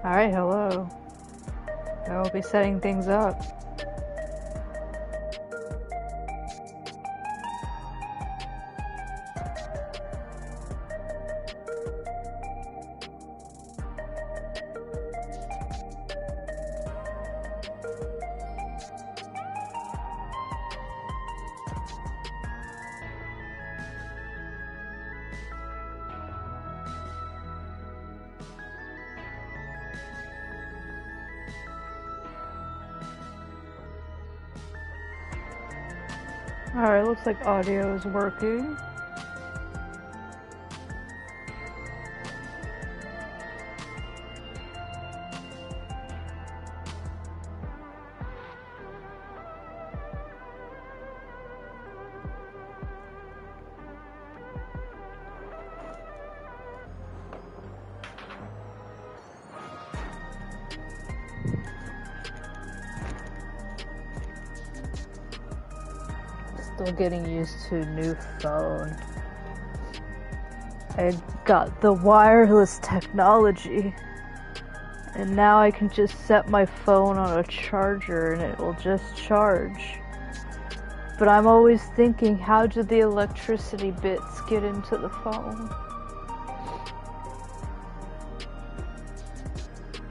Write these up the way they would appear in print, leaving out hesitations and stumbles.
Alright, hello. I will be setting things up. Alright, looks like audio is working. Still getting used to a new phone. I got the wireless technology, and now I can just set my phone on a charger and it will just charge. But I'm always thinking, how do the electricity bits get into the phone?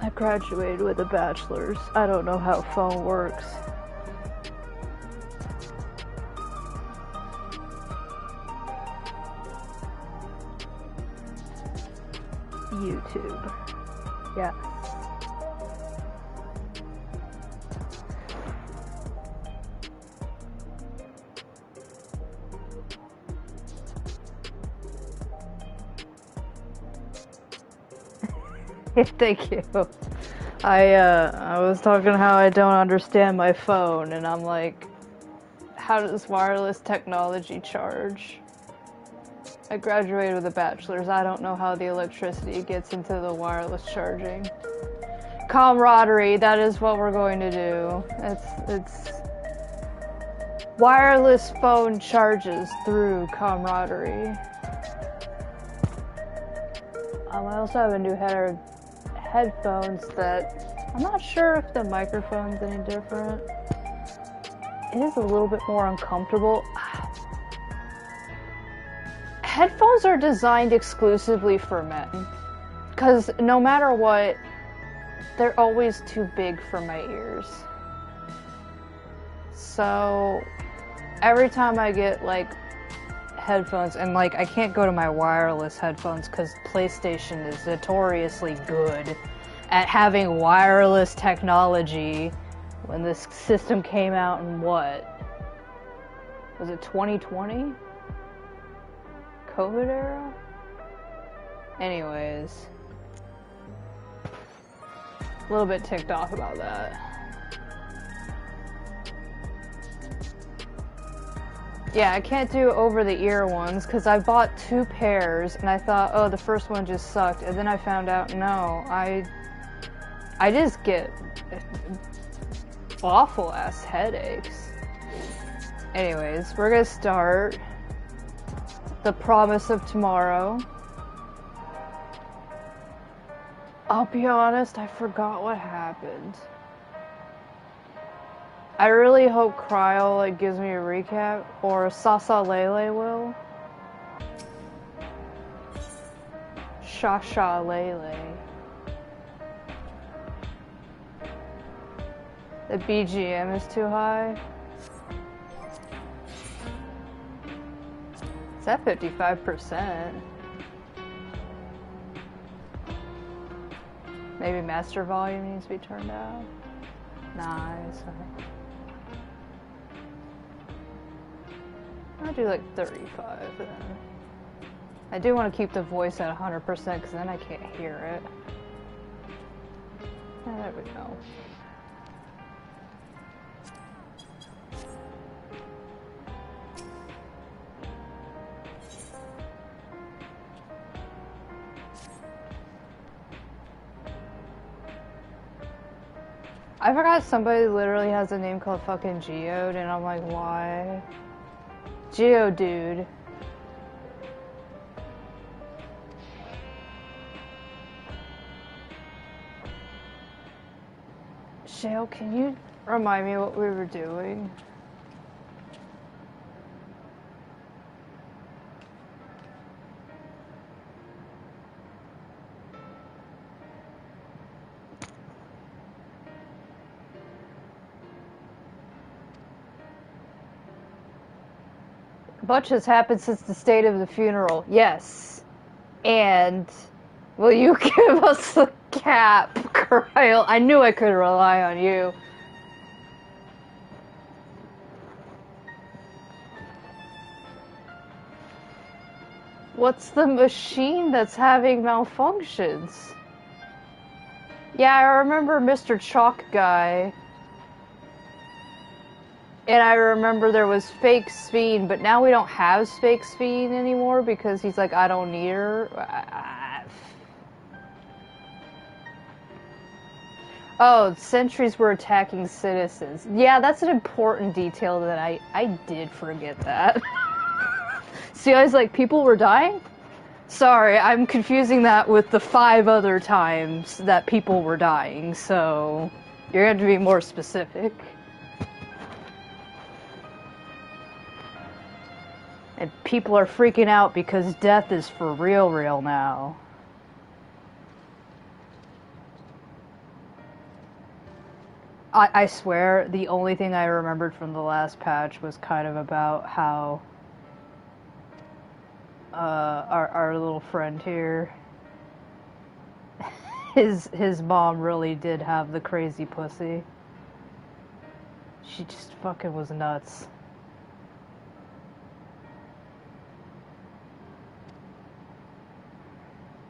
I graduated with a bachelor's. I don't know how a phone works. YouTube. Yeah. Thank you. I was talking how I don't understand my phone, and I'm like, how does wireless technology charge? I graduated with a bachelor's. I don't know how the electricity gets into the wireless charging. Camaraderie, that is what we're going to do. It's wireless phone charges through camaraderie. I also have a new headphones that I'm not sure if the microphone's any different. It is a little bit more uncomfortable. Headphones are designed exclusively for men, because no matter what, they're always too big for my ears. So every time I get like headphones, and like I can't go to my wireless headphones because PlayStation is notoriously good at having wireless technology. When this system came out in what? Was it 2020? COVID era? Anyways. A little bit ticked off about that. Yeah, I can't do over-the-ear ones because I bought 2 pairs and I thought, oh, the first one just sucked, and then I found out, no, I just get awful-ass headaches. Anyways, we're gonna start The Promise of Tomorrow. I'll be honest, I forgot what happened. I really hope Cryo like gives me a recap, or Sasa Lele will. Shasha Lele. The BGM is too high. It's at 55%. Maybe master volume needs to be turned out. Nice. I'll do like 35 then. I do want to keep the voice at 100% because then I can't hear it. Oh, there we go. I forgot somebody literally has a name called fucking Geode, and I'm like, why? Geodude. Shale, can you remind me what we were doing? Much has happened since the state of the funeral. Yes. And will you give us a cap, Kyle? I knew I could rely on you. What's the machine that's having malfunctions? Yeah, I remember Mr. Chalk Guy. And I remember there was Fake Sveen, but now we don't have Fake Sveen anymore because he's like, I don't need her. Oh, sentries were attacking citizens. Yeah, that's an important detail that I did forget that. See, I was like, people were dying? Sorry, I'm confusing that with the 5 other times that people were dying, so you're going to have to be more specific. And people are freaking out because death is for real now. I swear, the only thing I remembered from the last patch was kind of about how our little friend here, his mom really did have the crazy pussy. She just fucking was nuts.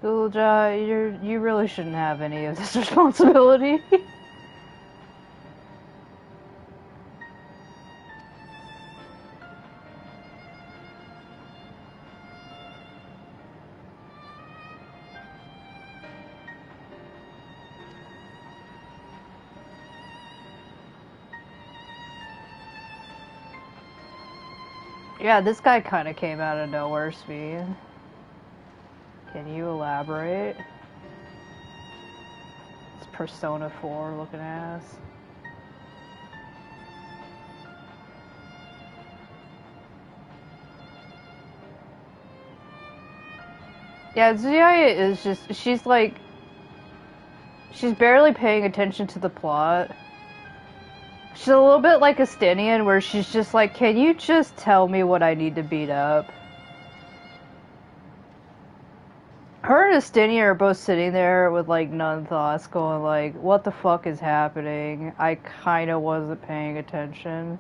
Zuyaya, you really shouldn't have any of this responsibility. Yeah, this guy kind of came out of nowhere, Sveen. Can you elaborate? It's Persona 4 looking ass. Yeah, Zuyaya is just, she's barely paying attention to the plot. She's a little bit like Estinian, where she's just like, can you just tell me what I need to beat up? Her and Estinian are both sitting there with like none thoughts, going like, what the fuck is happening? I kinda wasn't paying attention.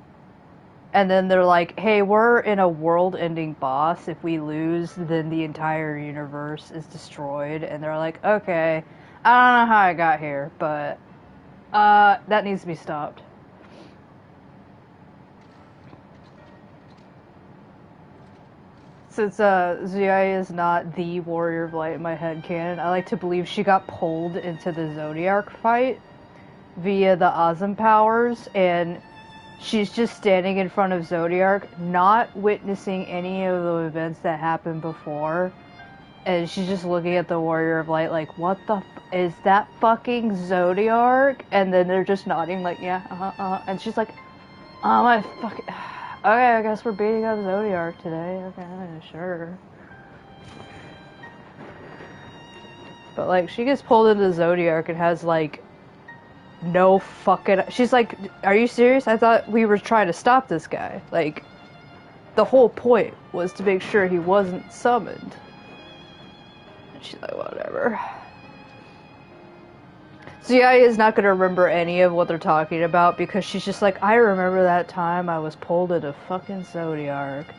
And then they're like, hey, we're in a world-ending boss. If we lose, then the entire universe is destroyed. And they're like, okay, I don't know how I got here, but that needs to be stopped. Since Zuyaya is not the Warrior of Light in my headcanon, I like to believe she got pulled into the Zodiac fight via the Azim powers, and she's just standing in front of Zodiac, not witnessing any of the events that happened before, and she's just looking at the Warrior of Light like, what the is that fucking Zodiac? And then they're just nodding like, yeah, and she's like, oh my fucking... Okay, I guess we're beating up Zodiac today. Okay, sure. But, like, she gets pulled into Zodiac and has, like, no fucking... She's like, are you serious? I thought we were trying to stop this guy. Like, the whole point was to make sure he wasn't summoned. And she's like, whatever. Zuyaya is not going to remember any of what they're talking about because she's just like, I remember that time I was pulled into fucking Zodiac.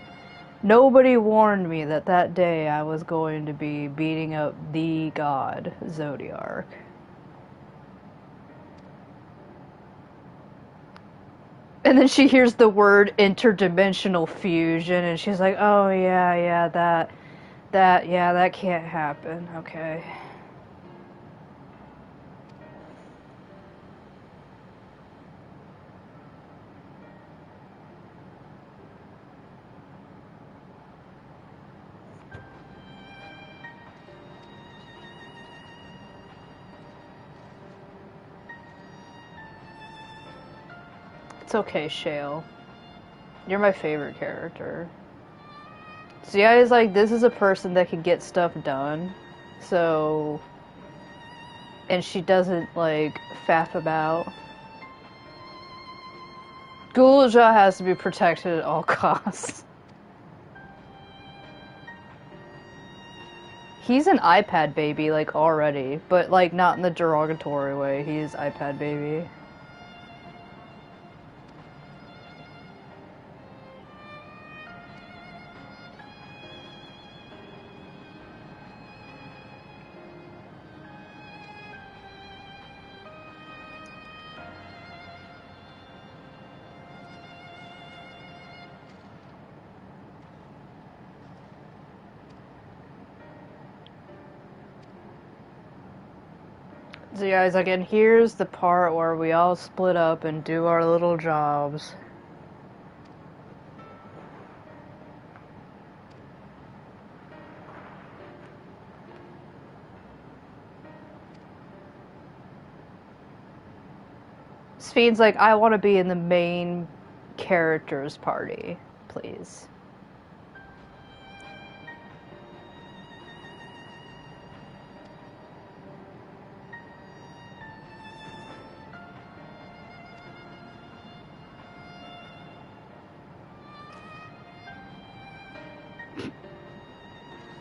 Nobody warned me that that day I was going to be beating up the god, Zodiac. And then she hears the word interdimensional fusion and she's like, oh yeah, that can't happen, okay. It's okay, Shale. You're my favorite character. Zuyaya is like, this is a person that can get stuff done. So... And she doesn't, like, faff about. Gulja has to be protected at all costs. He's an iPad baby, like, already. But, like, not in the derogatory way. He's iPad baby. So guys, again, here's the part where we all split up and do our little jobs. Spheen's like, I want to be in the main characters party, please.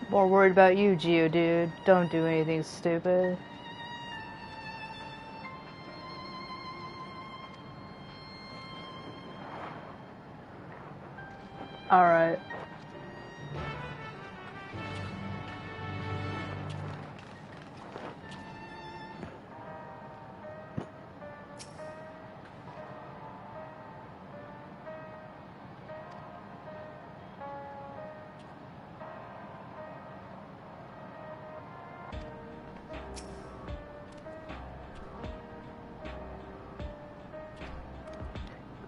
More worried about you, Geodude. Don't do anything stupid. Alright.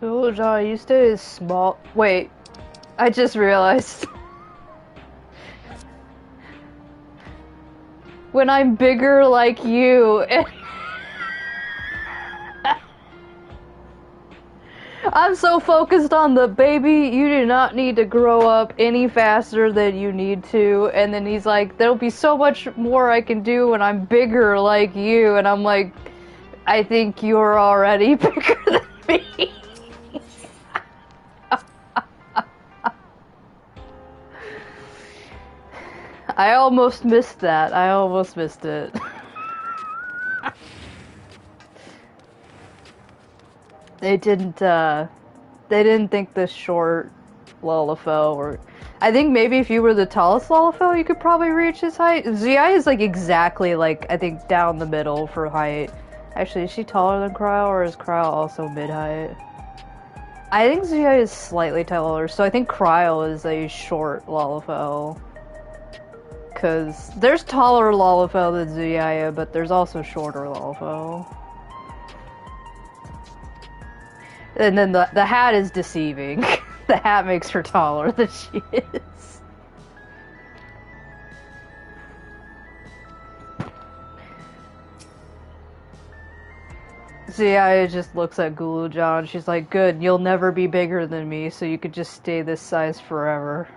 Oh, John, you stay small. Wait, I just realized. When I'm bigger like you. I'm so focused on the baby, you do not need to grow up any faster than you need to. And then he's like, there'll be so much more I can do when I'm bigger like you. And I'm like, I think you're already bigger than me. I almost missed that. I almost missed it. They didn't think the short Lalafell were... I think maybe if you were the tallest Lalafell, you could probably reach his height. Zuyaya is like exactly like, I think down the middle for height. Actually, is she taller than Cryo, or is Cryo also mid-height? I think Zuyaya is slightly taller, so I think Cryo is a short Lalafell. Because there's taller Lalafell than Zuyaya, but there's also shorter Lalafell. And then the hat is deceiving. The hat makes her taller than she is. Zuyaya just looks at Guluja and she's like, good, you'll never be bigger than me, so you could just stay this size forever.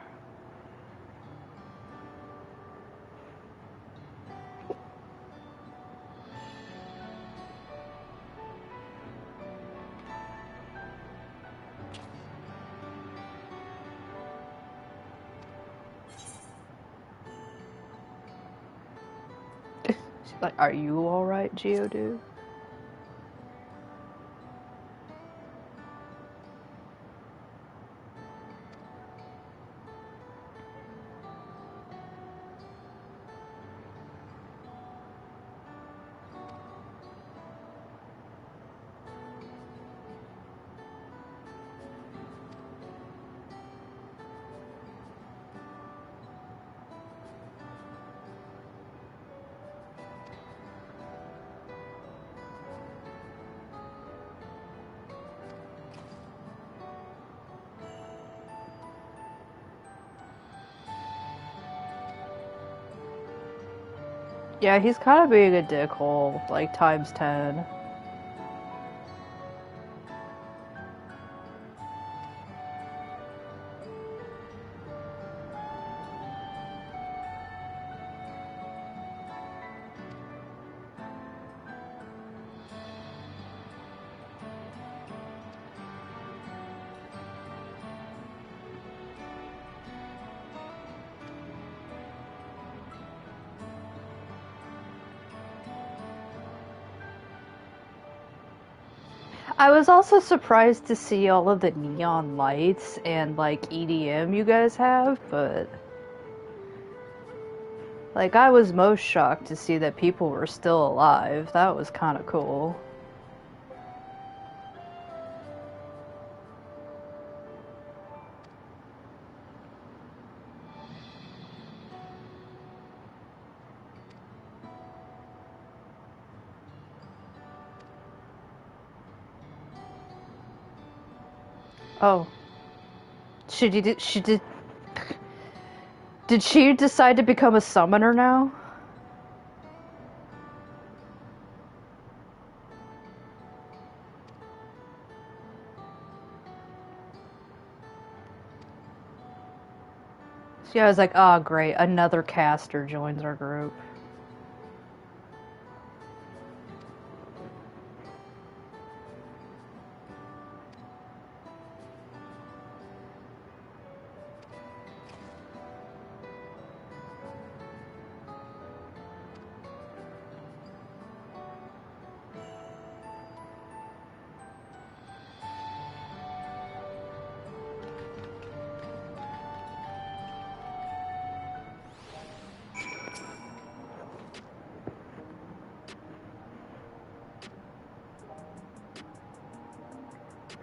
Like, are you alright, Geodude? Yeah, he's kind of being a dickhole, like, times 10. I was also surprised to see all of the neon lights and like EDM you guys have, but like I was most shocked to see that people were still alive. That was kind of cool. Oh. Did she decide to become a summoner now? So yeah, I was like, oh great, another caster joins our group.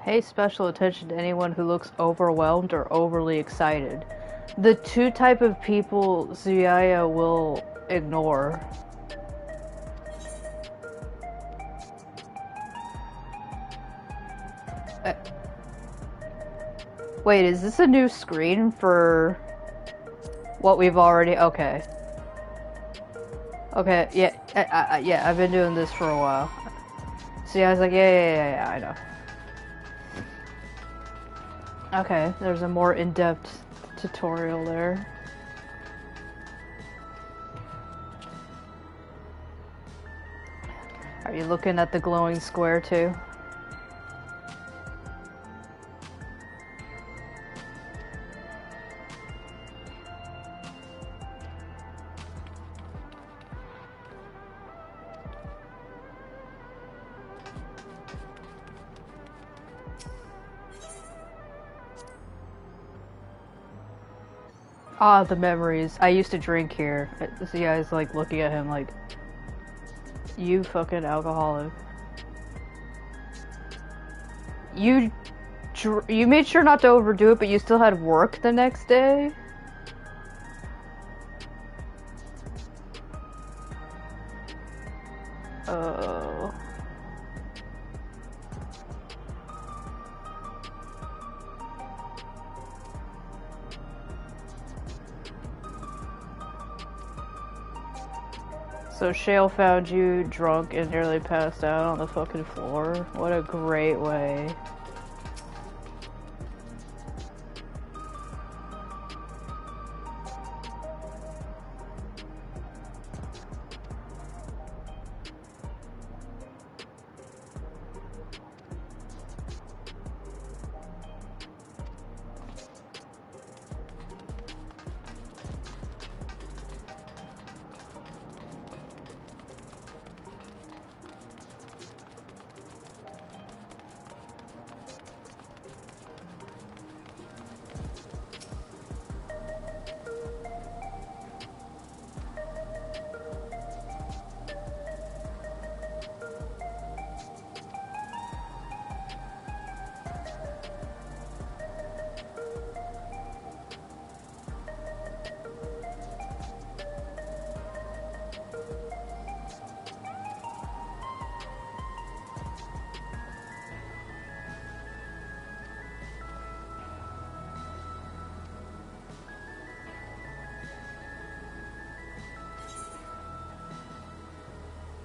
Pay special attention to anyone who looks overwhelmed or overly excited. The two type of people Zuyaya will ignore. Wait, is this a new screen for what we've already... Okay. Okay, yeah, yeah, I've been doing this for a while. See, I was like, yeah, I know. Okay, there's a more in-depth tutorial there. Are you looking at the glowing square too? Ah, the memories. I used to drink here. This guy's like looking at him like, you fucking alcoholic. You made sure not to overdo it, but you still had work the next day? Oh. So Shale found you drunk and nearly passed out on the fucking floor. What a great way.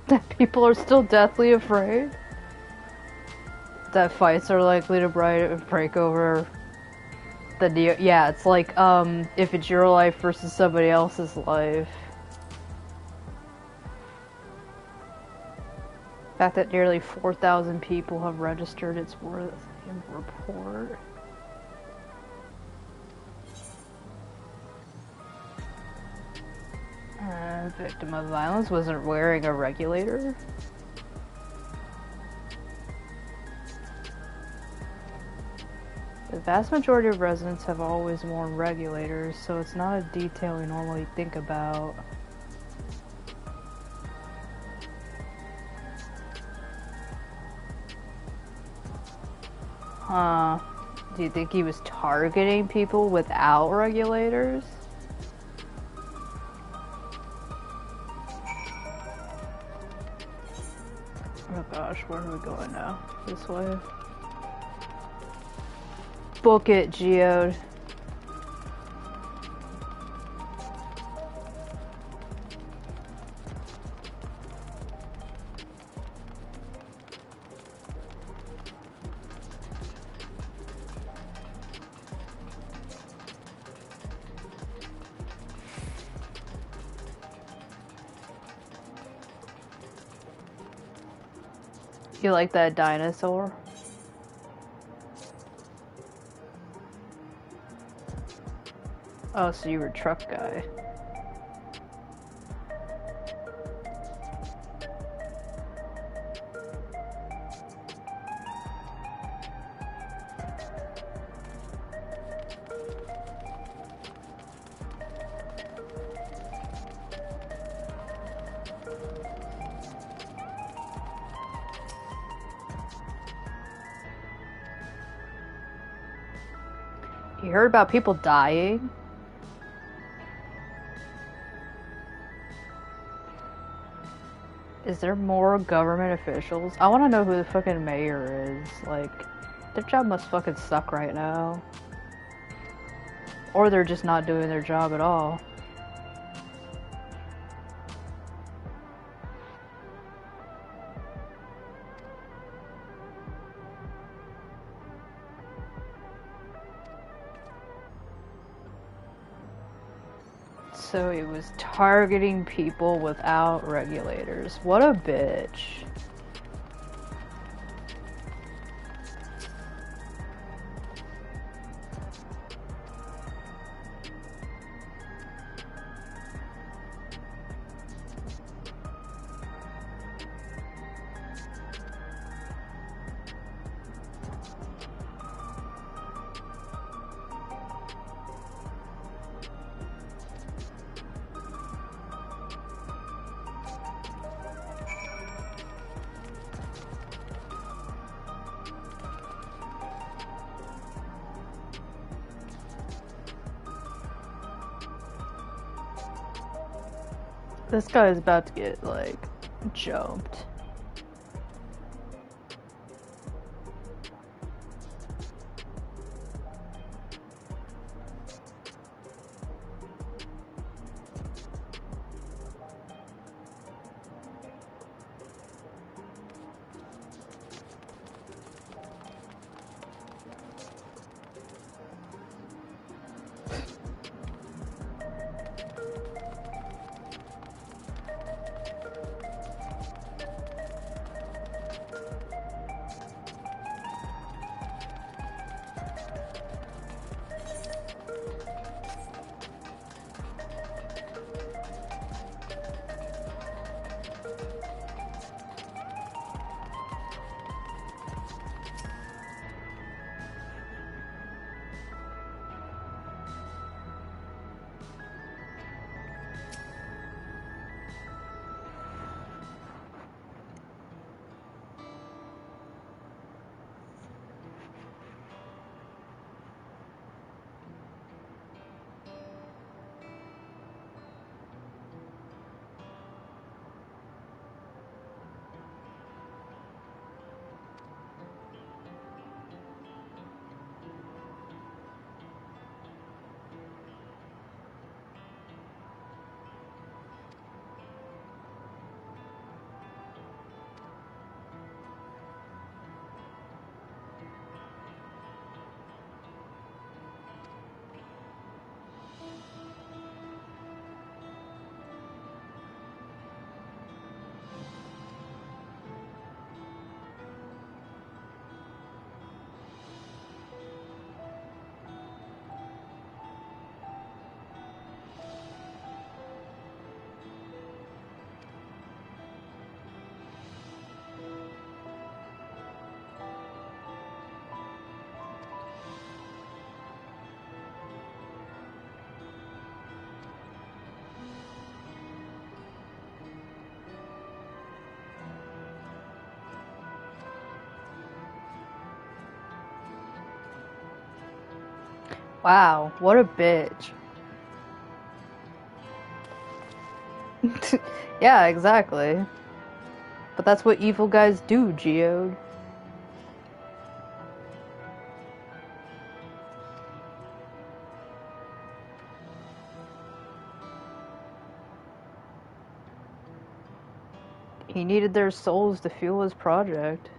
That people are still deathly afraid? That fights are likely to break over the neo- Yeah, it's like, if it's your life versus somebody else's life. The fact that nearly 4,000 people have registered, it's worth a report. Victim of violence wasn't wearing a regulator. vast majority of residents have always worn regulators, so it's not a detail we normally think about. Huh. Do you think he was targeting people without regulators? Oh gosh, where are we going now? This way? Book it, Geode. You like that dinosaur? Oh, so you were a truck guy. You heard about people dying? Is there more government officials? I want to know who the fucking mayor is. Like, their job must fucking suck right now. Or they're just not doing their job at all. So he was targeting people without regulators. What a bitch. This guy is about to get, like, jumped. Wow, what a bitch. Yeah, exactly. But that's what evil guys do, Geode. He needed their souls to fuel his project.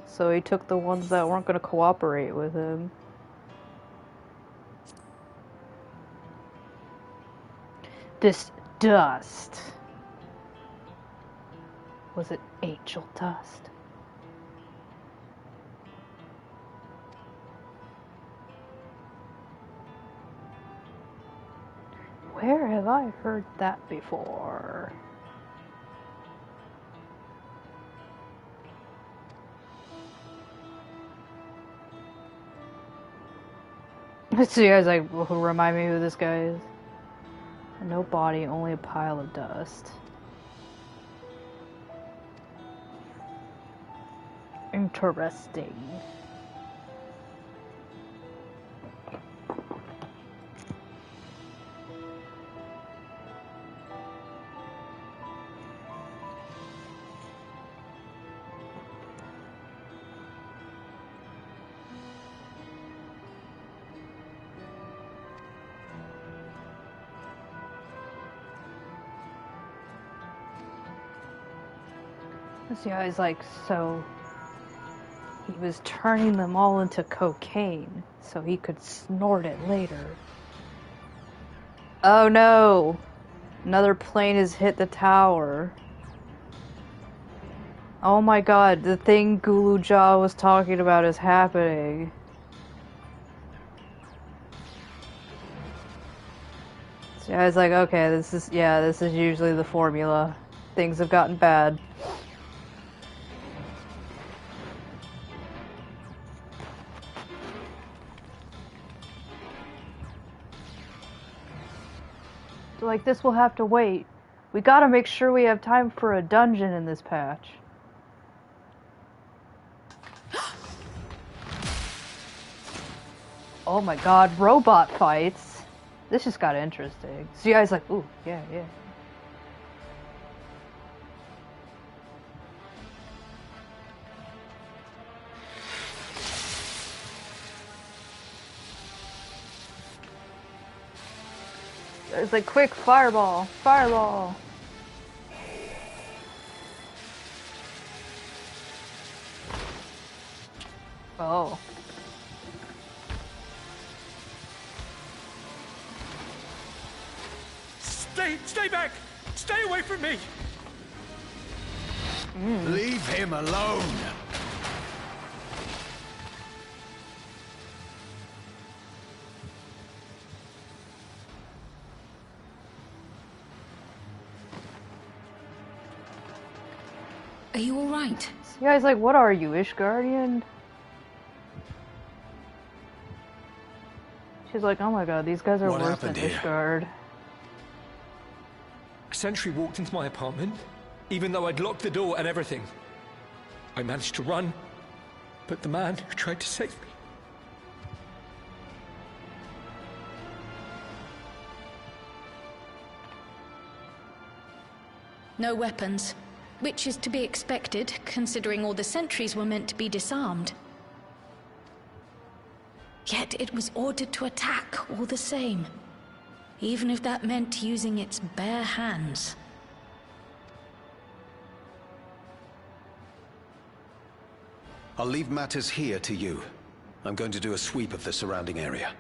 So he took the ones that weren't going to cooperate with him. This dust. Was it angel dust? Where have I heard that before? So you guys like, who remind me who this guy is? No body, only a pile of dust. Interesting. This guy's like, so he was turning them all into cocaine so he could snort it later. Oh no! Another plane has hit the tower. Oh my god, the thing Guluja was talking about is happening. So I was like, okay, this is usually the formula. Things have gotten bad. So like, this will have to wait. We gotta make sure we have time for a dungeon in this patch. Oh my god, robot fights. This just got interesting. So you guys like, ooh, yeah. It's like, quick, fireball. Oh. Stay back! Stay away from me! Leave him alone! Are you all right? You guys like, what are you, Ishgardian? She's like, oh my god, these guys are worse than Ishgard. A sentry walked into my apartment, even though I'd locked the door and everything. I managed to run, but the man who tried to save me... No weapons, which is to be expected, considering all the sentries were meant to be disarmed. Yet it was ordered to attack all the same, even if that meant using its bare hands. I'll leave matters here to you. I'm going to do a sweep of the surrounding area.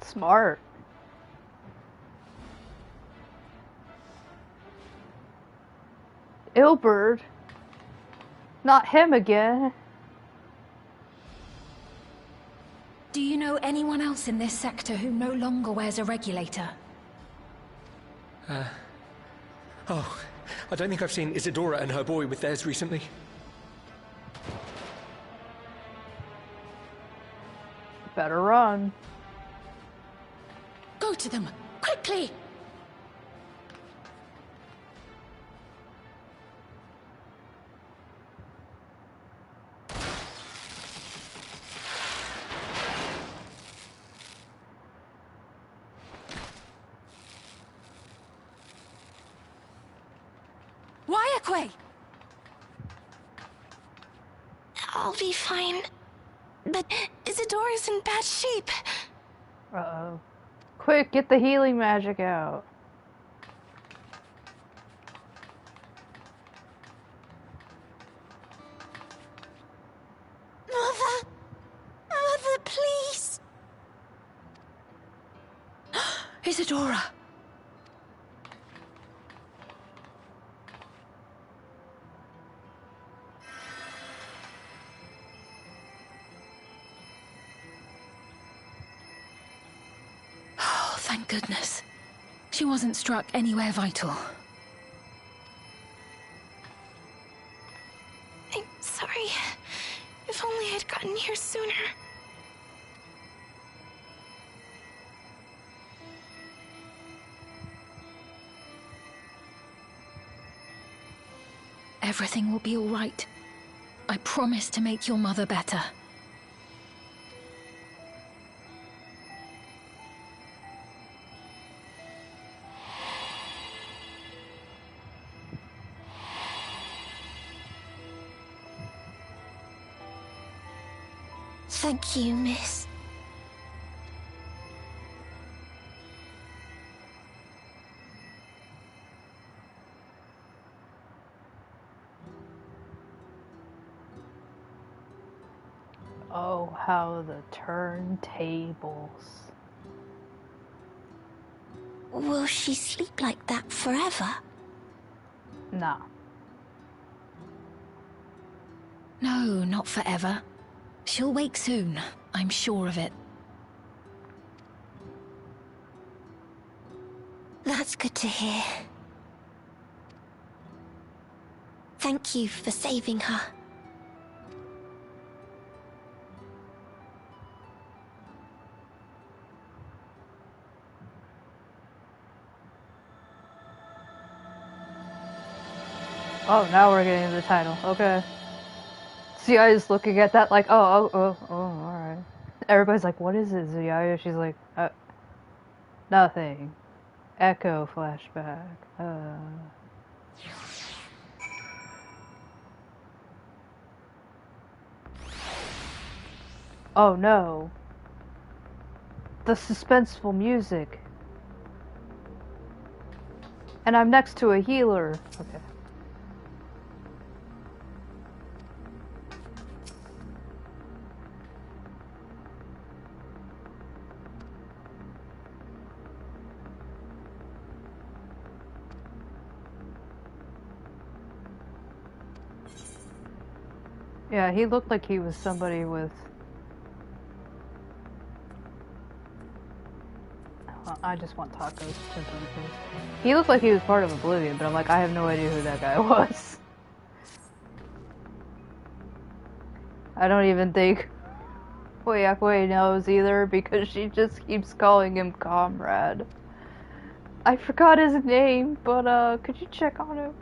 Smart. Ilberd? Not him again. Do you know anyone else in this sector who no longer wears a regulator? Oh, I don't think I've seen Isadora and her boy with theirs recently. Better run. Go to them, quickly! way! I'll be fine. But Isadora's in bad shape. Uh-oh. Quick, get the healing magic out. Mother! Mother, please! Isadora! Oh, thank goodness. She wasn't struck anywhere vital. I'm sorry. If only I'd gotten here sooner. Everything will be all right. I promise to make your mother better. Thank you, miss. Oh, how the turntables. Will she sleep like that forever? Nah. No, not forever. She'll wake soon, I'm sure of it. That's good to hear. Thank you for saving her. Oh, now we're getting to the title. Okay. Zuyaya's looking at that like, oh, alright. Everybody's like, what is it, Zuyaya? She's like, nothing. Echo flashback. Oh no. The suspenseful music. And I'm next to a healer. Okay. Yeah, he looked like he was somebody with... Well, I just want tacos. He looked like he was part of Oblivion, but I'm like, I have no idea who that guy was. I don't even think Oyakwe knows either, because she just keeps calling him Comrade. I forgot his name, but could you check on him?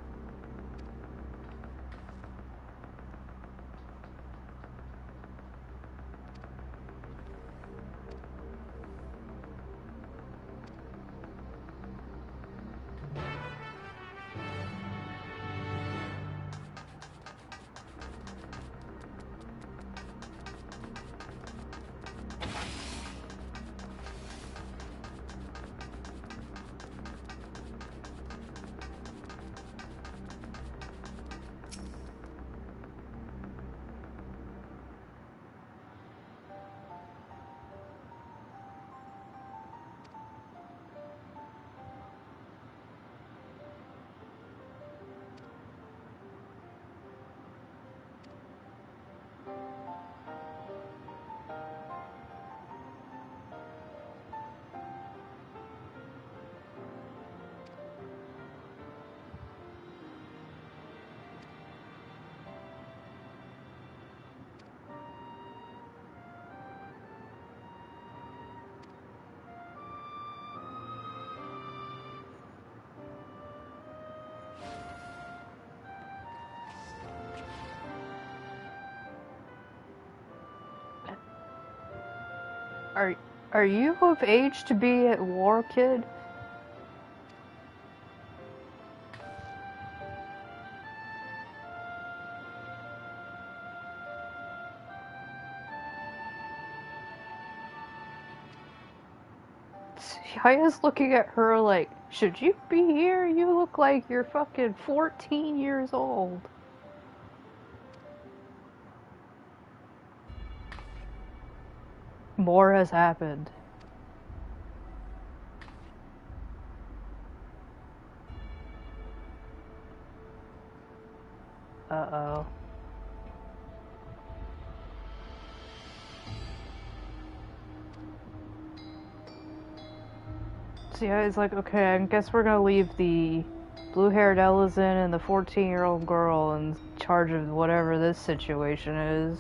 Are you of age to be at war, kid? Yaya's looking at her like, should you be here? You look like you're fucking 14 years old. More has happened. Uh-oh. So yeah, it's like, okay, I guess we're gonna leave the blue-haired Ellison and the 14-year-old girl in charge of whatever this situation is.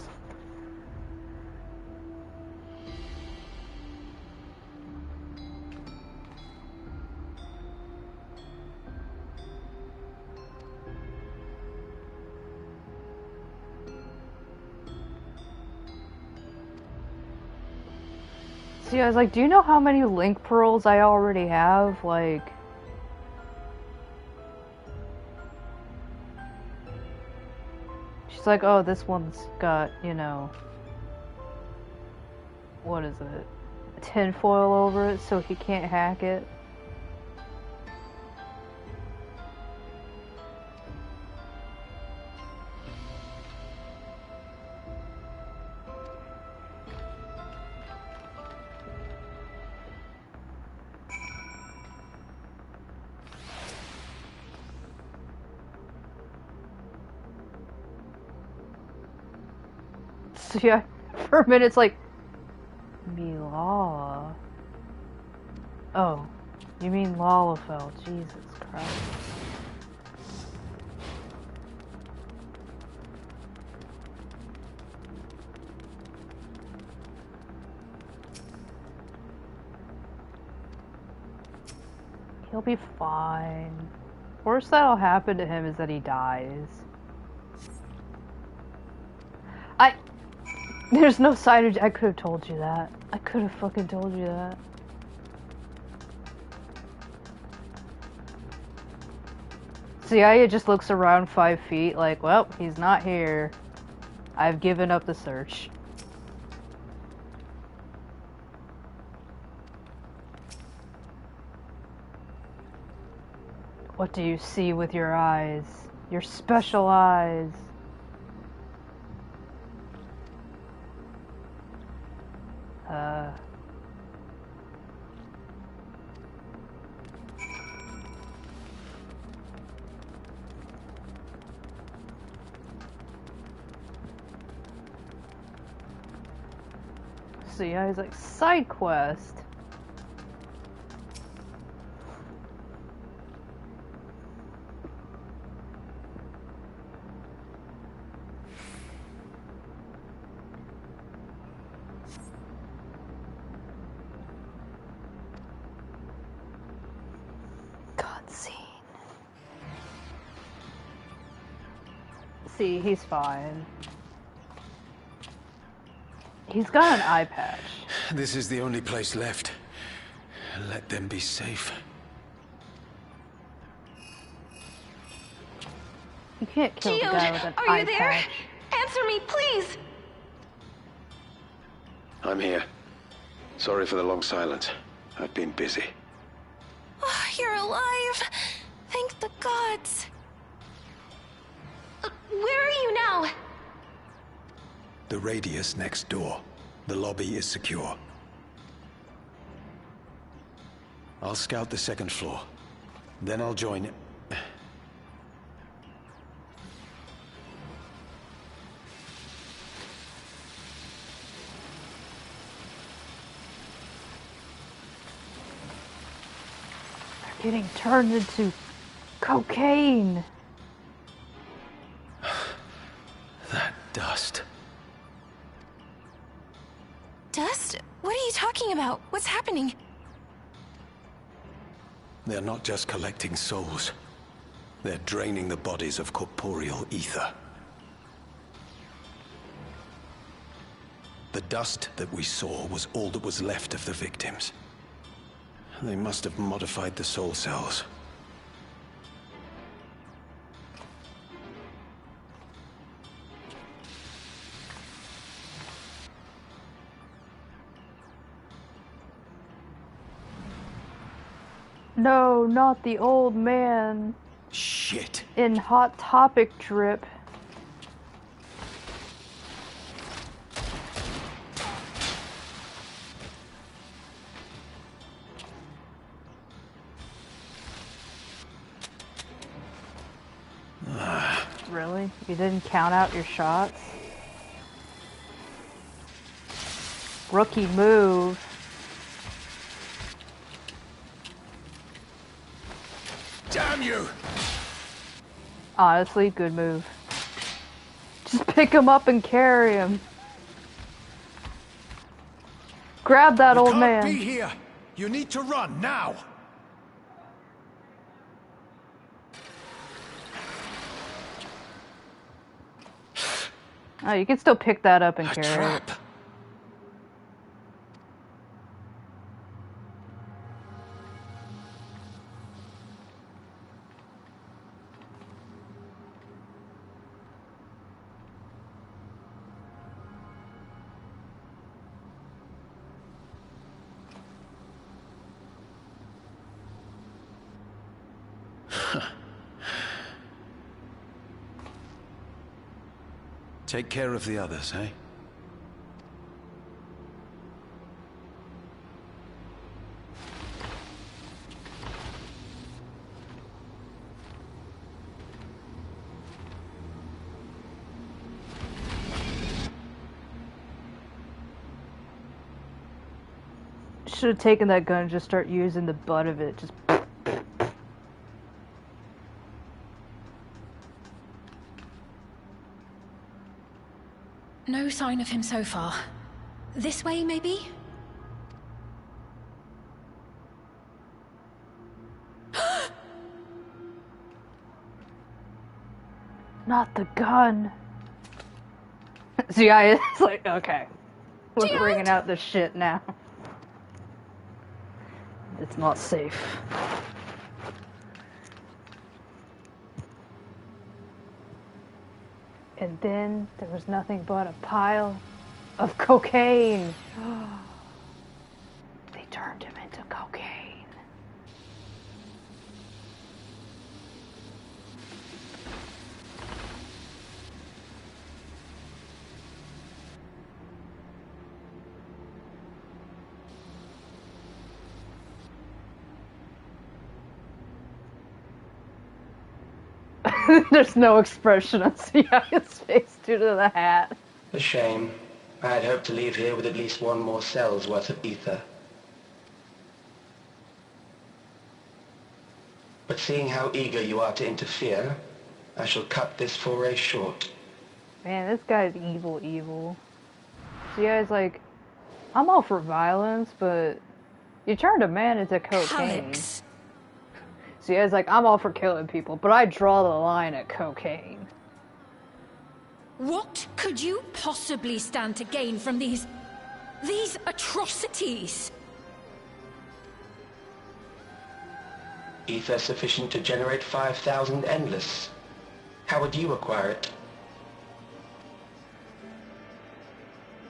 See, I was like, do you know how many link pearls I already have? Like... She's like, oh, this one's got, you know... What is it? Tinfoil over it so he can't hack it. So yeah, for a minute it's like, Milala. Oh, you mean Lalafell? Jesus Christ. He'll be fine. Worst that'll happen to him is that he dies. There's no sign of... I could have told you that. I could have fucking told you that. Zuyaya just looks around 5 feet like, well, he's not here. I've given up the search. What do you see with your eyes? Your special eyes. So yeah, he's like, side quest. See, he's fine. He's got an eye patch. This is the only place left. Let them be safe. You can't kill the guy with an eye patch. Are you there? Answer me, please! I'm here. Sorry for the long silence. I've been busy. Oh, you're alive! Thank the gods! Where are you now? The radius next door. The lobby is secure. I'll scout the second floor. Then I'll join it. They're getting turned into cocaine. That dust. Dust? What are you talking about? What's happening? They're not just collecting souls. They're draining the bodies of corporeal ether. The dust that we saw was all that was left of the victims. They must have modified the soul cells. No, not the old man. Shit. In Hot Topic drip. Really? You didn't count out your shots? Rookie move. Damn you! Honestly, good move. Just pick him up and carry him. Grab that old man. You can't be here. You need to run now. Oh, you can still pick that up and A carry trap. it. Take care of the others, eh? Should have taken that gun and just start using the butt of it. Just. No sign of him so far. This way, maybe? Not the gun. Zuyaya is like, okay. We're bringing out the shit now. It's not safe. And then there was nothing but a pile of cocaine. They turned him into cocaine. There's no expression on Zuyaya's face due to the hat. A shame. I had hoped to leave here with at least one more cell's worth of ether. But seeing how eager you are to interfere, I shall cut this foray short. Man, this guy's evil. Zuyaya's like, I'm all for violence, but you turned a man into cocaine. Alex. Zuyaya's like, I'm all for killing people, but I draw the line at cocaine. What could you possibly stand to gain from these atrocities? Ether sufficient to generate 5,000 endless. How would you acquire it?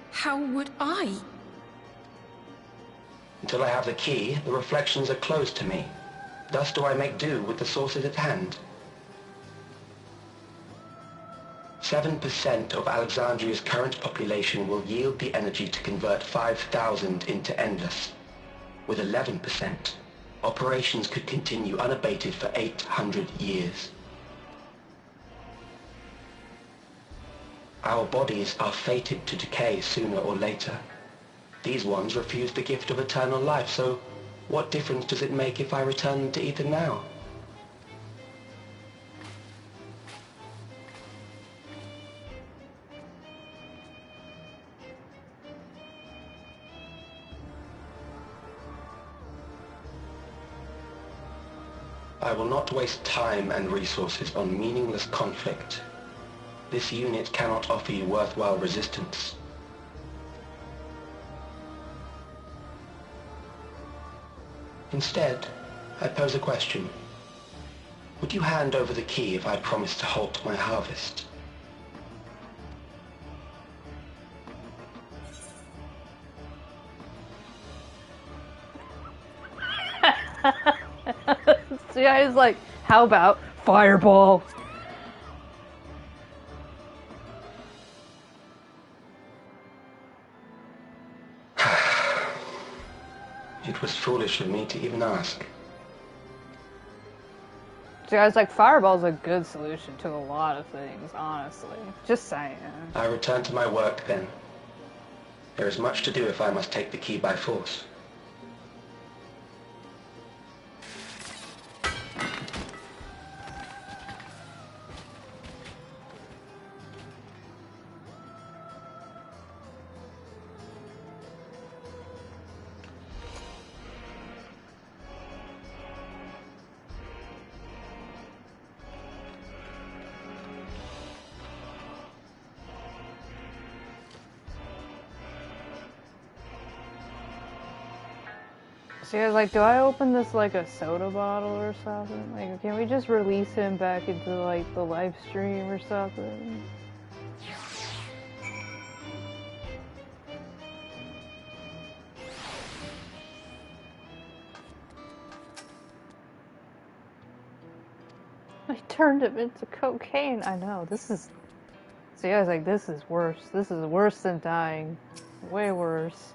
How would I? Until I have the key, the reflections are closed to me. Thus do I make do with the sources at hand. 7% of Alexandria's current population will yield the energy to convert 5,000 into endless. With 11%, operations could continue unabated for 800 years. Our bodies are fated to decay sooner or later. These ones refuse the gift of eternal life, so what difference does it make if I return them to ether now? I will not waste time and resources on meaningless conflict. This unit cannot offer you worthwhile resistance. Instead, I pose a question. Would you hand over the key if I promised to halt my harvest? Zuyaya's like, how about fireball? It was foolish of me to even ask. Zuyaya's like, fireball's a good solution to a lot of things, honestly. Just saying. I return to my work then. There is much to do if I must take the key by force. So he was like, do I open this like a soda bottle or something? Like, can we just release him back into like the live stream or something? I turned him into cocaine. I know, this is... So yeah, I was like, this is worse. This is worse than dying. Way worse.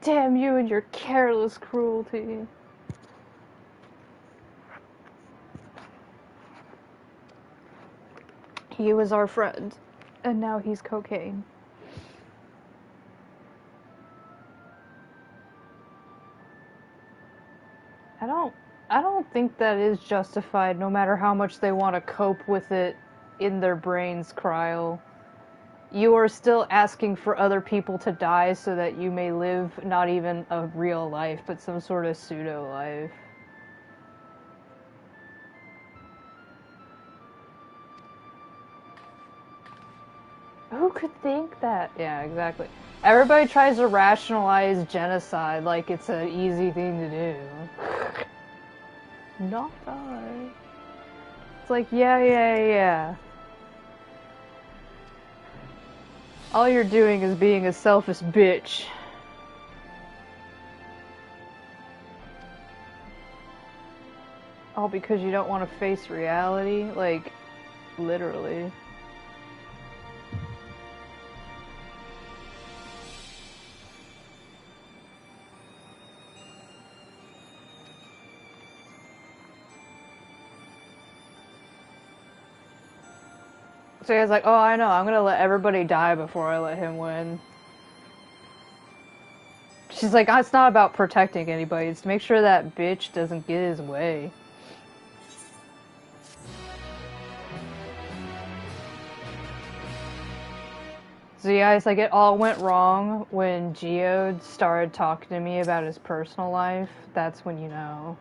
Damn you and your careless cruelty. He was our friend, and now he's cocaine. I don't think that is justified, no matter how much they want to cope with it in their brains, Cryle. You are still asking for other people to die so that you may live not even a real life, but some sort of pseudo life. Who could think that? Yeah, exactly. Everybody tries to rationalize genocide like it's an easy thing to do. Not die. It's like, yeah. All you're doing is being a selfish bitch. All because you don't want to face reality? Like, literally. So he was like, oh, I know, I'm gonna let everybody die before I let him win. She's like, it's not about protecting anybody, it's to make sure that bitch doesn't get his way. So yeah, it's like, it all went wrong when Geode started talking to me about his personal life. That's when you know.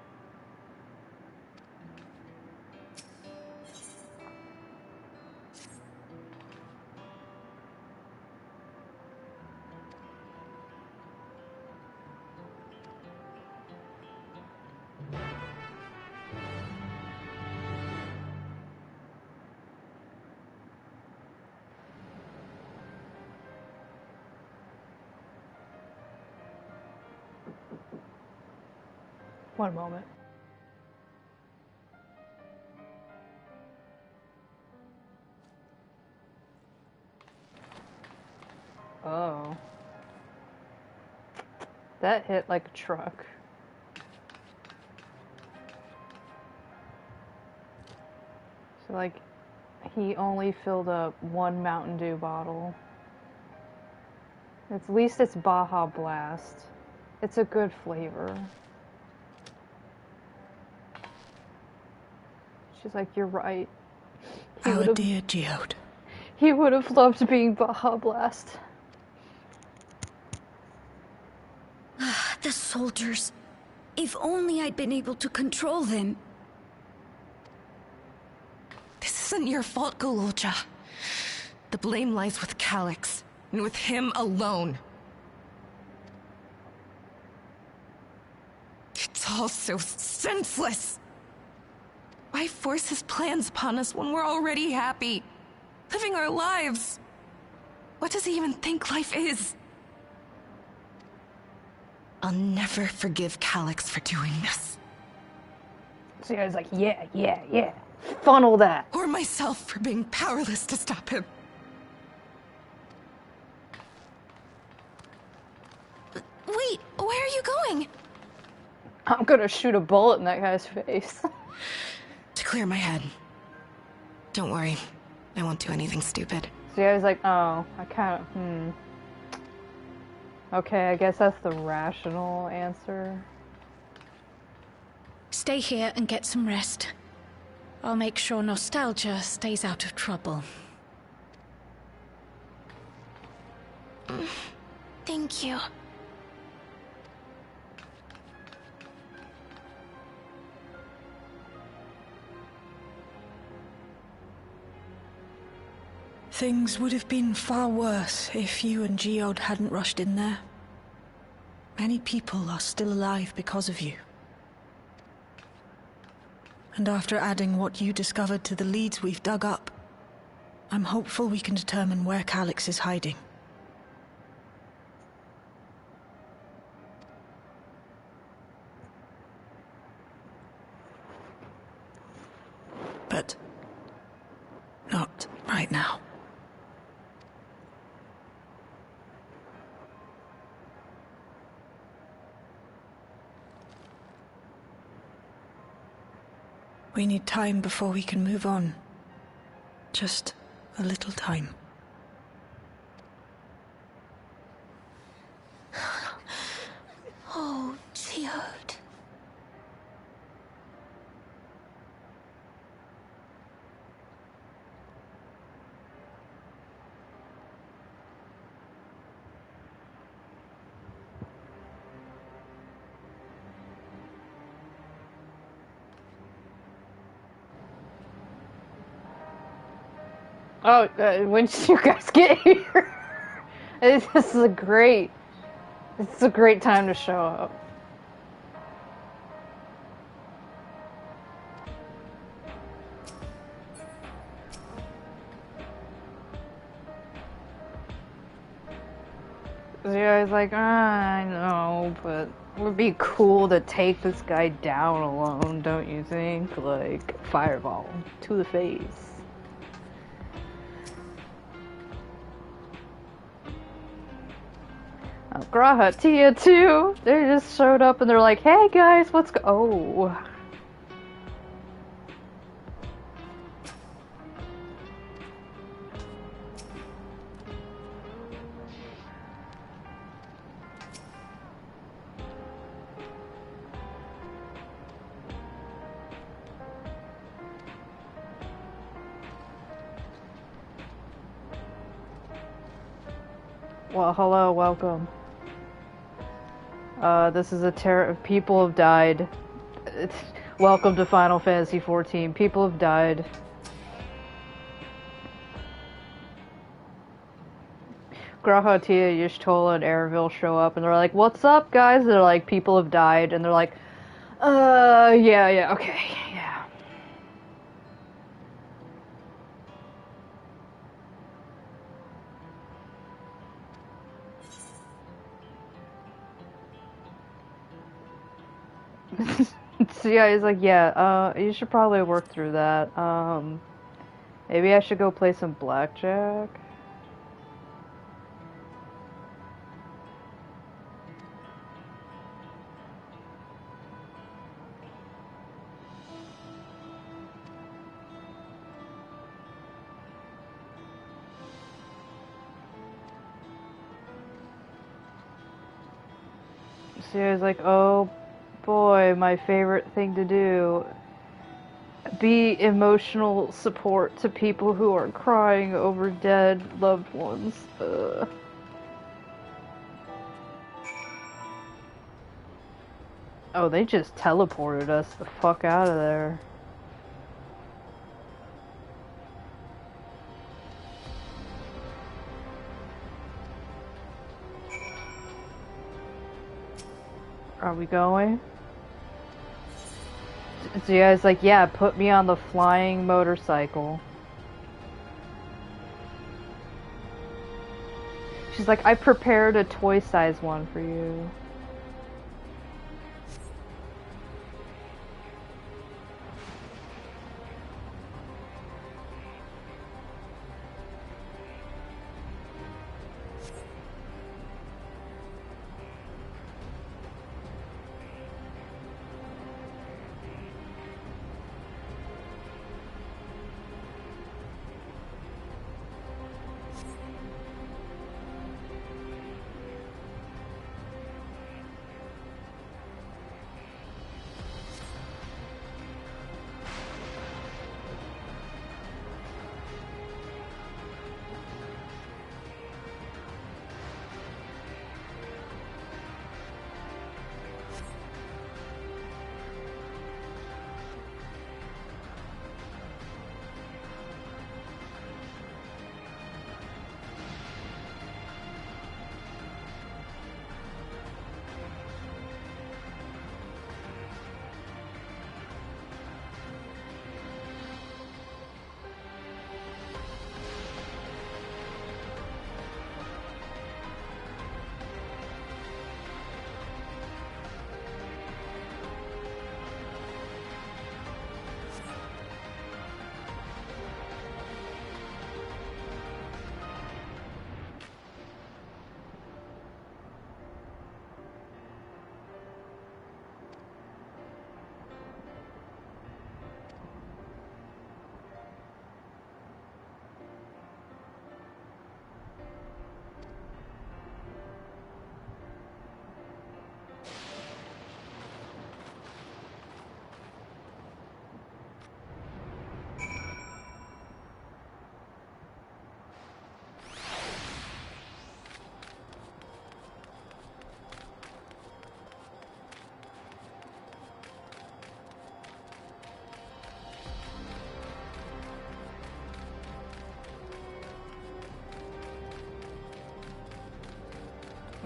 One moment. Oh. That hit like a truck. So like, he only filled up one Mountain Dew bottle. At least it's Baja Blast. It's a good flavor. She's like, you're right. Our dear Geode. He would have loved being Baja Blast. The soldiers. If only I'd been able to control them. This isn't your fault, Gululcha. The blame lies with Calyx, and with him alone. It's all so senseless. Why force his plans upon us when we're already happy, living our lives? What does he even think life is? I'll never forgive Calyx for doing this. So I was like, yeah. Funnel that. Or myself for being powerless to stop him. Wait, where are you going? I'm gonna shoot a bullet in that guy's face. To clear my head. Don't worry, I won't do anything stupid. See, I was like, oh, I kind of, Okay, I guess that's the rational answer. Stay here and get some rest. I'll make sure Nostalgia stays out of trouble. Thank you. Things would have been far worse if you and Geode hadn't rushed in there. Many people are still alive because of you. And after adding what you discovered to the leads we've dug up, I'm hopeful we can determine where Calyx is hiding. But not right now. We need time before we can move on. Just a little time. Oh, Geode. Oh, when did you guys get here? This is a great time to show up. Yeah, I was like, I know, but it would be cool to take this guy down alone, don't you think? Like, fireball to the face. Graha, Tia too. They just showed up and they're like, "Hey guys, what's oh." Well, hello, welcome. This is people have died. Welcome to Final Fantasy XIV. People have died. Graha, Tia, Y'shtola, and Aravil show up and they're like, "What's up, guys?" They're like, "People have died," and they're like, yeah, okay, yeah." So yeah, he's like, "Yeah, you should probably work through that. Maybe I should go play some blackjack." So I was like, "Oh boy, my favorite thing to do. Be emotional support to people who are crying over dead loved ones." Oh, they just teleported us the fuck out of there. Are we going? Zuyaya's like, yeah, put me on the flying motorcycle. She's like, I prepared a toy-sized one for you.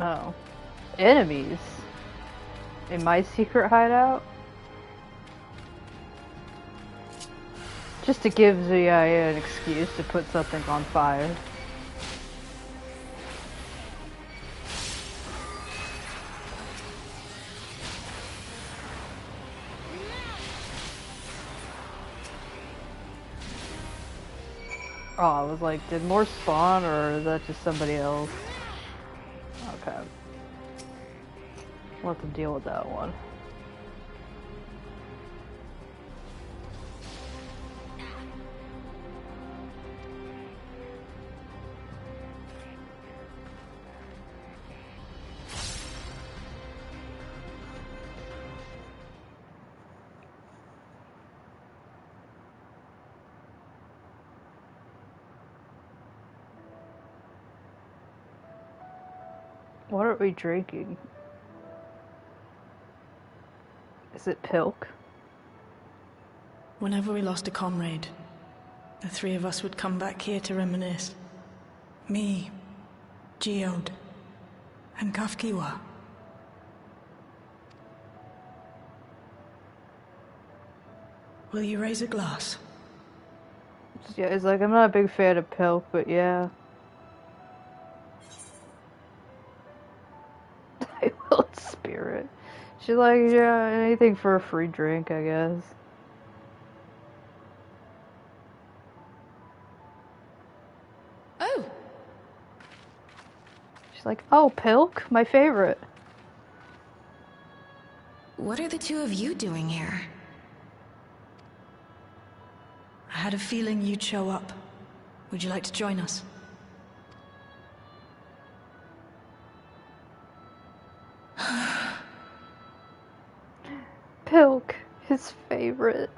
Oh. Enemies? In my secret hideout? Just to give Zuyaya an excuse to put something on fire. Oh, I was like, did more spawn or is that just somebody else? Okay. We'll have to deal with that one. What are we drinking? Is it pilk? Whenever we lost a comrade, the three of us would come back here to reminisce. Me, Geode, and Kafkiwa. Will you raise a glass? Yeah, it's like, I'm not a big fan of pilk, but yeah. I will spirit. She's like, yeah, anything for a free drink, I guess. Oh, She's like, oh, pilk? My favorite. what are the two of you doing here? I had a feeling you'd show up. Would you like to join us? Pilk, his favorite.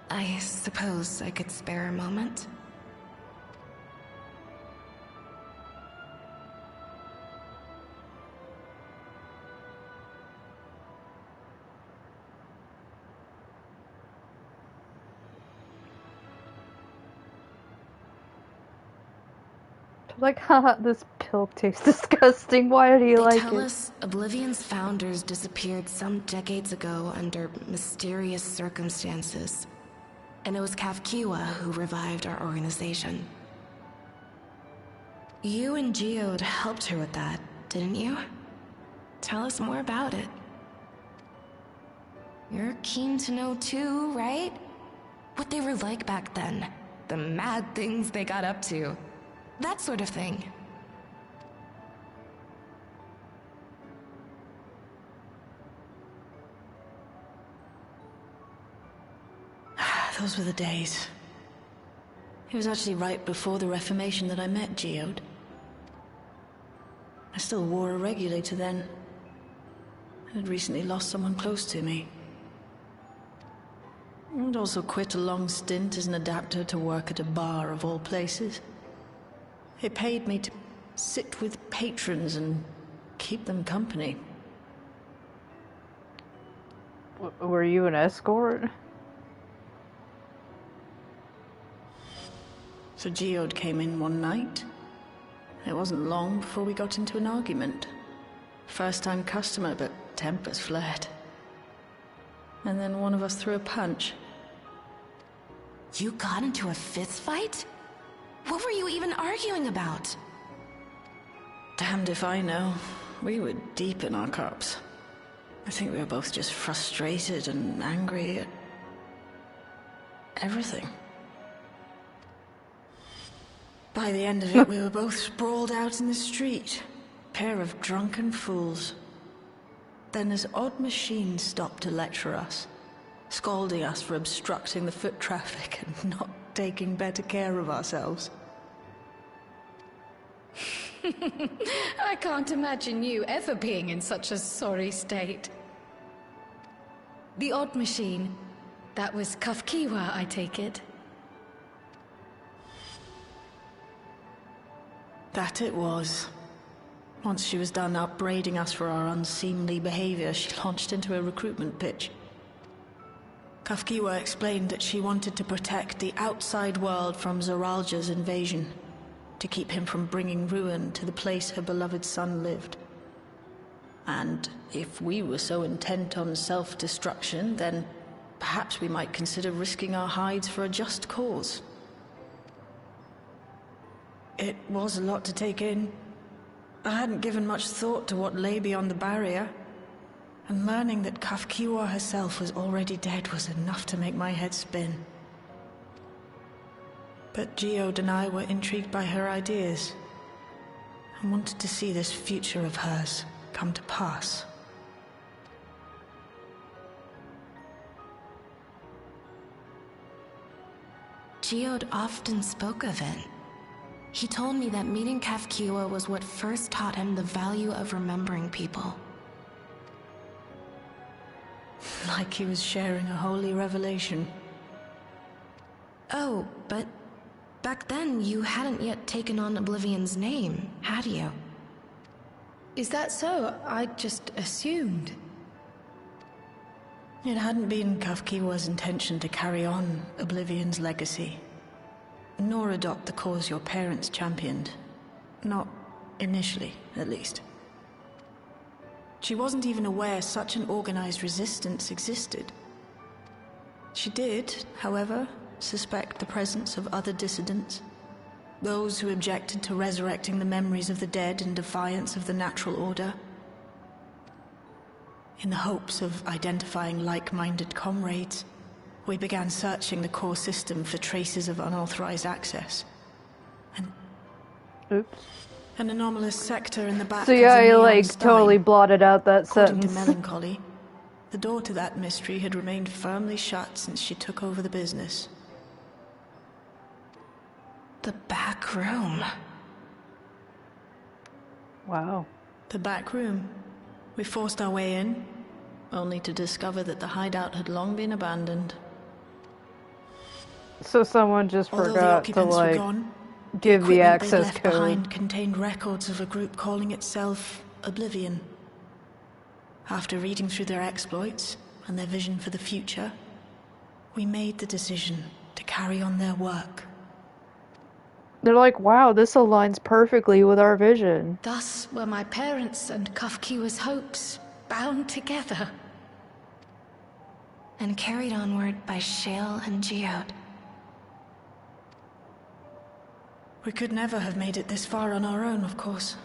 I suppose I could spare a moment. Like, haha, this pill tastes disgusting. Why do you They like tell it? us Oblivion's founders disappeared some decades ago under mysterious circumstances. And it was Kafkiwa who revived our organization. You and Geode helped her with that, didn't you? Tell us more about it. You're keen to know too, right? What they were like back then. The mad things they got up to. That sort of thing. Those were the days. It was actually right before the Reformation that I met Geode. I still wore a regulator then. I had recently lost someone close to me. I'd also quit a long stint as an adapter to work at a bar of all places. It paid me to sit with patrons and keep them company. Were you an escort? So Geode came in one night. It wasn't long before we got into an argument. First-time customer, but tempers flared. And then one of us threw a punch. You got into a fist fight? What were you even arguing about? Damned if I know. We were deep in our cups. I think we were both just frustrated and angry at everything. By the end of it, we were both sprawled out in the street. Pair of drunken fools. Then this odd machine stopped to lecture us, scolding us for obstructing the foot traffic and not taking better care of ourselves. I can't imagine you ever being in such a sorry state. The odd machine. That was Kafkiwa, I take it. That it was. Once she was done upbraiding us for our unseemly behavior, she launched into a recruitment pitch. Kafkiwa explained that she wanted to protect the outside world from Zoralja's invasion, to keep him from bringing ruin to the place her beloved son lived. And if we were so intent on self-destruction, then perhaps we might consider risking our hides for a just cause. It was a lot to take in. I hadn't given much thought to what lay beyond the barrier, and learning that Kafkiwa herself was already dead was enough to make my head spin. But Geode and I were intrigued by her ideas, and wanted to see this future of hers come to pass. Geode often spoke of it. He told me that meeting Kafkiwa was what first taught him the value of remembering people. Like he was sharing a holy revelation. Oh, but back then you hadn't yet taken on Oblivion's name, had you? Is that so? I just assumed. It hadn't been Kafkiwa's intention to carry on Oblivion's legacy, nor adopt the cause your parents championed. Not initially, at least. She wasn't even aware such an organized resistance existed. She did, however, suspect the presence of other dissidents, those who objected to resurrecting the memories of the dead in defiance of the natural order. In the hopes of identifying like-minded comrades, we began searching the core system for traces of unauthorized access. And Oops. an anomalous sector in the back So of yeah, the you neon like stein. totally blotted out that According to sentence. Melancholy, the door to that mystery had remained firmly shut since she took over the business. The back room. Wow. The back room. We forced our way in, only to discover that the hideout had long been abandoned. So someone just Although the forgot to occupants were like gone, give the equipment they'd access left code. behind contained records of a group calling itself Oblivion. After reading through their exploits and their vision for the future, we made the decision to carry on their work. They're like, wow, this aligns perfectly with our vision. Thus were my parents' and Kafkiwa's hopes bound together. And carried onward by Shale and Geode. We could never have made it this far on our own, of course.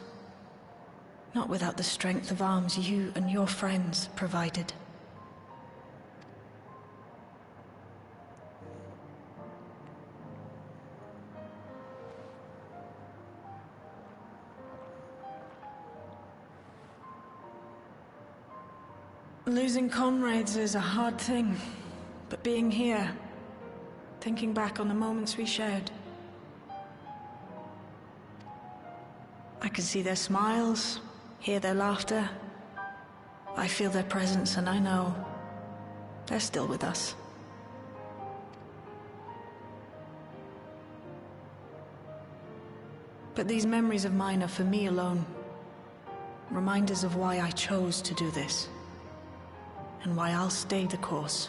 Not without the strength of arms you and your friends provided. Losing comrades is a hard thing, but being here, thinking back on the moments we shared, I can see their smiles, hear their laughter. I feel their presence, and I know they're still with us. But these memories of mine are for me alone. Reminders of why I chose to do this. And why I'll stay the course.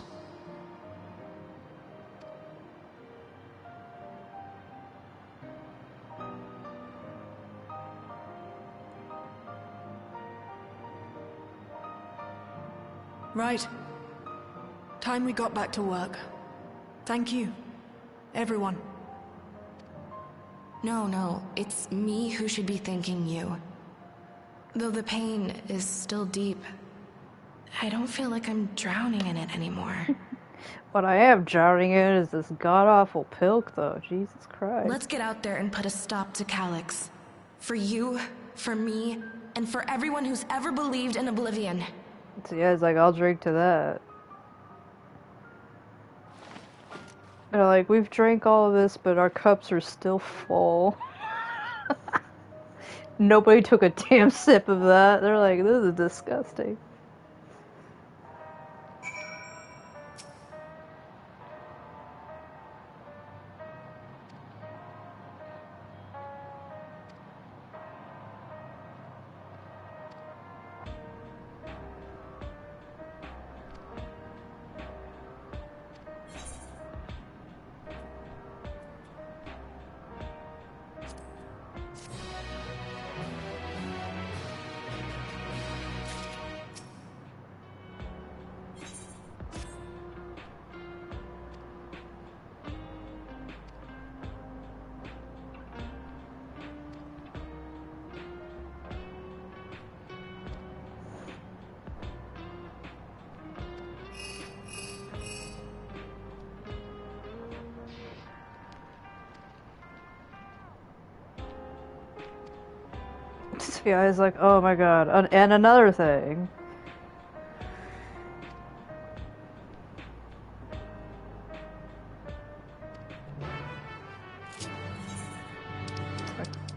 Right. Time we got back to work. Thank you, everyone. No, it's me who should be thanking you. Though the pain is still deep, I don't feel like I'm drowning in it anymore. What I am drowning in is this god-awful pilk, though. Jesus Christ. Let's get out there and put a stop to Calyx. For you, for me, and for everyone who's ever believed in Oblivion. So yeah, it's like, I'll drink to that. They're like, we've drank all of this, but our cups are still full. Nobody took a damn sip of that. They're like, this is disgusting. Yeah, he's like, oh my god. And another thing.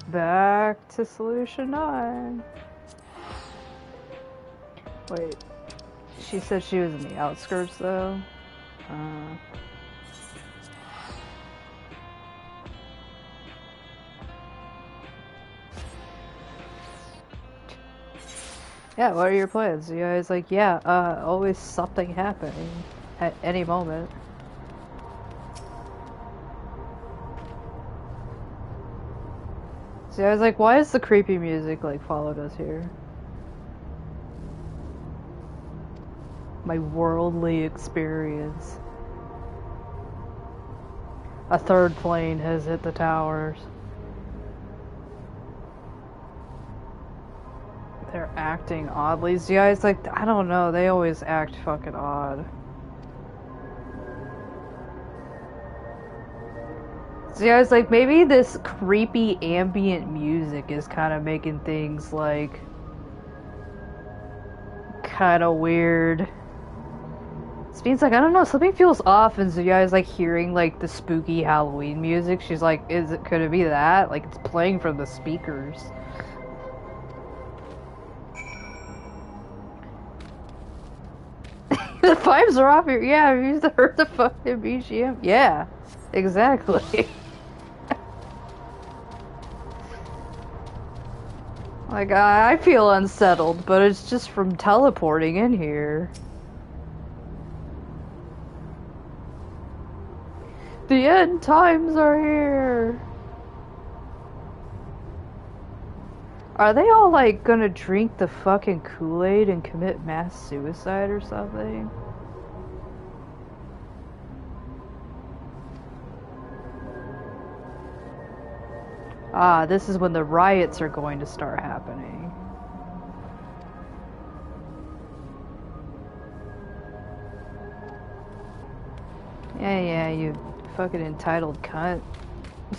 Back to solution 9. Wait. She said she was in the outskirts, though. Yeah, what are your plans? You guys like, yeah, always something happening at any moment. So I was like, why is the creepy music like followed us here? My worldly experience. A third plane has hit the towers. They're acting oddly. So you guys like, I don't know, they always act fucking odd. So you guys like, maybe this creepy ambient music is kind of making things like kind of weird. It means like, I don't know, something feels off, and so you guys like hearing like the spooky Halloween music. She's like, could it be that? Like it's playing from the speakers. The vibes are off here. Yeah, have you heard the fucking BGM? Yeah, exactly. Like, I feel unsettled, but it's just from teleporting in here. The end times are here. Are they all like gonna drink the fucking Kool-Aid and commit mass suicide or something? Ah, this is when the riots are going to start happening. Yeah, you fucking entitled cunt.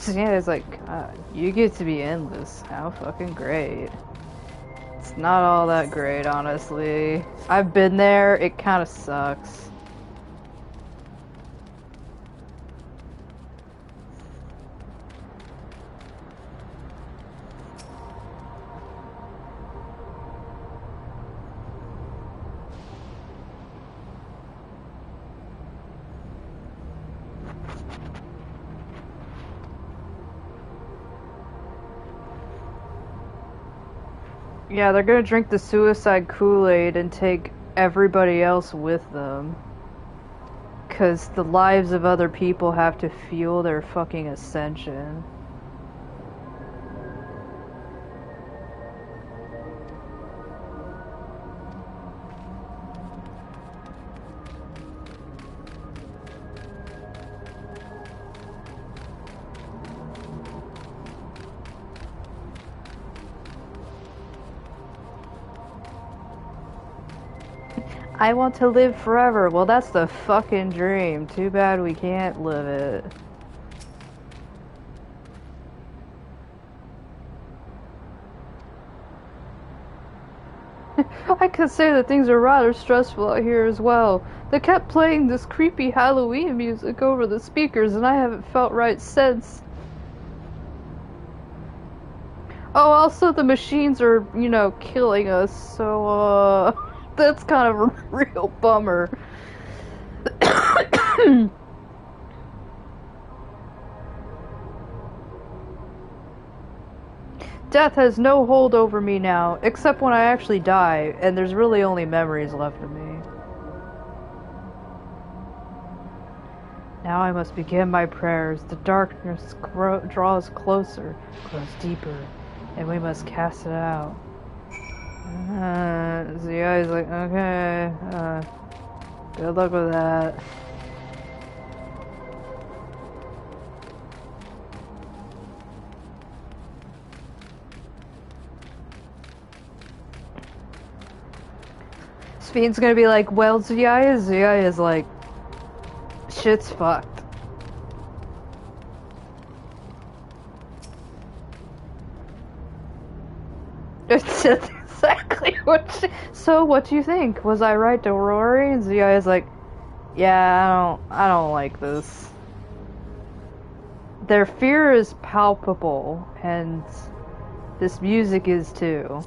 Yeah, it's like, God, you get to be endless. How fucking great. It's not all that great, honestly. I've been there, it kinda sucks. Yeah, they're gonna drink the suicide Kool-Aid and take everybody else with them. 'Cause the lives of other people have to fuel their fucking ascension. I want to live forever. Well, that's the fucking dream. Too bad we can't live it. I could say that things are rather stressful out here as well. They kept playing this creepy Halloween music over the speakers and I haven't felt right since. Oh, also the machines are, you know, killing us, so, that's kind of a real bummer. Death has no hold over me now, except when I actually die, and there's really only memories left of me. Now I must begin my prayers. The darkness draws closer, grows deeper, and we must cast it out. Zuyaya's like, okay, good luck with that. Spheen's gonna be like, well, Zuyaya's like, shit's fucked. It's exactly what she... So, what do you think? Was I right to worry? And Zuyaya's like, yeah, I don't like this. Their fear is palpable, and this music is too.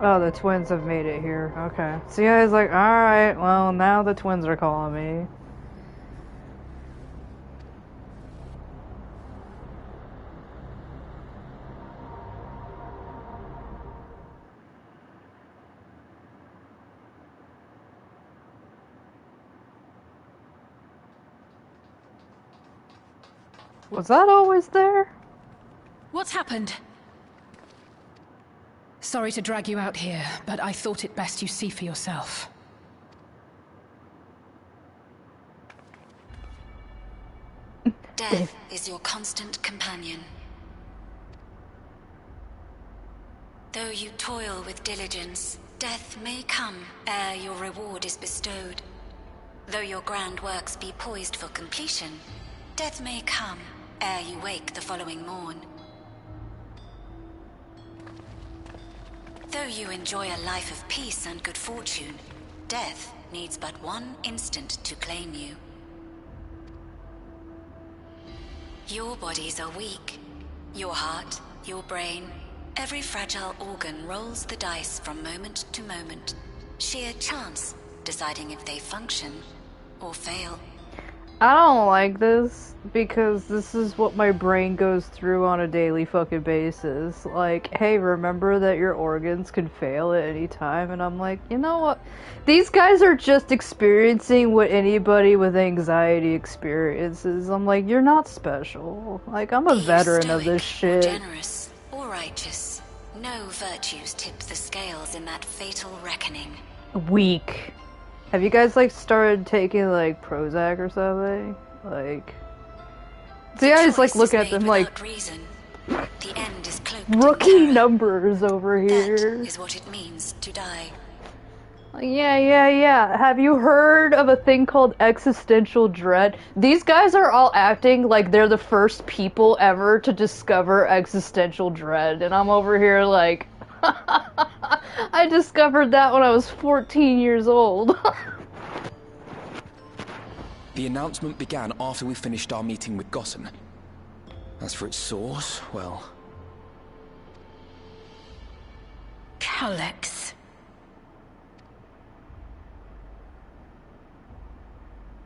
Oh, the twins have made it here. Okay. So yeah, he's like, alright, well, now the twins are calling me. Was that always there? What's happened? Sorry to drag you out here, but I thought it best you see for yourself. Death is your constant companion. Though you toil with diligence, death may come ere your reward is bestowed. Though your grand works be poised for completion, death may come ere you wake the following morn. Though you enjoy a life of peace and good fortune, death needs but one instant to claim you. Your bodies are weak. Your heart, your brain, every fragile organ rolls the dice from moment to moment. Sheer chance deciding if they function or fail. I don't like this because this is what my brain goes through on a daily fucking basis. Like, hey, remember that your organs can fail at any time? And I'm like, you know what? These guys are just experiencing what anybody with anxiety experiences. I'm like, you're not special. Like, I'm a veteran of this shit. Or generous or righteous. No virtues tip the scales in that fatal reckoning. Weak. Have you guys, like, started taking, like, Prozac or something? Like... See, I just, like, look at them like... Reason. The end is cloaked rookie numbers over here. That is what it means to die. Yeah. Have you heard of a thing called existential dread? These guys are all acting like they're the first people ever to discover existential dread. And I'm over here like... I discovered that when I was 14 years old. The announcement began after we finished our meeting with Gossen. As for its source, well... Calyx.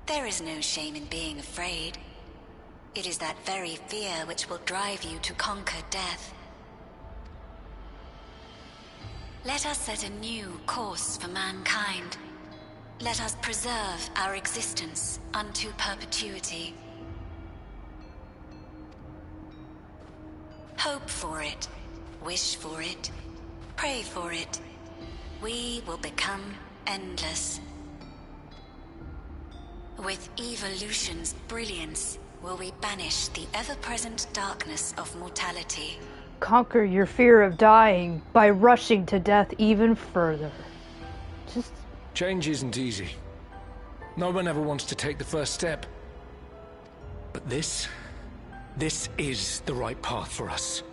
There is no shame in being afraid. It is that very fear which will drive you to conquer death. Let us set a new course for mankind. Let us preserve our existence unto perpetuity. Hope for it, wish for it, pray for it. We will become endless. With evolution's brilliance, will we banish the ever-present darkness of mortality. Conquer your fear of dying by rushing to death even further. Just... Change isn't easy. No one ever wants to take the first step. But this is the right path for us.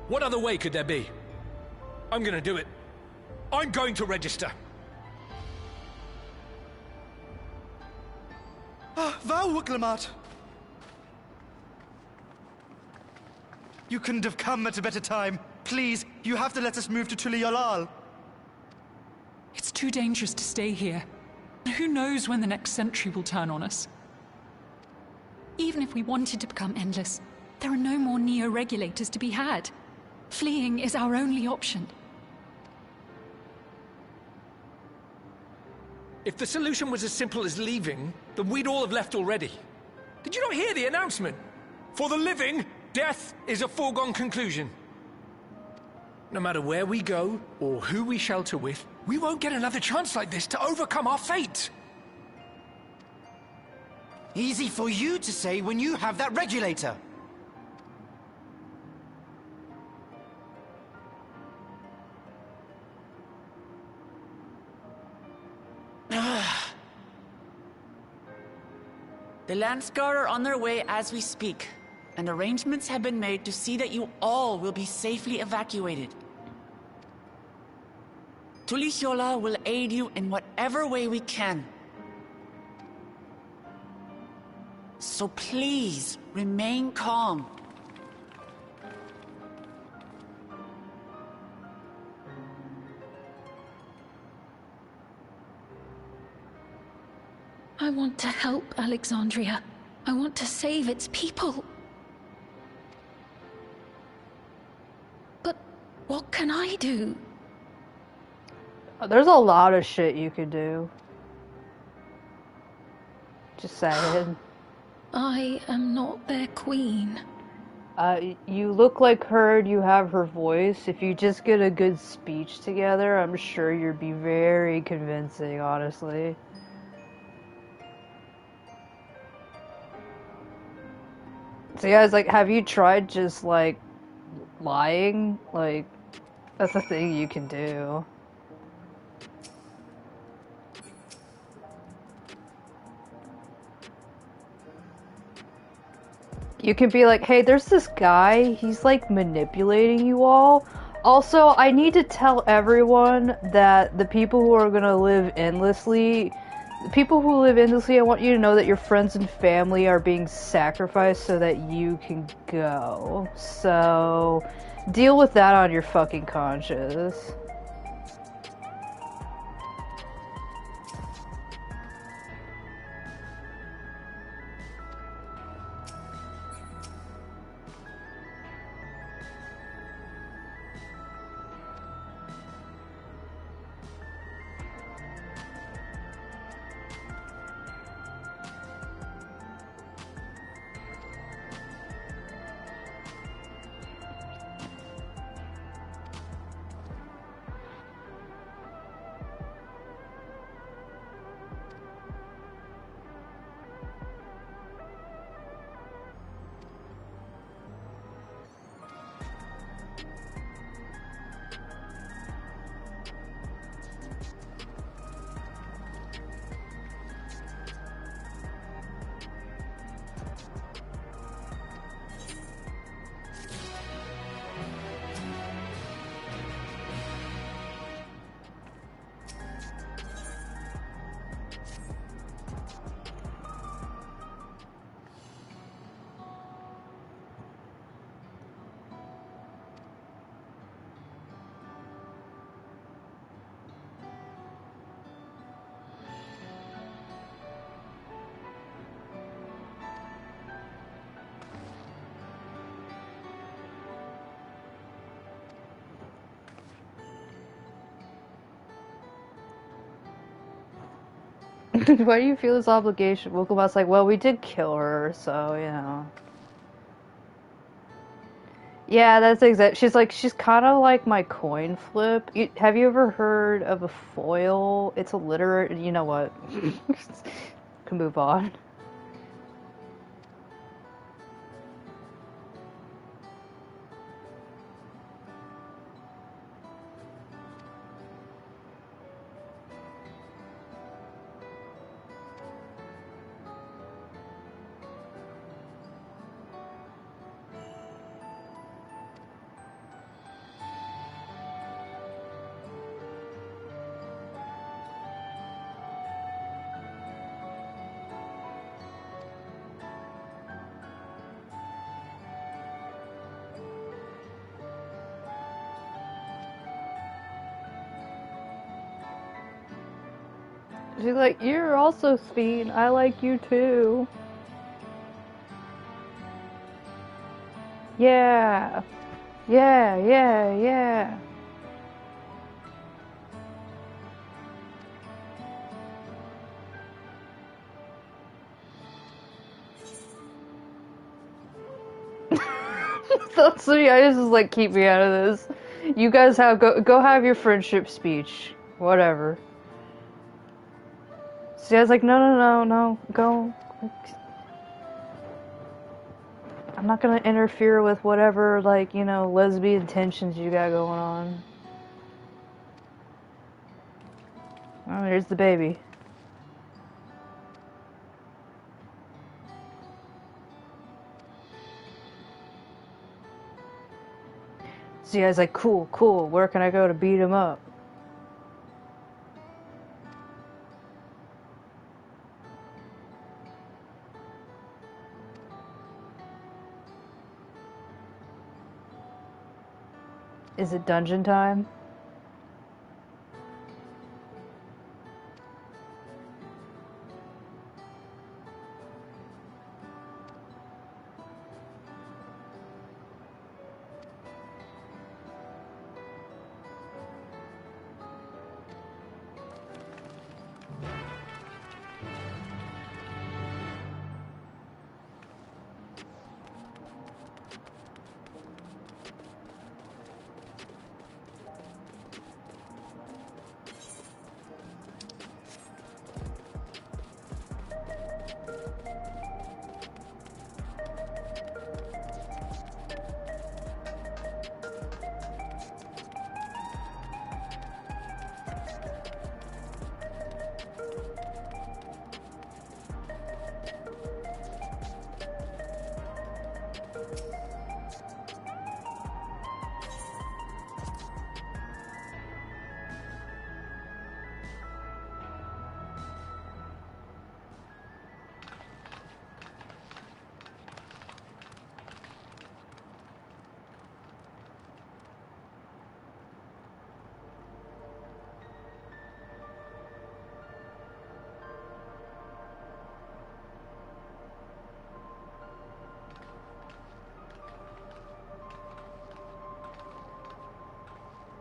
What other way could there be? I'm gonna do it. I'm going to register. Wow, Wuklemat! You couldn't have come at a better time. Please, you have to let us move to Tuliolal. It's too dangerous to stay here. Who knows when the next century will turn on us? Even if we wanted to become endless, there are no more neo-regulators to be had. Fleeing is our only option. If the solution was as simple as leaving, then we'd all have left already. Did you not hear the announcement? For the living, death is a foregone conclusion. No matter where we go, or who we shelter with, we won't get another chance like this to overcome our fate. Easy for you to say when you have that regulator. The Landsguard are on their way as we speak, and arrangements have been made to see that you all will be safely evacuated. Tulichola will aid you in whatever way we can. So please, remain calm. I want to help Alexandria. I want to save its people. But what can I do? There's a lot of shit you could do. Just saying. I am not their queen. You look like her and you have her voice. If you just get a good speech together, I'm sure you'd be very convincing, honestly. So guys, like, have you tried just, like, lying? Like, that's a thing you can do. You can be like, hey, there's this guy, he's, like, manipulating you all. Also, I need to tell everyone that the people who are gonna live endlessly... The people who live endlessly, I want you to know that your friends and family are being sacrificed so that you can go. So, deal with that on your fucking conscience. Why do you feel this obligation? Wokobat's like, well, we did kill her, so, you know. Yeah, that's exact. She's like, she's kind of like my coin flip. Have you ever heard of a foil? It's a literary. You know what? Can move on. She's like, you're also sweet. I like you too. Yeah. Yeah, yeah, yeah. So Zuyaya just like, keep me out of this. You guys go have your friendship speech. Whatever. Zuyaya's like, no, go. I'm not gonna interfere with whatever, like, you know, lesbian tensions you got going on. Oh, here's the baby. Zuyaya's like, cool, where can I go to beat him up? Is it dungeon time?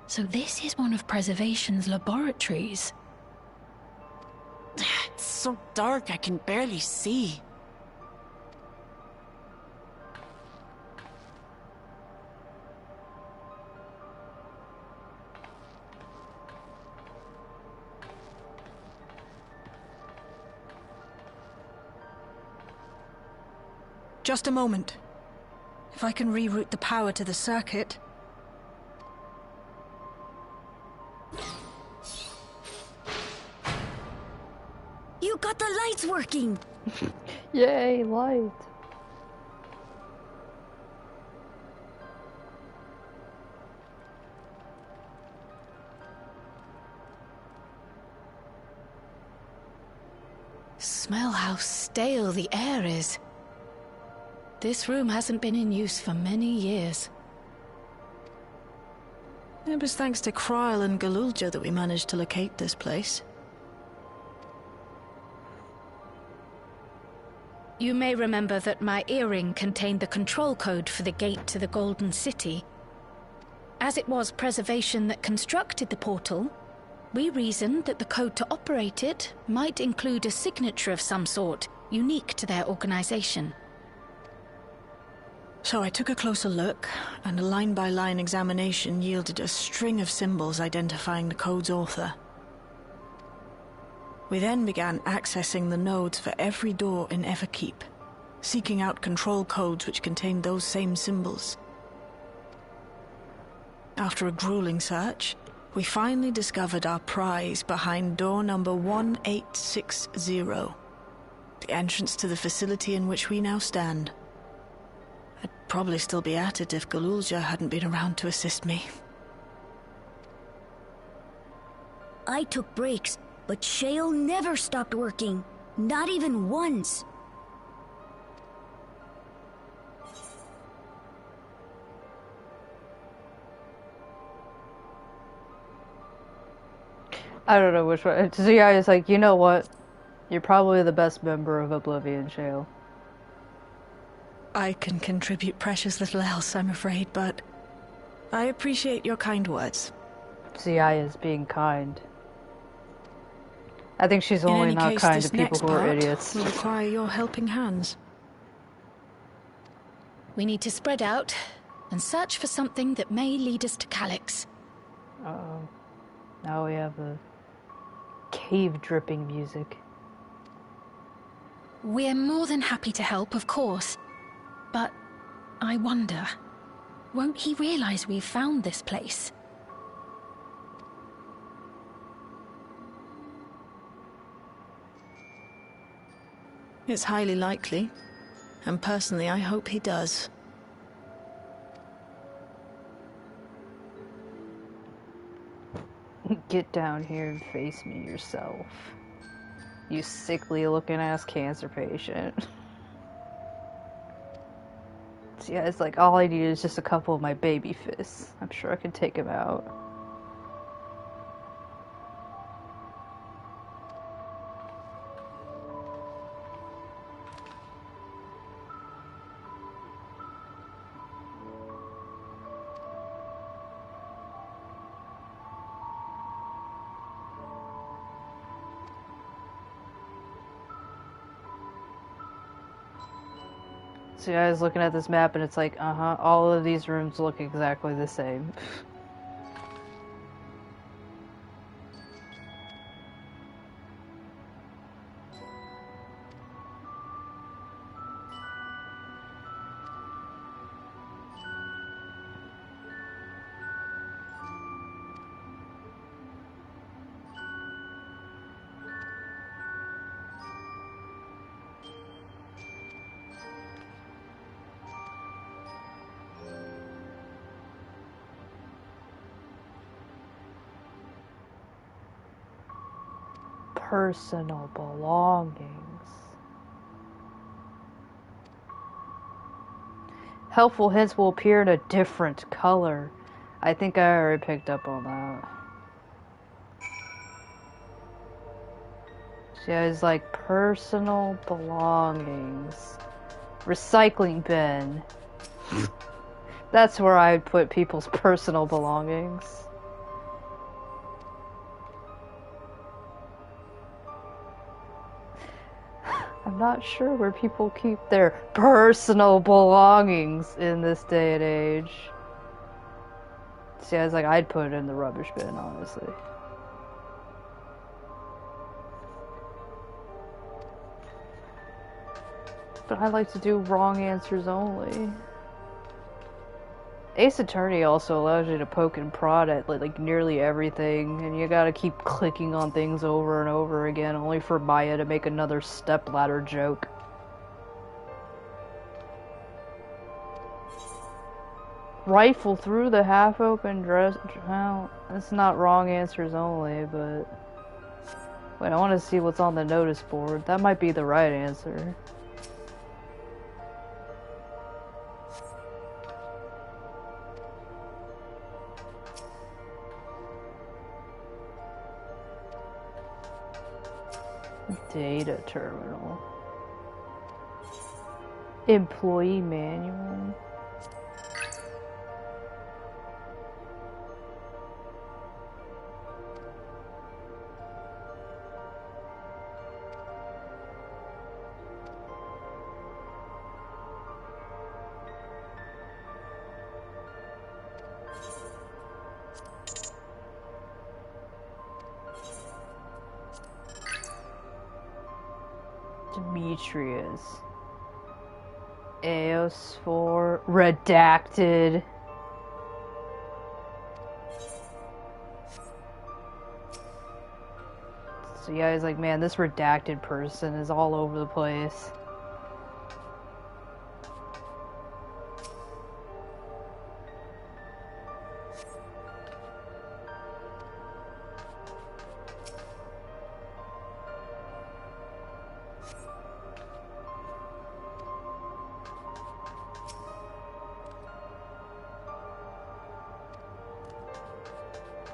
So this is one of Preservation's laboratories. It's so dark I can barely see. Just a moment. If I can reroute the power to the circuit... You got the lights working! Yay, light. Smell how stale the air is. This room hasn't been in use for many years. It was thanks to Kryl and Galulja that we managed to locate this place. You may remember that my earring contained the control code for the gate to the Golden City. As it was Preservation that constructed the portal, We reasoned that the code to operate it might include a signature of some sort, unique to their organization. So I took a closer look, and a line-by-line examination yielded a string of symbols identifying the code's author. We then began accessing the nodes for every door in Everkeep, seeking out control codes which contained those same symbols. After a grueling search, we finally discovered our prize behind door number 1860, the entrance to the facility in which we now stand. I'd probably still be at it if Galulja hadn't been around to assist me. I took breaks, but Shale never stopped working. Not even once. I don't know which one. Zuyaya is like, you know what? You're probably the best member of Oblivion, Shale. I can contribute precious little else, I'm afraid, but I appreciate your kind words. Zuyaya is being kind. I think she's only not kind to people who are idiots. Will require your helping hands. We need to spread out and search for something that may lead us to Calyx. Uh-oh. Now we have the cave-dripping music. We're more than happy to help, of course. But I wonder, won't he realize we've found this place? It's highly likely, and personally I hope he does. Get down here and face me yourself. You sickly looking ass cancer patient. So yeah, it's like all I need is just a couple of my baby fists. I'm sure I can take him out. So I was looking at this map and it's like, all of these rooms look exactly the same. Personal belongings. Helpful hints will appear in a different color. I think I already picked up on that. She has like personal belongings. Recycling bin. That's where I would put people's personal belongings. I'm not sure where people keep their personal belongings in this day and age. See, I was like, I'd put it in the rubbish bin, honestly. But I like to do wrong answers only. Ace Attorney also allows you to poke and prod at like nearly everything, and you gotta keep clicking on things over and over again, only for Maya to make another stepladder joke. Rifle through the half-open dress. Well, it's not wrong answers only, but wait, I want to see what's on the notice board. That might be the right answer. Data terminal. Employee manual. Demetrius. Eosphore. Redacted. So yeah, he's like, man, this redacted person is all over the place.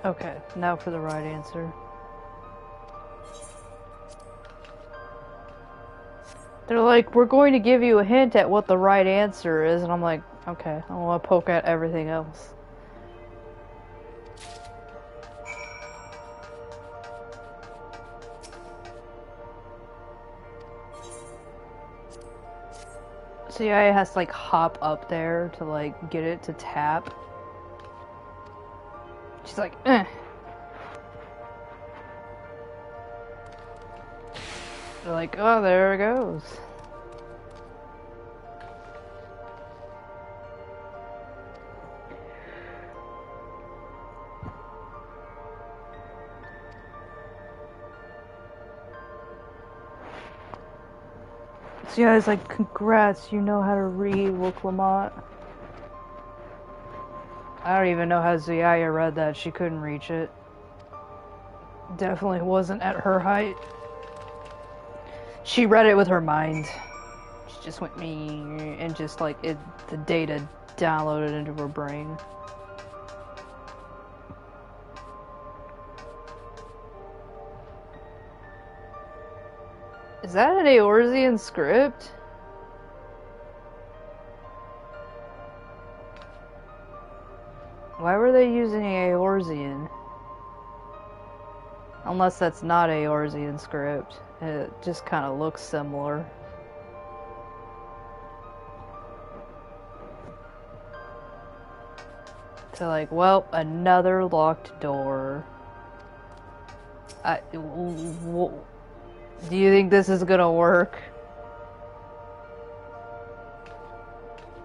Okay, now for the right answer. They're like, we're going to give you a hint at what the right answer is, and I'm like, okay, I want to poke at everything else. Zuyaya has to like hop up there to like get it to tap. She's like, eh. They're like, oh, there it goes. So yeah, it's like, congrats, you know how to read, Wilclamont. I don't even know how Zuyaya read that. She couldn't reach it. Definitely wasn't at her height. She read it with her mind. She just went me and just like the data downloaded into her brain. Is that an Eorzean script? Why were they using Eorzean? Unless that's not Eorzean script. It just kind of looks similar. So like, well, another locked door. Do you think this is gonna work?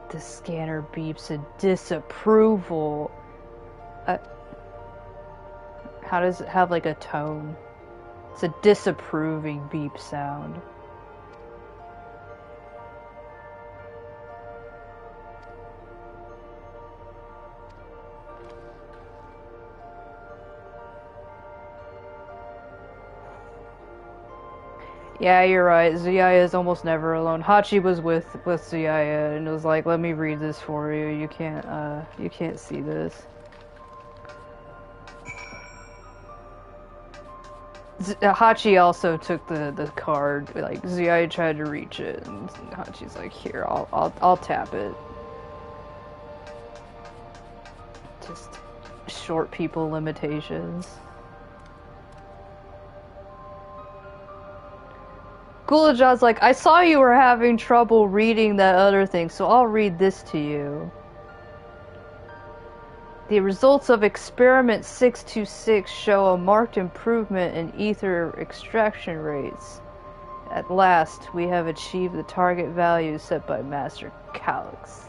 The scanner beeps a disapproval. How does it have like a tone? It's a disapproving beep sound. Yeah, you're right. Zuyaya is almost never alone. Hachi was with Zuyaya and was like, "Let me read this for you. You can't see this." Hachi also took the card. Like Zuyaya tried to reach it, and Hachi's like, "Here, I'll tap it." Just short people limitations. Gulajan's like, I saw you were having trouble reading that other thing, so I'll read this to you. The results of experiment 626 show a marked improvement in ether extraction rates. At last, we have achieved the target value set by Master Calyx.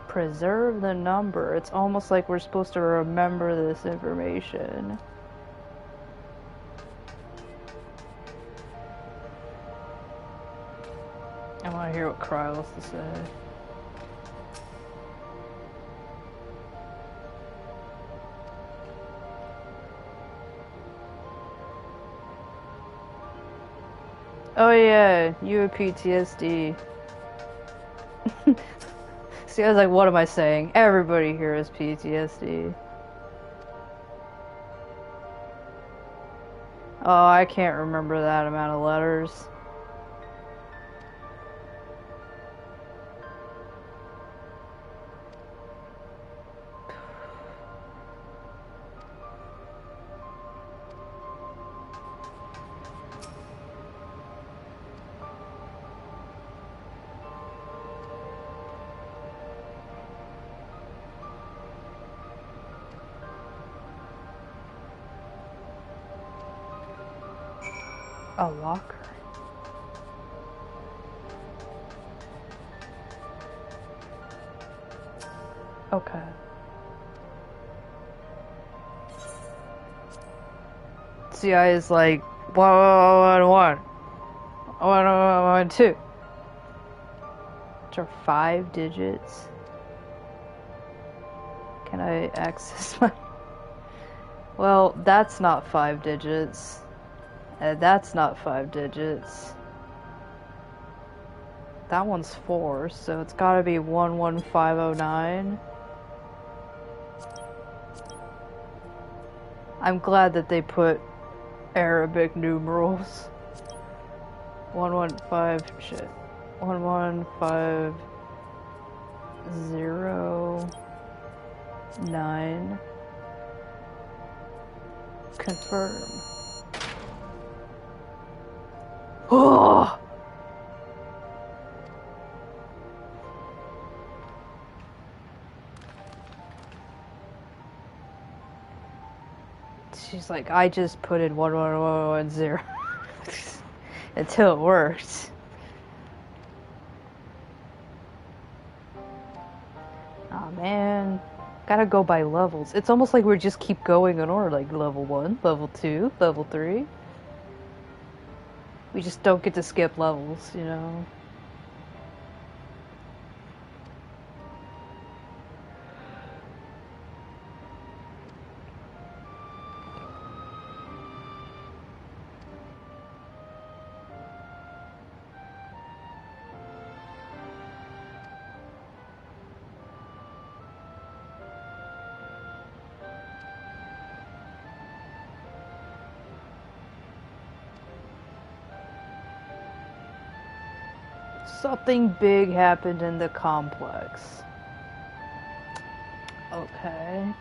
Preserve the number. It's almost like we're supposed to remember this information. I want to hear what Cry wants to say. Oh yeah, you have PTSD. See, I was like, what am I saying? Everybody here has PTSD. Oh, I can't remember that amount of letters. A locker? Okay. Zuyaya is like, 111. 112. Which are 5 digits. Can I access my... Well, that's not 5 digits. That's not 5 digits. That one's 4, so it's gotta be 11509. I'm glad that they put Arabic numerals. 115 shit. 11509. Confirm. Oh! She's like, I just put in 11110 until it worked. Aw, man. Gotta go by levels. It's almost like we just keep going in order, like level 1, level 2, level 3. We just don't get to skip levels, you know? Something big happened in the complex. Okay.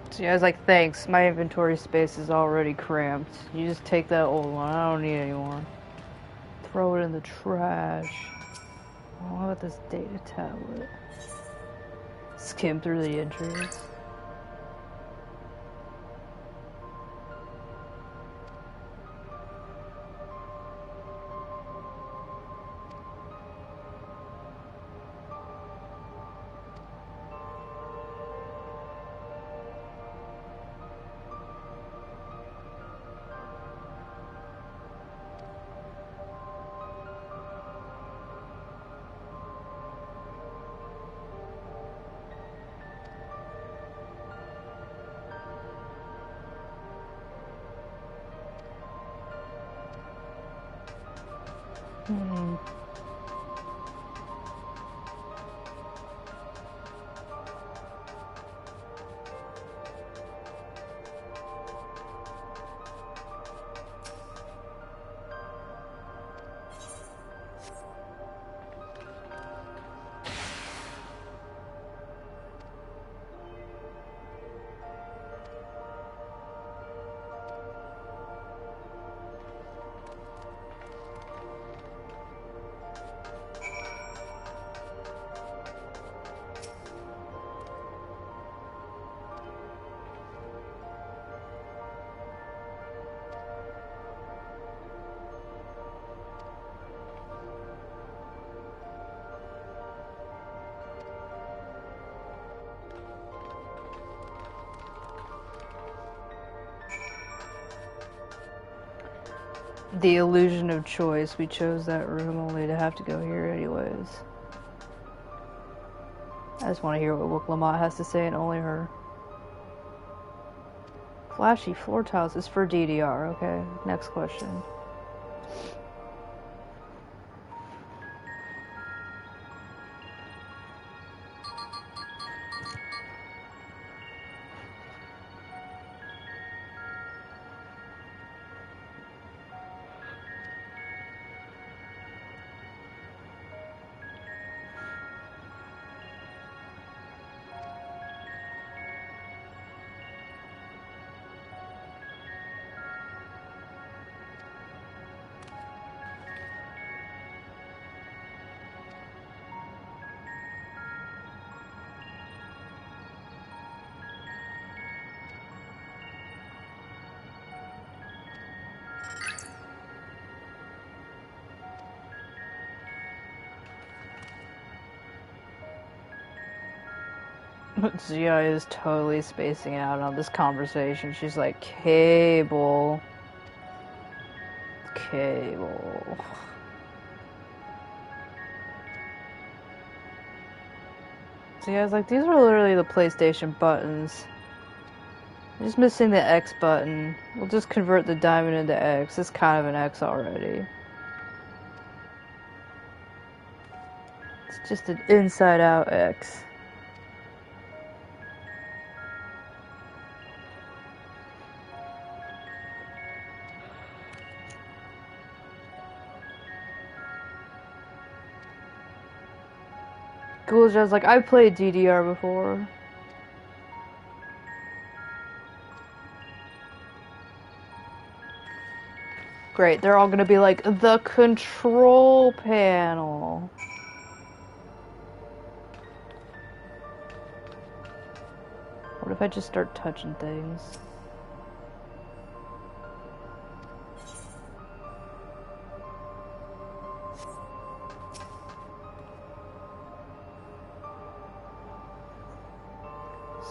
So yeah, I was like, thanks, my inventory space is already cramped. You just take that old one, I don't need any more. Throw it in the trash. Oh, what about this data tablet? Skim through the entries. The illusion of choice. We chose that room only to have to go here anyways. I just want to hear what Wook Lamont has to say, and only her. Flashy floor tiles is for DDR. Okay, next question. Zuyaya is totally spacing out on this conversation. She's like, cable. Cable. Zuyaya's like, these are literally the PlayStation buttons. Just missing the X button. We'll just convert the diamond into X. It's kind of an X already. It's just an inside-out X. Gulja's like, I've played DDR before. Great, they're all gonna be like, the control panel. What if I just start touching things?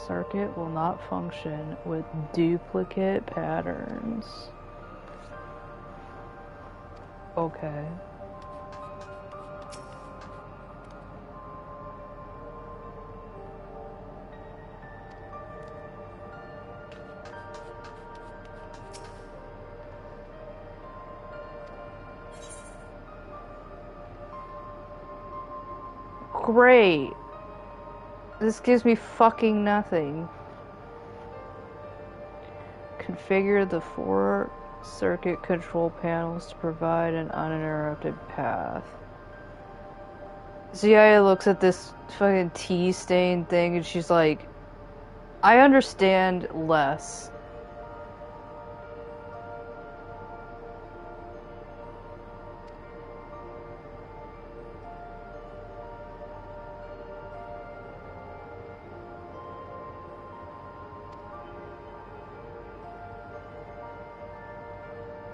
Circuit will not function with duplicate patterns. Okay. Great. This gives me fucking nothing. Configure the 4 circuit control panels to provide an uninterrupted path. Zuyaya looks at this fucking tea-stained thing and she's like, I understand less.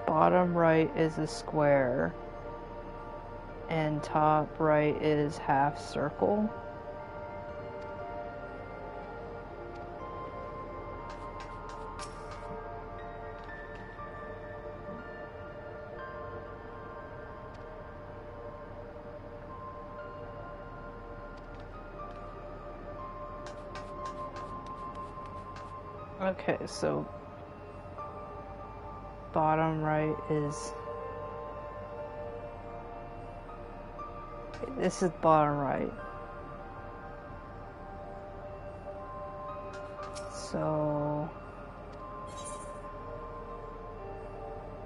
Bottom right is a square, and top right is half circle. Okay, so bottom right is, this is bottom right. So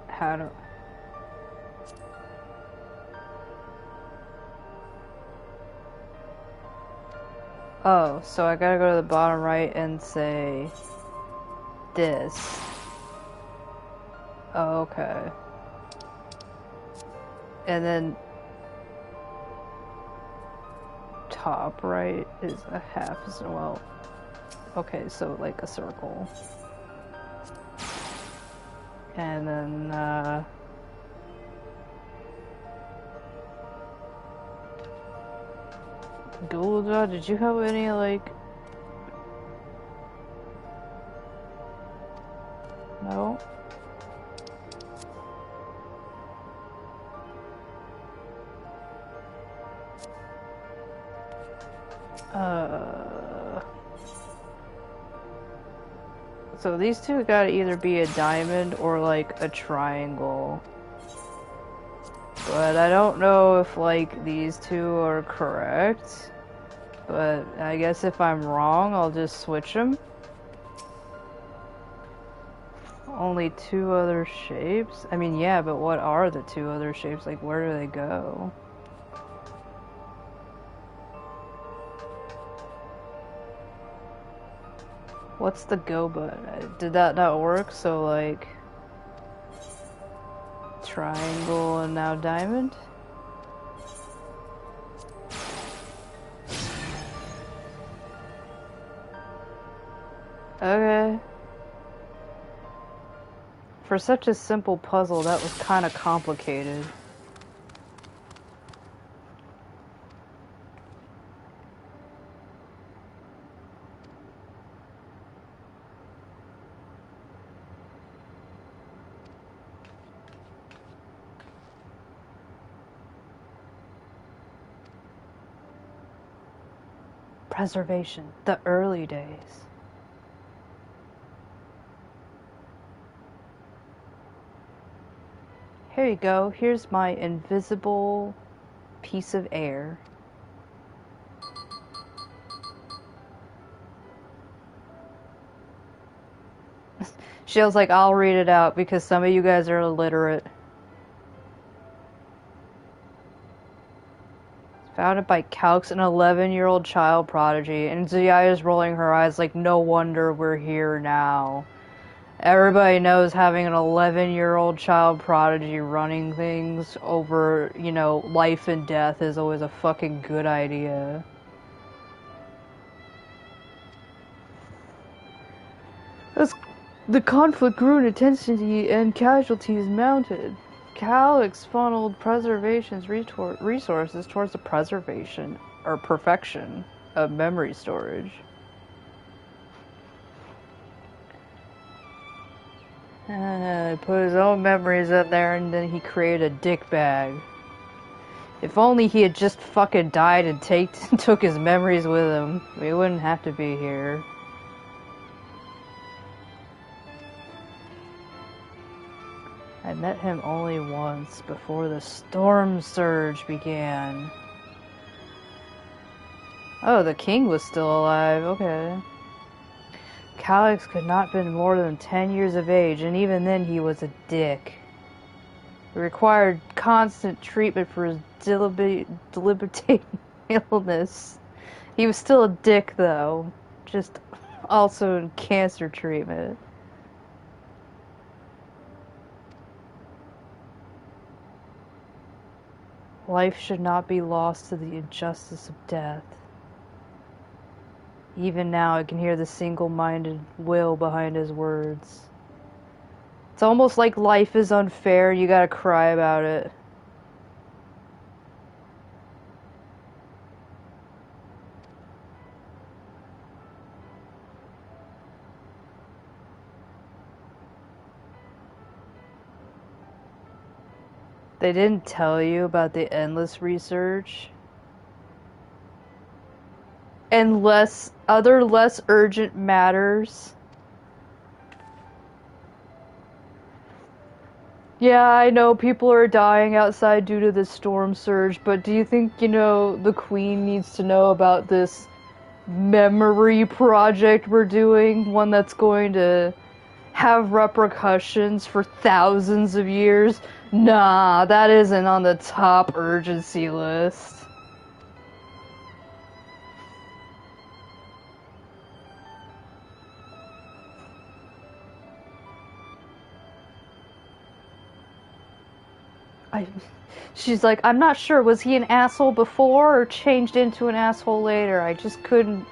how do, oh, so I gotta go to the bottom right and say this. Oh, okay. And then top right is a half as well. Okay, so like a circle. And then Gulja, did you have any like, no? So these two gotta either be a diamond or like a triangle. But I don't know if like these two are correct. But I guess if I'm wrong, I'll just switch them. Only 2 other shapes? I mean, yeah, but what are the 2 other shapes? Like, where do they go? What's the go button? Did that not work? So, like, triangle and now diamond? Okay. For such a simple puzzle, that was kind of complicated. Preservation. The early days. Here you go. Here's my invisible piece of air. She was like, I'll read it out because some of you guys are illiterate. Founded by Calx, an 11-year-old child prodigy, and Zuyaya's rolling her eyes like, no wonder we're here now. Everybody knows having an 11-year-old child prodigy running things over, you know, life and death is always a fucking good idea. As the conflict grew in intensity and casualties mounted, Calix funneled preservation's resources towards the preservation, or perfection, of memory storage. He put his own memories in there and then he created a dick bag. If only he had just fucking died and took his memories with him, we wouldn't have to be here. I met him only once before the storm surge began. Oh, the king was still alive, okay. Calix could not have been more than 10 years of age, and even then he was a dick. He required constant treatment for his debilitating illness. He was still a dick, though. Just also in cancer treatment. Life should not be lost to the injustice of death. Even now, I can hear the single-minded will behind his words. It's almost like life is unfair, you gotta cry about it. They didn't tell you about the endless research? And other less urgent matters. Yeah, I know people are dying outside due to the storm surge, but do you think, you know, the Queen needs to know about this memory project we're doing? One that's going to have repercussions for thousands of years? Nah, that isn't on the top urgency list. She's like, I'm not sure, was he an asshole before or changed into an asshole later? I just couldn't.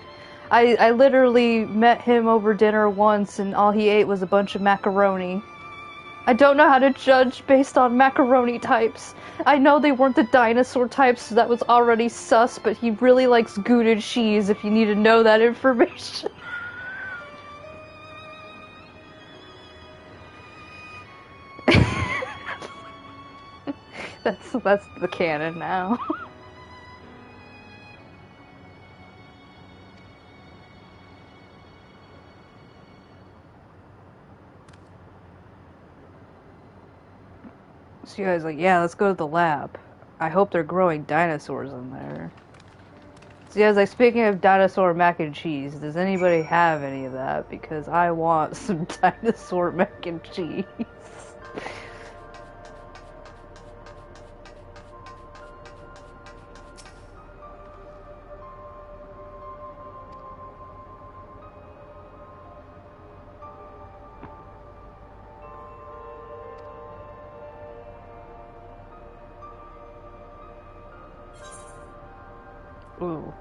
I literally met him over dinner once and all he ate was a bunch of macaroni. I don't know how to judge based on macaroni types. I know they weren't the dinosaur types, so that was already sus, but he really likes Gouda cheese if you need to know that information. That's the canon now. So you guys like, yeah, let's go to the lab. I hope they're growing dinosaurs in there. So you guys like, speaking of dinosaur mac and cheese, does anybody have any of that? Because I want some dinosaur mac and cheese. Ooh.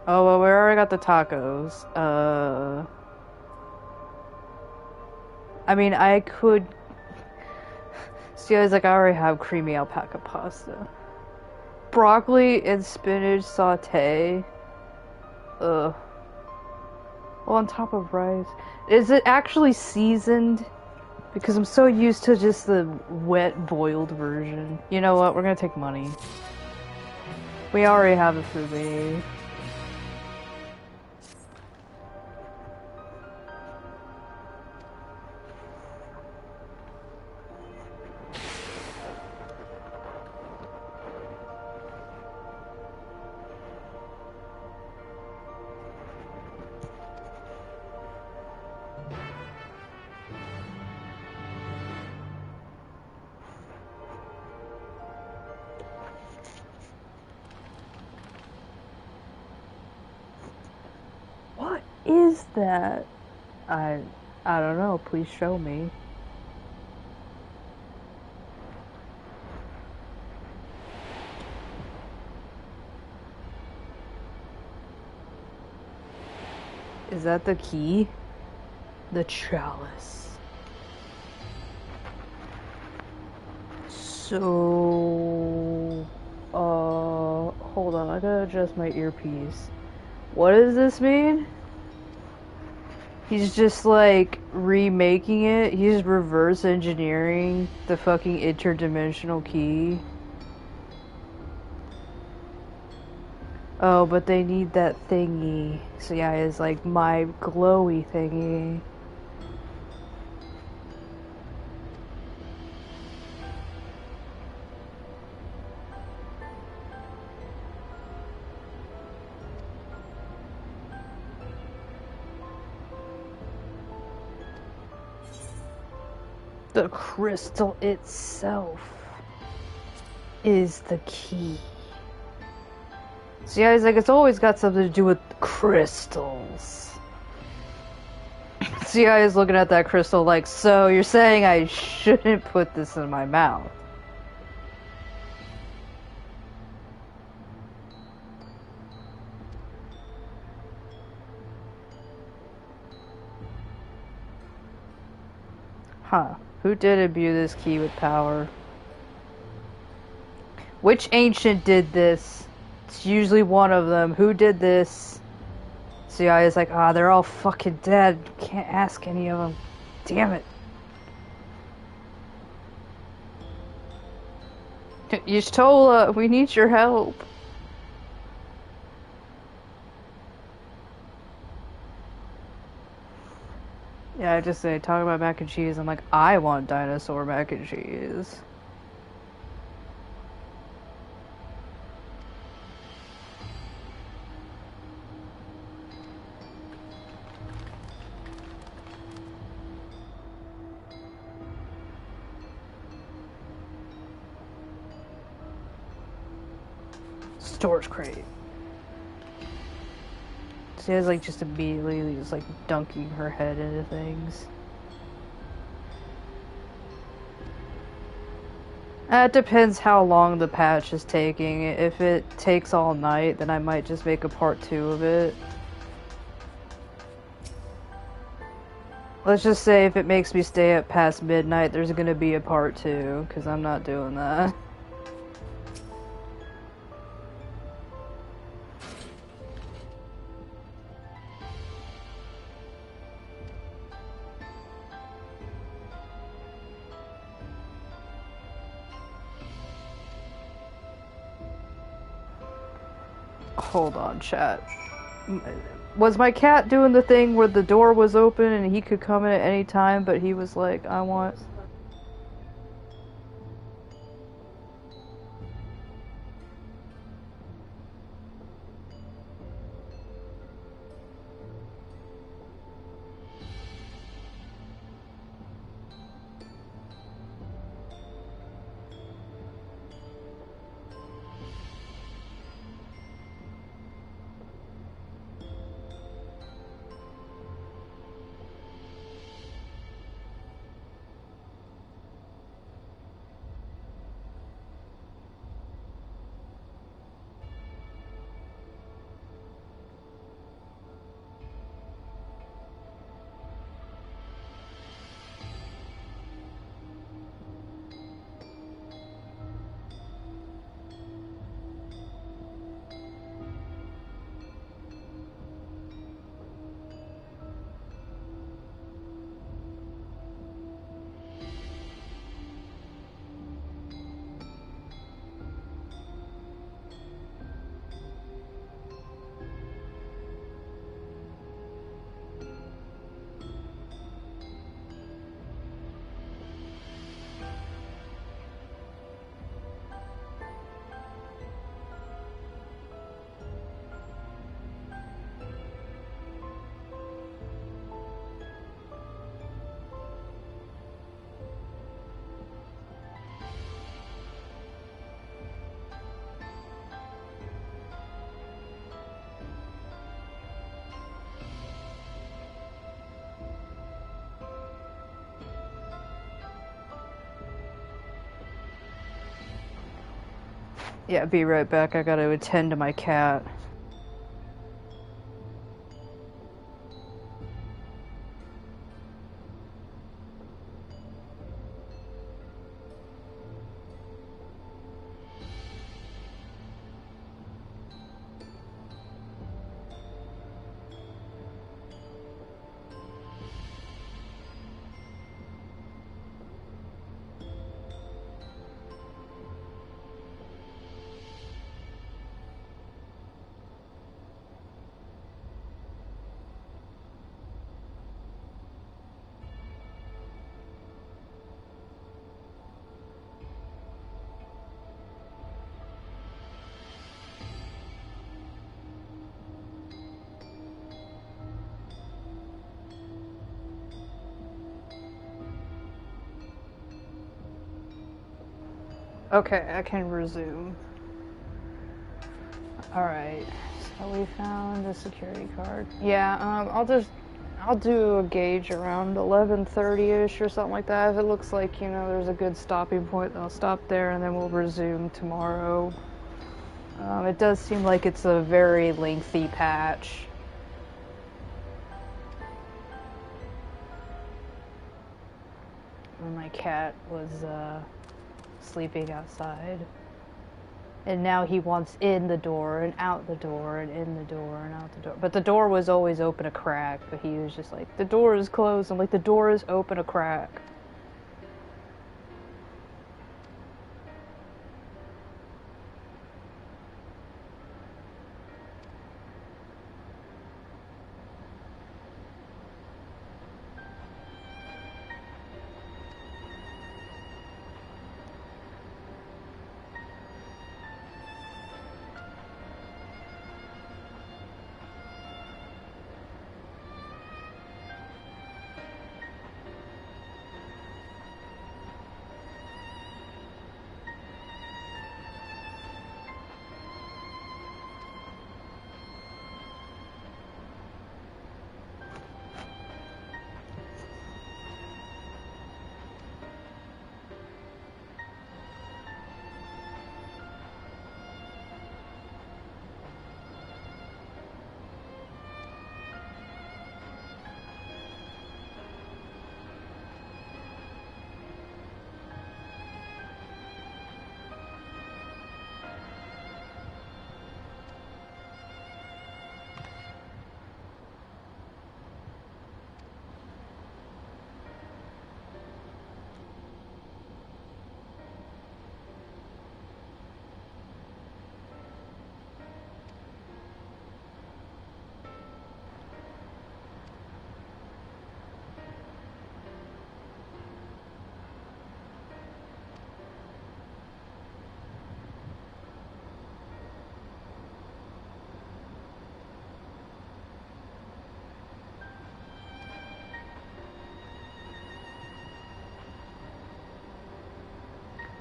Oh, well, we already got the tacos. I mean, I could... See, I was like, I already have creamy alpaca pasta. Broccoli and spinach sauté. Ugh. Well, on top of rice. Is it actually seasoned? Because I'm so used to just the wet, boiled version. You know what? We're gonna take money. We already have the food we need. is that? I don't know. Please show me. Is that the key? The chalice. So, hold on, I gotta adjust my earpiece. What does this mean? He's just like remaking it. He's reverse engineering the fucking interdimensional key. Oh, but they need that thingy. So yeah, it's like my glowy thingy. The crystal itself is the key. So yeah, he's like, it's always got something to do with crystals. So yeah, he's looking at that crystal like, so you're saying I shouldn't put this in my mouth? Huh. Who did imbue this key with power? Which ancient did this? It's usually one of them. Who did this? So yeah, he's like, they're all fucking dead. Can't ask any of them. Damn it. Y'shtola, we need your help. Yeah, I just say, talking about mac and cheese, I'm like, I want dinosaur mac and cheese. Storage crate. She has like just immediately just like dunking her head into things. It depends how long the patch is taking. If it takes all night, then I might just make a part 2 of it. Let's just say if it makes me stay up past midnight, there's gonna be a part 2, because I'm not doing that. Hold on, chat. Was my cat doing the thing where the door was open and he could come in at any time, but he was like, I want... Yeah, be right back. I gotta attend to my cat. Okay, I can resume. Alright, so we found the security card. Yeah, I'll do a gauge around 11:30ish or something like that. If it looks like, you know, there's a good stopping point, I'll stop there and then we'll resume tomorrow. It does seem like it's a very lengthy patch. And my cat was, sleeping outside. And now he wants in the door and out the door and in the door and out the door. But the door was always open a crack, but he was just like, the door is closed. I'm like, the door is open a crack.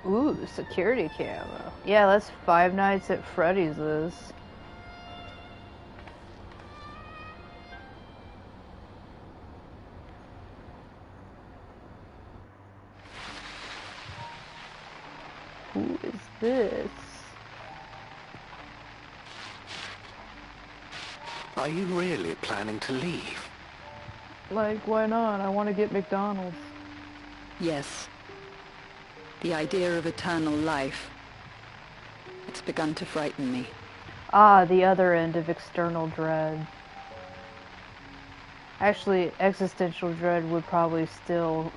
Ooh, security camo. Yeah, that's Five Nights at Freddy's this. Who is this? Are you really planning to leave? Like, why not? I want to get McDonald's. Yes. The idea of eternal life. It's begun to frighten me. Ah, the other end of external dread. Actually, existential dread would probably still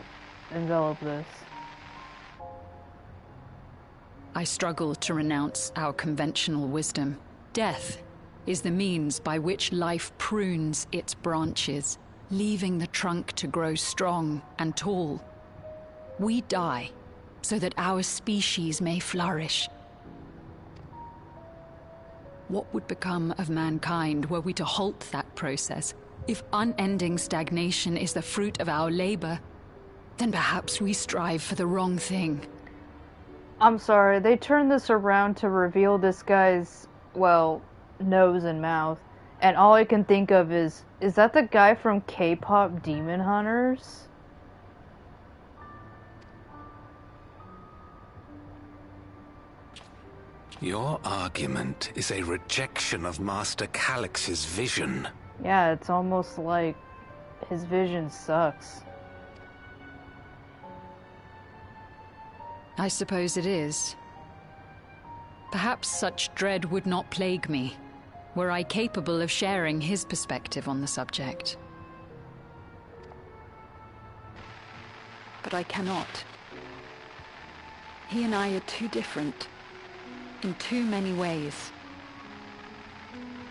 envelop this. I struggle to renounce our conventional wisdom. Death is the means by which life prunes its branches, leaving the trunk to grow strong and tall. We die so that our species may flourish. What would become of mankind were we to halt that process? If unending stagnation is the fruit of our labor, then perhaps we strive for the wrong thing. I'm sorry, they turned this around to reveal this guy's, well, nose and mouth. And all I can think of is that the guy from K-pop Demon Hunters? Your argument is a rejection of Master Calix's vision. Yeah, it's almost like his vision sucks. I suppose it is. Perhaps such dread would not plague me, were I capable of sharing his perspective on the subject. But I cannot. He and I are too different, in too many ways.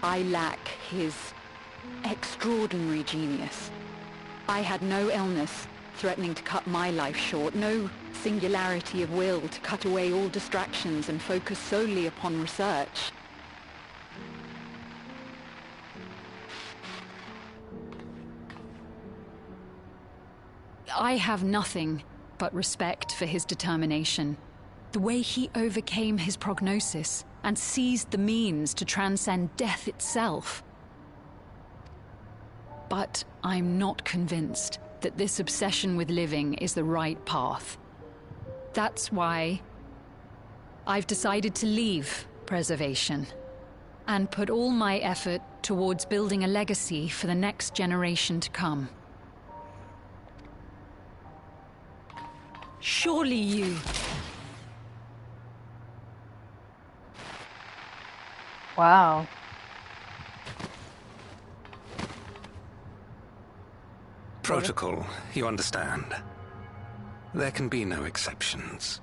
I lack his extraordinary genius. I had no illness threatening to cut my life short, no singularity of will to cut away all distractions and focus solely upon research. I have nothing but respect for his determination. The way he overcame his prognosis and seized the means to transcend death itself. But I'm not convinced that this obsession with living is the right path. That's why I've decided to leave preservation and put all my effort towards building a legacy for the next generation to come. Surely you... Wow. Protocol, you understand. There can be no exceptions.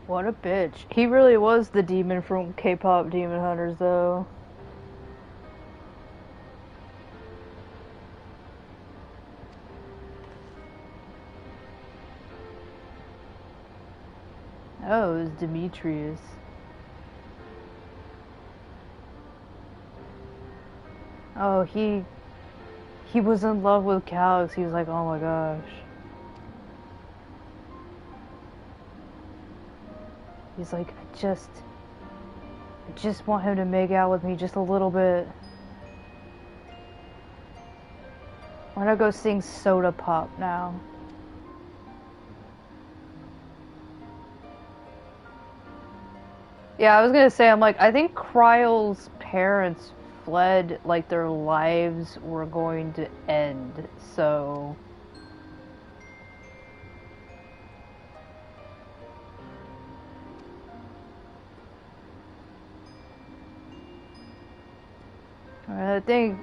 What a bitch. He really was the demon from K-pop Demon Hunters, though. Oh, it was Demetrius. Oh, he was in love with Calix. He was like, oh my gosh. He's like, I just want him to make out with me just a little bit. I'm gonna go sing Soda Pop now. Yeah, I was gonna say, I'm like, I think Kryle's parents fled, like their lives were going to end, so...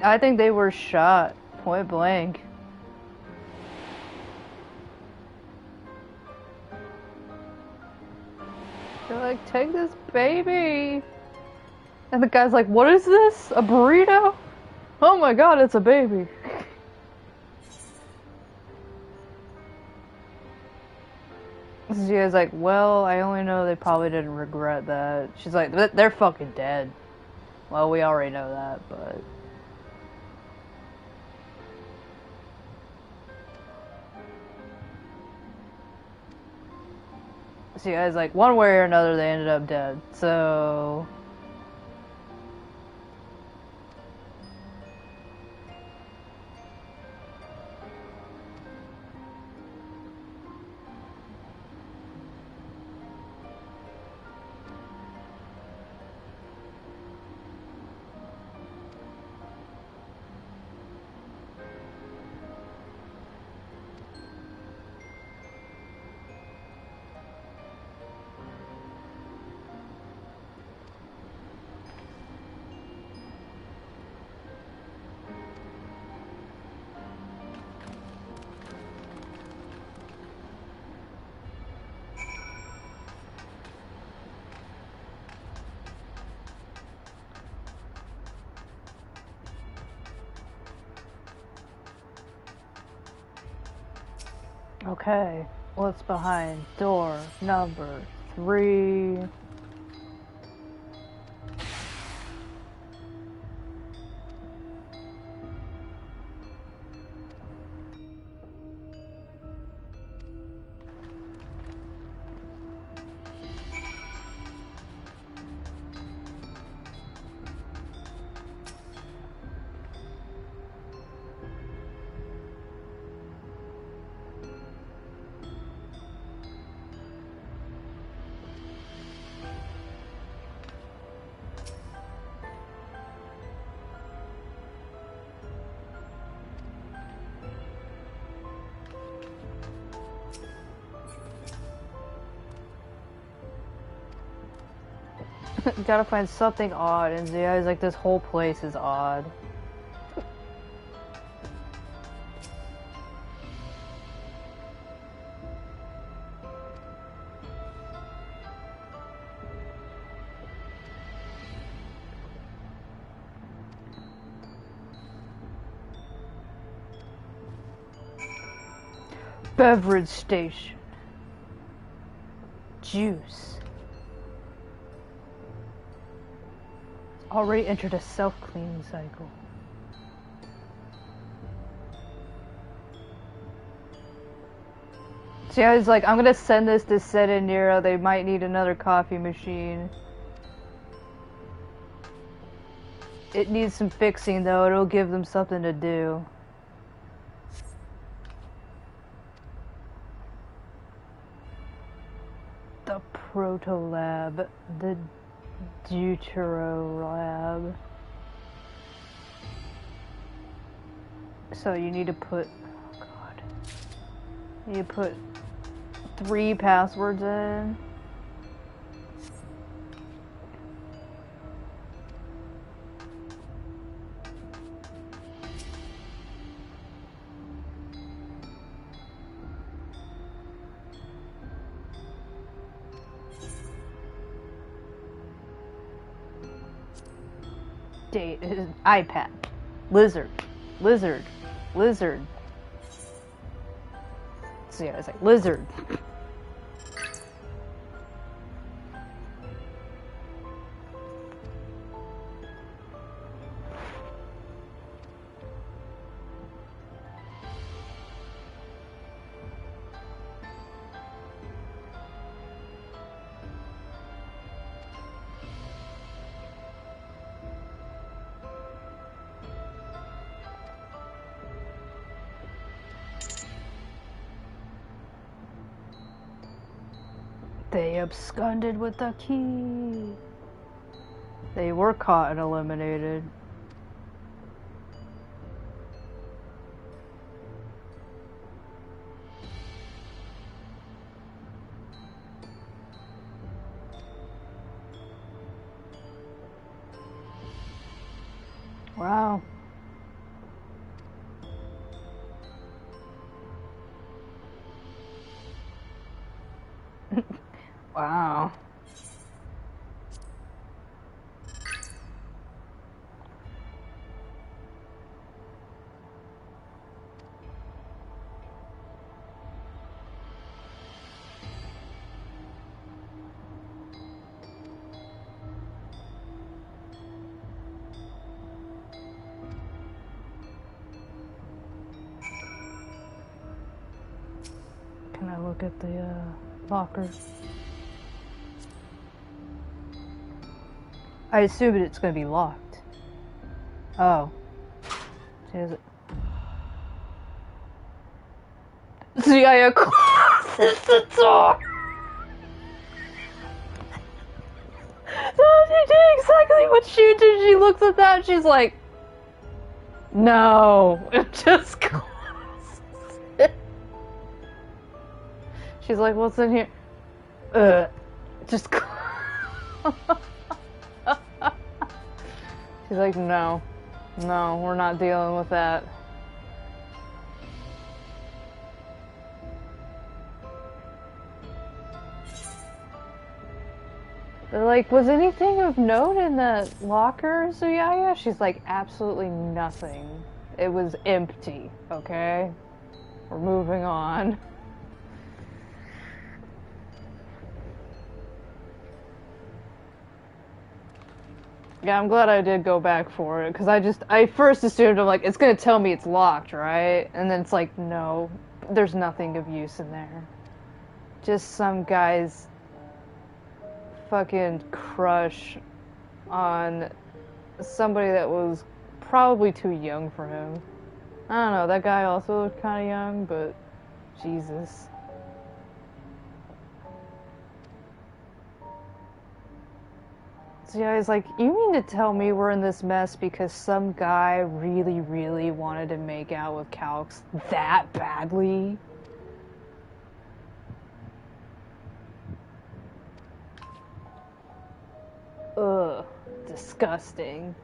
I think they were shot point blank. They're like, take this baby. And the guy's like, what is this? A burrito? Oh my god, it's a baby. She was like, well, I only know they probably didn't regret that. She's like, they're fucking dead. Well, we already know that, but... So you guys, like, one way or another, they ended up dead, so... Okay, what's behind door number 3? Gotta find something odd, and Zuyaya's like, this whole place is odd. Beverage station. Juice. Already entered a self-cleaning cycle. See, I was like, I'm gonna send this to Sid and Nero. They might need another coffee machine. It needs some fixing though. It'll give them something to do. The Proto-Lab. The Deutero-Lab. So you need to put... Oh god. You need to put 3 passwords in. Date is iPad. Lizard. Lizard. Lizard. See, I was like, lizard. They absconded with the key. They were caught and eliminated. Wow. Wow. Can I look at the locker? I assume it's going to be locked. Oh. Is it? Zuyaya closes the door! So she did exactly what she did. She looks at that and she's like, no. It just closes it. She's like, what's in here? Just She's like, no, we're not dealing with that. They're like, was anything of note in the locker, Zuyaya? She's like, absolutely nothing. It was empty, okay? We're moving on. Yeah, I'm glad I did go back for it, because I first assumed, I'm like, it's gonna tell me it's locked, right? And then it's like, no, there's nothing of use in there. Just some guy's fucking crush on somebody that was probably too young for him. I don't know, that guy also looked kind of young, but Jesus. So yeah, he's like, you mean to tell me we're in this mess because some guy really, really wanted to make out with Calx that badly? ugh, disgusting.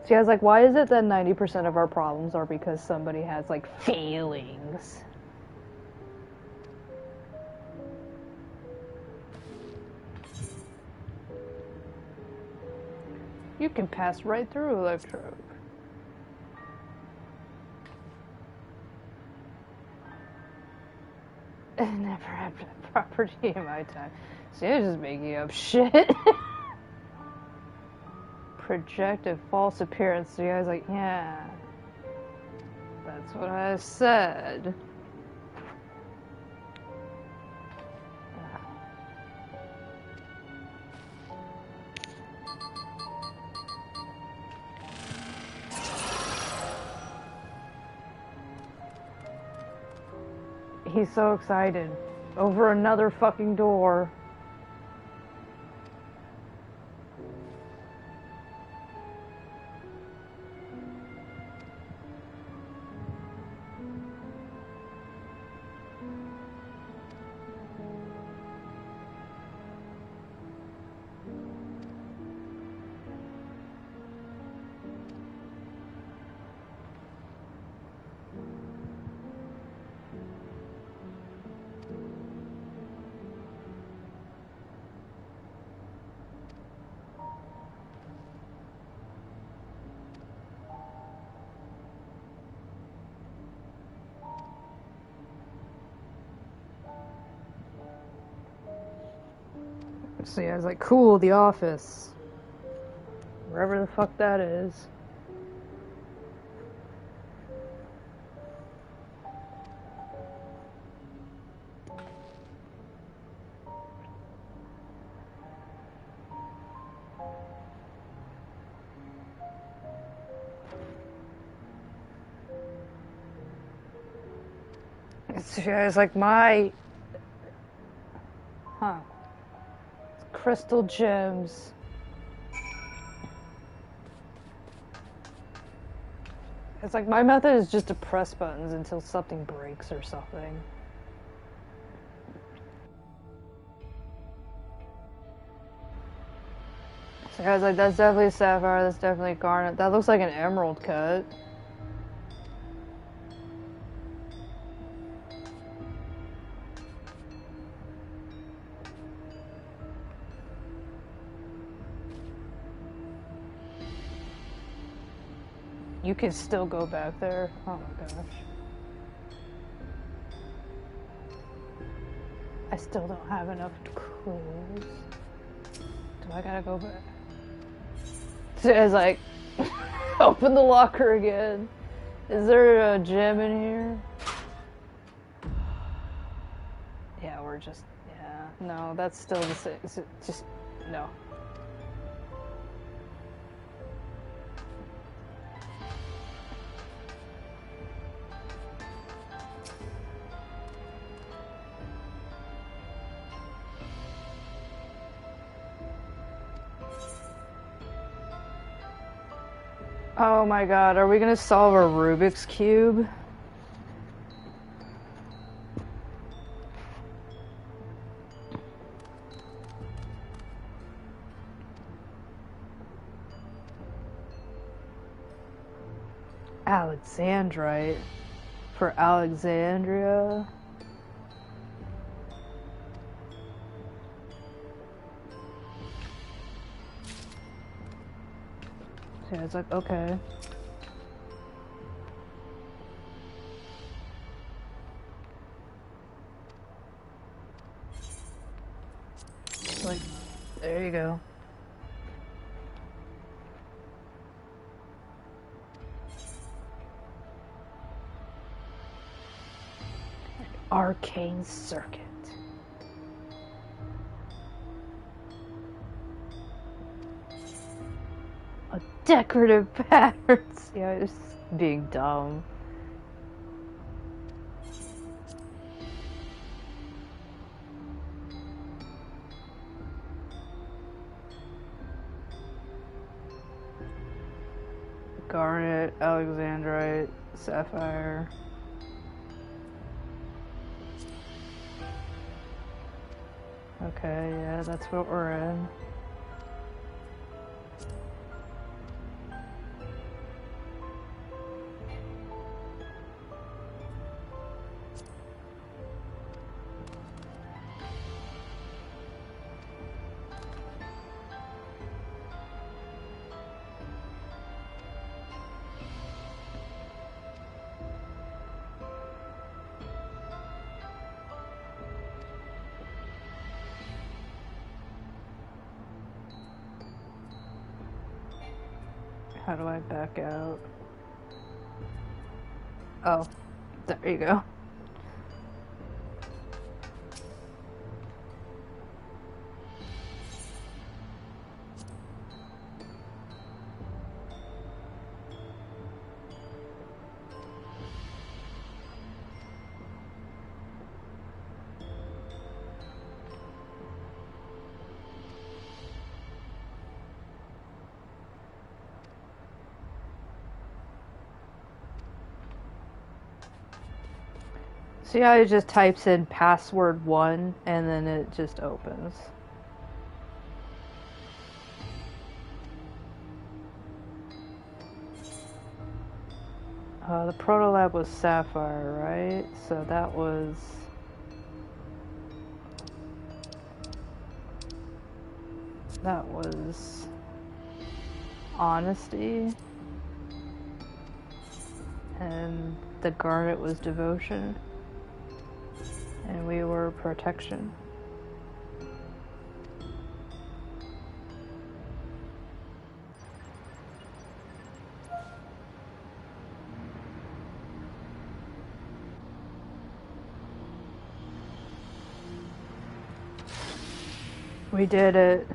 See, I was like, why is it that 90% of our problems are because somebody has, like, feelings? You can pass right through electrode. Never had that property in my time. See, I'm just making up shit. Projected false appearance. So I was like, yeah. That's what I said. He's so excited. Over another fucking door. So yeah, I was like, cool, the office. Wherever the fuck that is. So yeah, it's like my... Huh. Crystal gems. It's like my method is just to press buttons until something breaks or something. So I was like, that's definitely sapphire, that's definitely garnet. That looks like an emerald cut. You can still go back there. Oh my gosh. I still don't have enough clues. Do I gotta go back? So it's like, open the locker again. Is there a gem in here? Yeah, we're just, yeah. No, that's still the same. It's just, no. Oh my god, are we gonna solve a Rubik's Cube? Alexandrite for Alexandria. So it's like, okay. Like, there you go. Arcane circuit. A decorative patterns. Yeah, just being dumb. Garnet, Alexandrite, sapphire. Okay, yeah, that's what we're in. How do I back out? Oh, there you go. See how it just types in password 1 and then it just opens. The protolab was Sapphire, right? So that was... That was... Honesty. And the Garnet was Devotion. And we were Protection. We did it.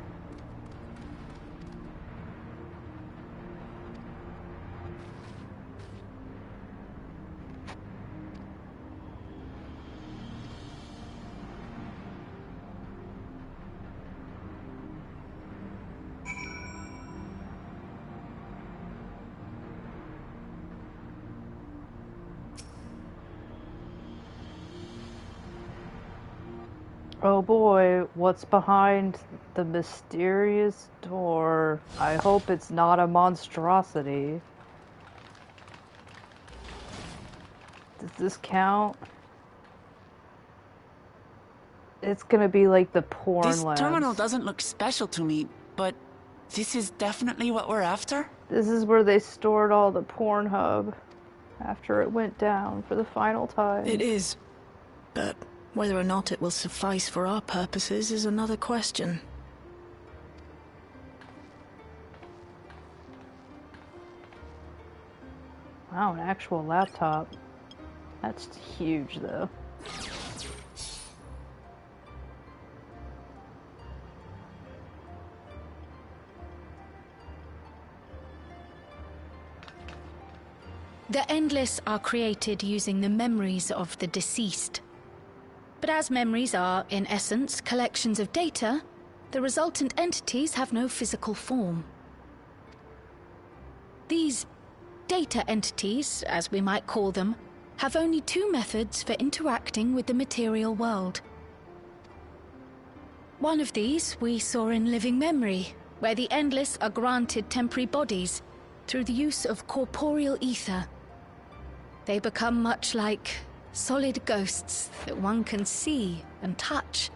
Oh boy, what's behind the mysterious door? I hope it's not a monstrosity. Does this count? It's gonna be like the porn This labs. terminal doesn't look special to me, but this is definitely what we're after? This is where they stored all the Pornhub after it went down for the final time. It is, but whether or not it will suffice for our purposes is another question. Wow, an actual laptop. That's huge, though. The Endless are created using the memories of the deceased. But as memories are, in essence, collections of data, the resultant entities have no physical form. These data entities, as we might call them, have only two methods for interacting with the material world. One of these we saw in Living Memory, where the Endless are granted temporary bodies through the use of corporeal ether. They become much like solid ghosts that one can see and touch.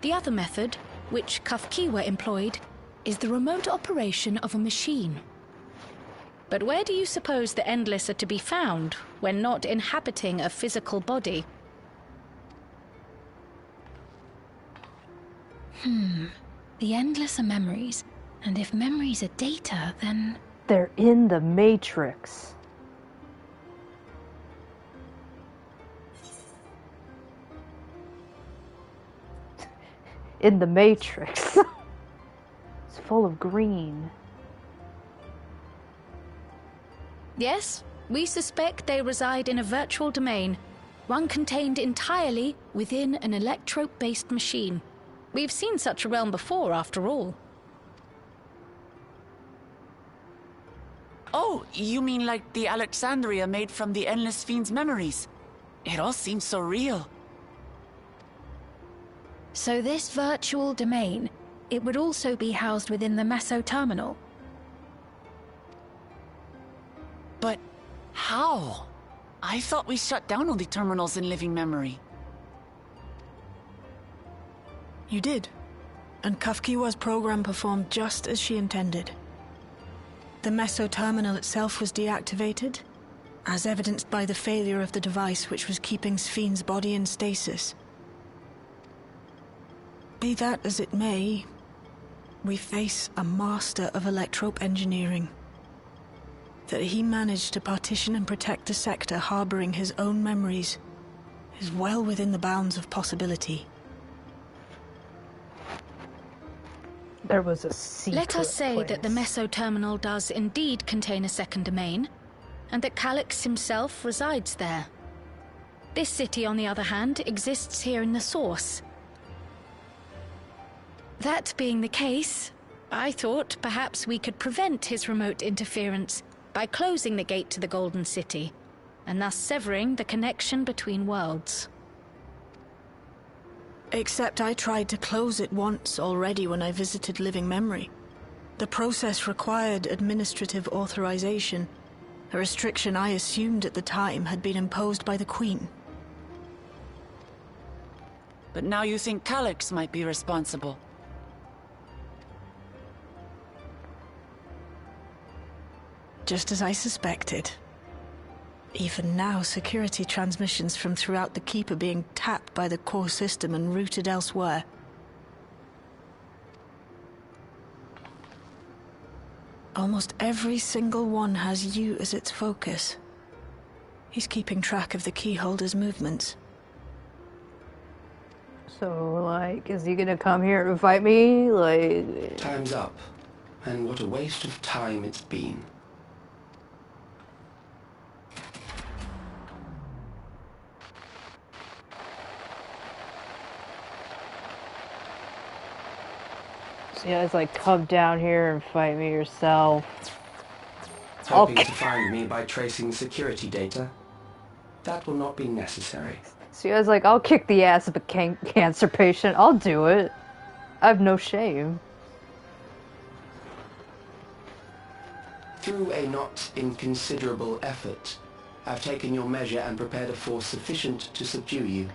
The other method, which Kafkiwa employed, is the remote operation of a machine. But where do you suppose the Endless are to be found when not inhabiting a physical body? The Endless are memories, and if memories are data, then... They're in the Matrix. In the Matrix. It's full of green. Yes, we suspect they reside in a virtual domain, one contained entirely within an electrope-based machine. We've seen such a realm before, after all. Oh, you mean like the Alexandria made from the Endless Fiend's memories? It all seems so real. So this virtual domain, it would also be housed within the Meso terminal. But how? I thought we shut down all the terminals in Living Memory. You did, and Kafkiwa's program performed just as she intended. The Meso terminal itself was deactivated, as evidenced by the failure of the device which was keeping Spheen's body in stasis. Be that as it may, We face a master of electrope engineering. That he managed to partition and protect a sector harboring his own memories is well within the bounds of possibility. There was a secret Let us say place. that the Meso-Terminal does indeed contain a second domain, and that Calyx himself resides there. This city, on the other hand, exists here in the Source. That being the case, I thought perhaps we could prevent his remote interference by closing the gate to the Golden City, and thus severing the connection between worlds. Except I tried to close it once already when I visited Living Memory. The process required administrative authorization, a restriction I assumed at the time had been imposed by the Queen. But now you think Calyx might be responsible. Just as I suspected. Even now, security transmissions from throughout the Keep are being tapped by the core system and routed elsewhere. Almost every single one has you as its focus. He's keeping track of the keyholder's movements. So, like, is he gonna come here and fight me? Like... Time's up. And what a waste of time it's been. So you guys, like, come down here and fight me yourself. Hoping to find me by tracing security data? That will not be necessary. So you guys, like, I'll kick the ass of a cancer patient. I'll do it. I have no shame. Through a not inconsiderable effort, I've taken your measure and prepared a force sufficient to subdue you.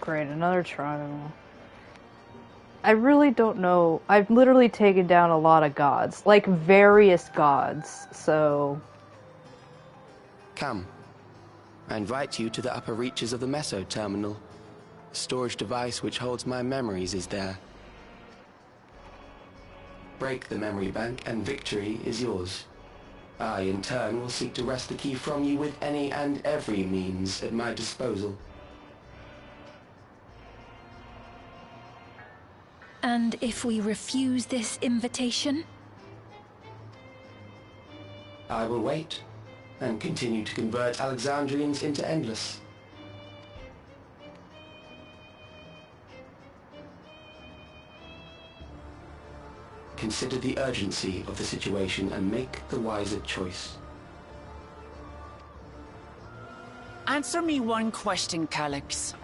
Great, another trial. I really don't know. I've literally taken down a lot of gods. Like, various gods, so... Come. I invite you to the upper reaches of the Meso-Terminal. The storage device which holds my memories is there. Break the memory bank and victory is yours. I, in turn, will seek to wrest the key from you with any and every means at my disposal. And if we refuse this invitation? I will wait, and continue to convert Alexandrians into Endless. Consider the urgency of the situation and make the wiser choice. Answer me one question, Calyx.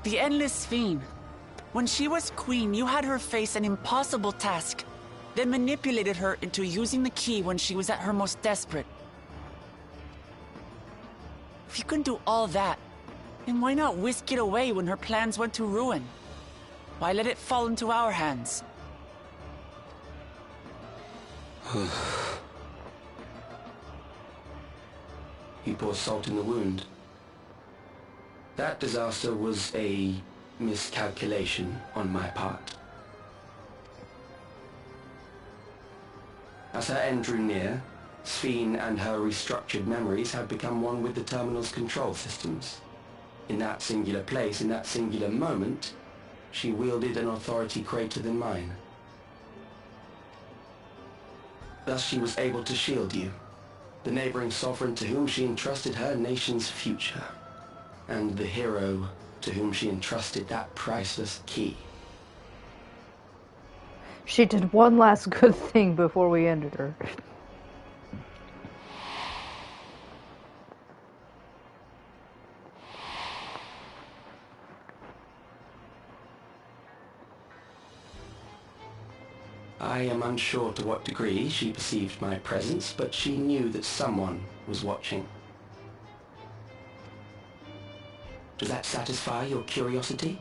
The Endless Fiend. When she was queen, you had her face an impossible task, then manipulated her into using the key when she was at her most desperate. If you can do all that, then why not whisk it away when her plans went to ruin? Why let it fall into our hands? You pour salt in the wound. That disaster was a miscalculation on my part. As her end drew near, Sphene and her restructured memories had become one with the terminal's control systems. In that singular place, in that singular moment, she wielded an authority greater than mine. Thus she was able to shield you, the neighboring sovereign to whom she entrusted her nation's future, and the hero to whom she entrusted that priceless key. She did one last good thing before we ended her. I am unsure to what degree she perceived my presence, but she knew that someone was watching. Does that satisfy your curiosity?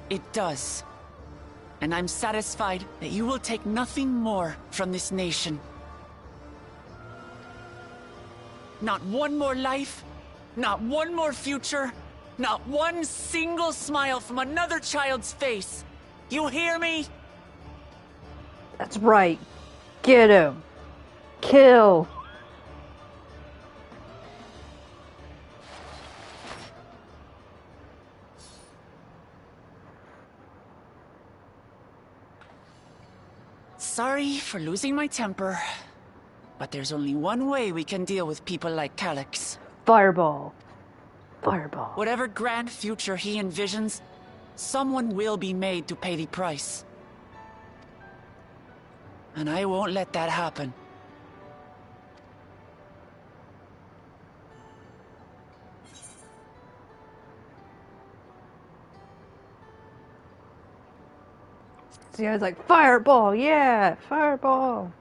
It does. And I'm satisfied that you will take nothing more from this nation. Not one more life, not one more future, not one single smile from another child's face. You hear me? That's right. Get him. Kill. Sorry for losing my temper, but there's only one way we can deal with people like Calyx. Fireball. Fireball. Whatever grand future he envisions, someone will be made to pay the price. And I won't let that happen. See, I was like, fireball, yeah, fireball.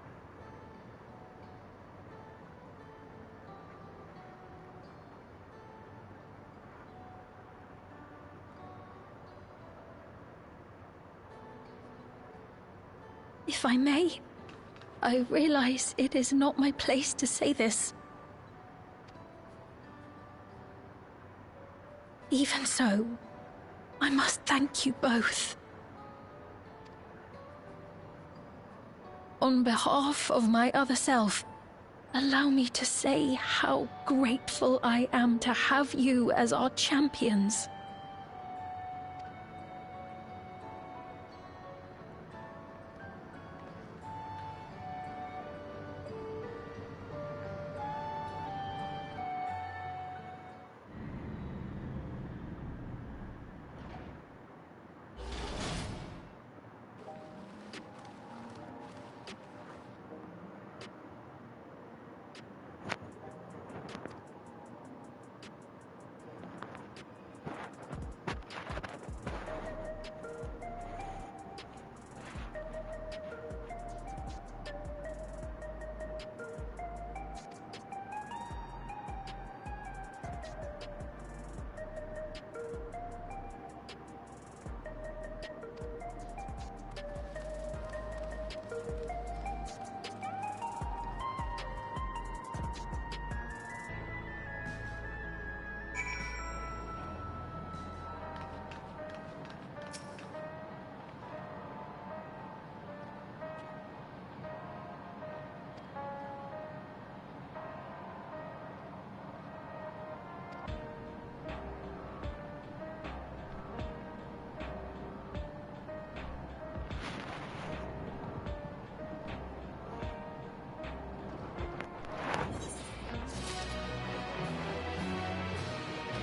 If I may, I realize it is not my place to say this. Even so, I must thank you both. On behalf of my other self, allow me to say how grateful I am to have you as our champions.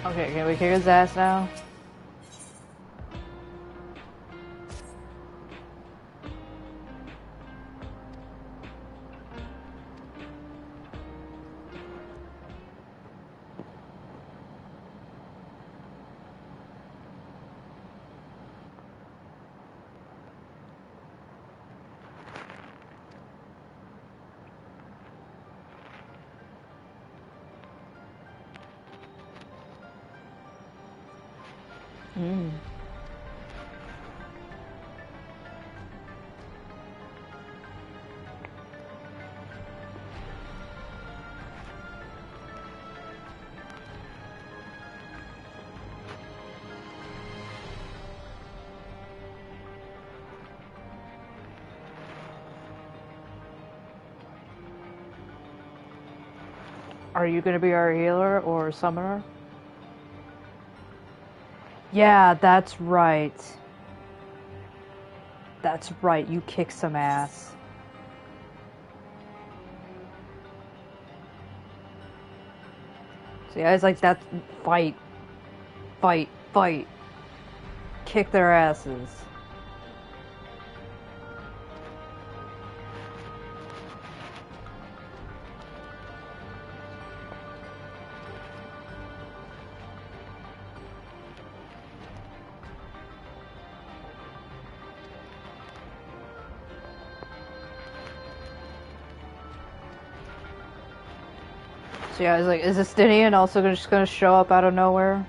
Okay, can we kick his ass now? Mm. Are you gonna be our healer or summoner? Yeah, that's right. That's right, you kick some ass. See, I was like, that's fight. Fight, fight. Kick their asses. So yeah, I was like, is Justinian also just gonna show up out of nowhere?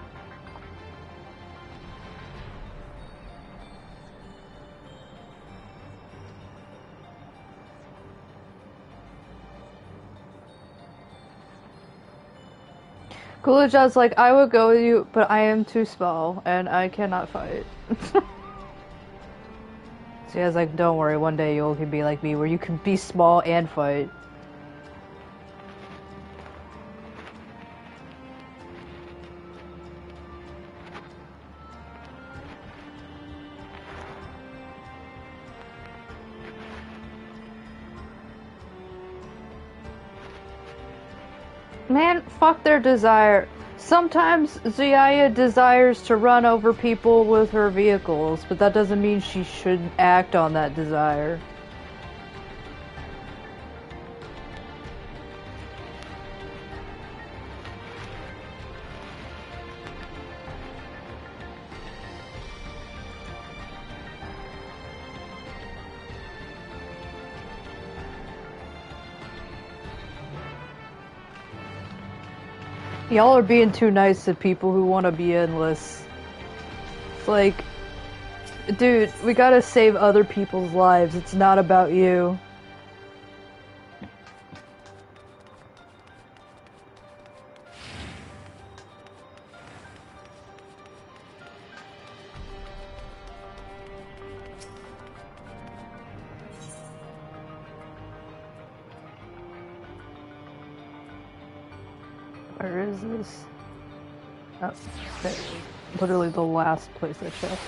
Coolidge's like, I would go with you, but I am too small, and I cannot fight. Zuyaya's like, don't worry, one day you can be like me, where you can be small and fight. Man, fuck their desire. Sometimes Zuyaya desires to run over people with her vehicles, but that doesn't mean she shouldn't act on that desire. Y'all are being too nice to people who want to be endless. It's like, dude, we gotta save other people's lives. It's not about you. Where is this? Oh, okay. Literally the last place I checked.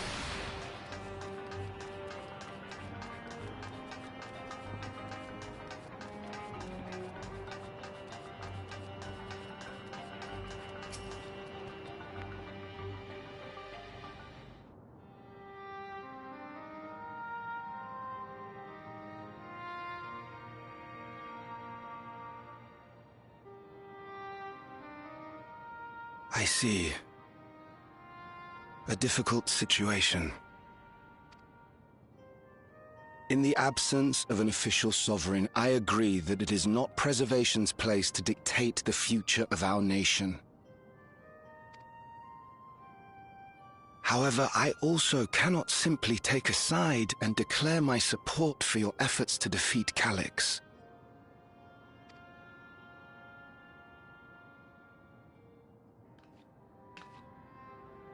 I see. A difficult situation. In the absence of an official sovereign, I agree that it is not Preservation's place to dictate the future of our nation. However, I also cannot simply take a side and declare my support for your efforts to defeat Calyx.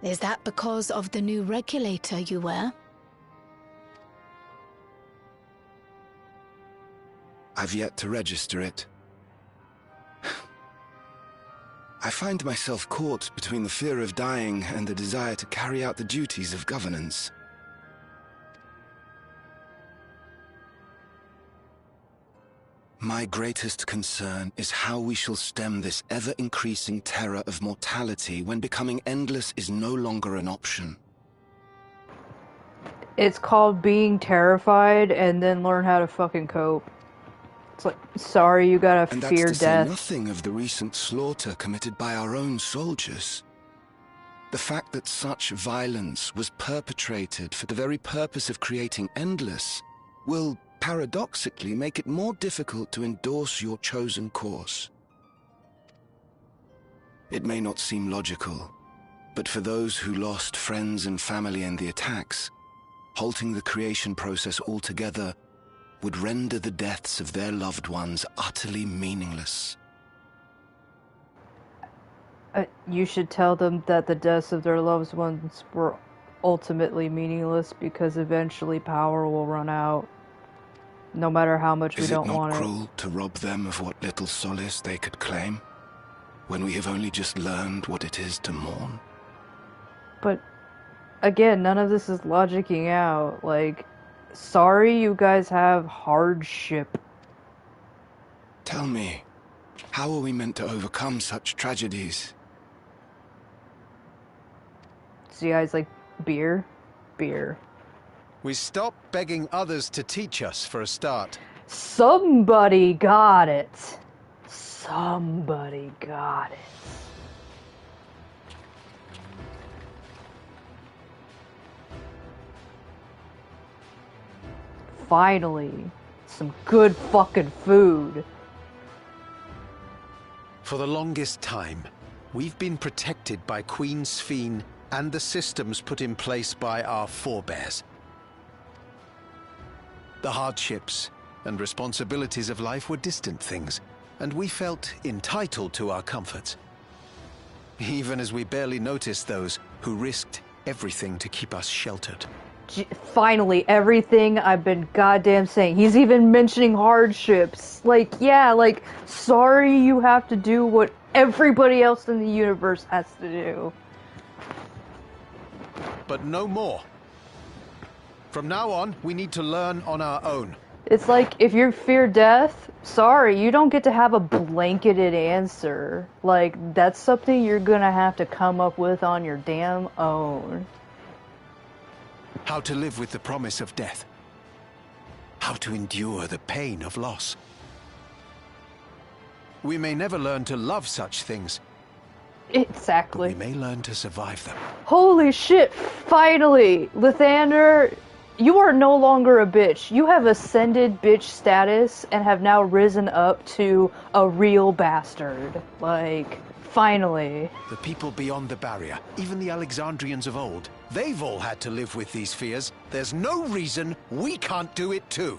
Is that because of the new regulator you wear? I've yet to register it. I find myself caught between the fear of dying and the desire to carry out the duties of governance. My greatest concern is how we shall stem this ever-increasing terror of mortality when becoming endless is no longer an option. It's called being terrified and then learn how to fucking cope. It's like, sorry, you gotta and fear that's to death. say nothing of the recent slaughter committed by our own soldiers. The fact that such violence was perpetrated for the very purpose of creating Endless will paradoxically make it more difficult to endorse your chosen course. It may not seem logical, but for those who lost friends and family in the attacks, halting the creation process altogether would render the deaths of their loved ones utterly meaningless. You should tell them that the deaths of their loved ones were ultimately meaningless because eventually power will run out. No matter how much we don't want it. Is it not cruel to rob them of what little solace they could claim, when we have only just learned what it is to mourn? But, again, none of this is logicking out. Like, sorry you guys have hardship. Tell me, how are we meant to overcome such tragedies? Zuyaya's like, beer? Beer. We stop begging others to teach us for a start. Somebody got it. Somebody got it. Finally, some good fucking food. For the longest time, we've been protected by Queen Sphene and the systems put in place by our forebears. The hardships and responsibilities of life were distant things, and we felt entitled to our comforts. even as we barely noticed those who risked everything to keep us sheltered. Finally, everything I've been goddamn saying. He's even mentioning hardships. Like, yeah, like, sorry you have to do what everybody else in the universe has to do. But no more. From now on, we need to learn on our own. It's like, if you fear death, sorry, you don't get to have a blanketed answer. Like, that's something you're gonna have to come up with on your damn own. How to live with the promise of death. How to endure the pain of loss. We may never learn to love such things. Exactly. But we may learn to survive them. Holy shit, finally! Lathander, you are no longer a bitch. You have ascended bitch status and have now risen up to a real bastard. Like, finally. The people beyond the barrier, even the Alexandrians of old, they've all had to live with these fears. There's no reason we can't do it too.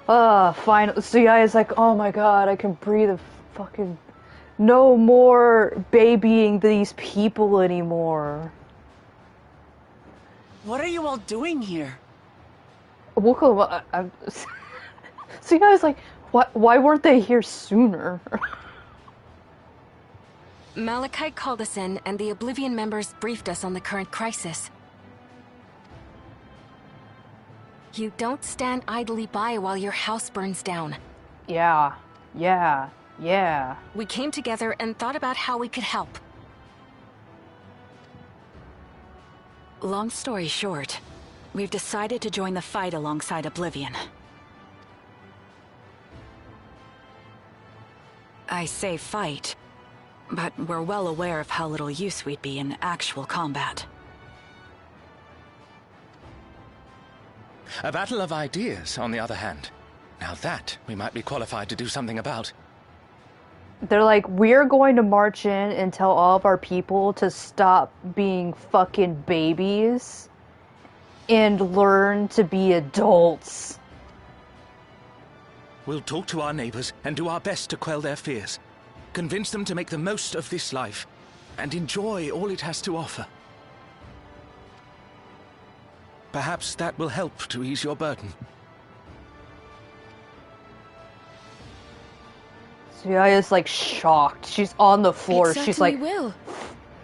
Finally. Zuyaya's like, oh my god, I can breathe a fucking... No more babying these people anymore. What are you all doing here? Zuyaya's like, why weren't they here sooner? Malachite called us in, and the Oblivion members briefed us on the current crisis. You don't stand idly by while your house burns down. Yeah. We came together and thought about how we could help. Long story short, we've decided to join the fight alongside Oblivion. I say fight, but we're well aware of how little use we'd be in actual combat. A battle of ideas, on the other hand. Now that we might be qualified to do something about. They're like, we're going to march in and tell all of our people to stop being fucking babies and learn to be adults. We'll talk to our neighbors and do our best to quell their fears. Convince them to make the most of this life and enjoy all it has to offer. Perhaps that will help to ease your burden. Zuyaya's like shocked. She's on the floor. It She's like, will.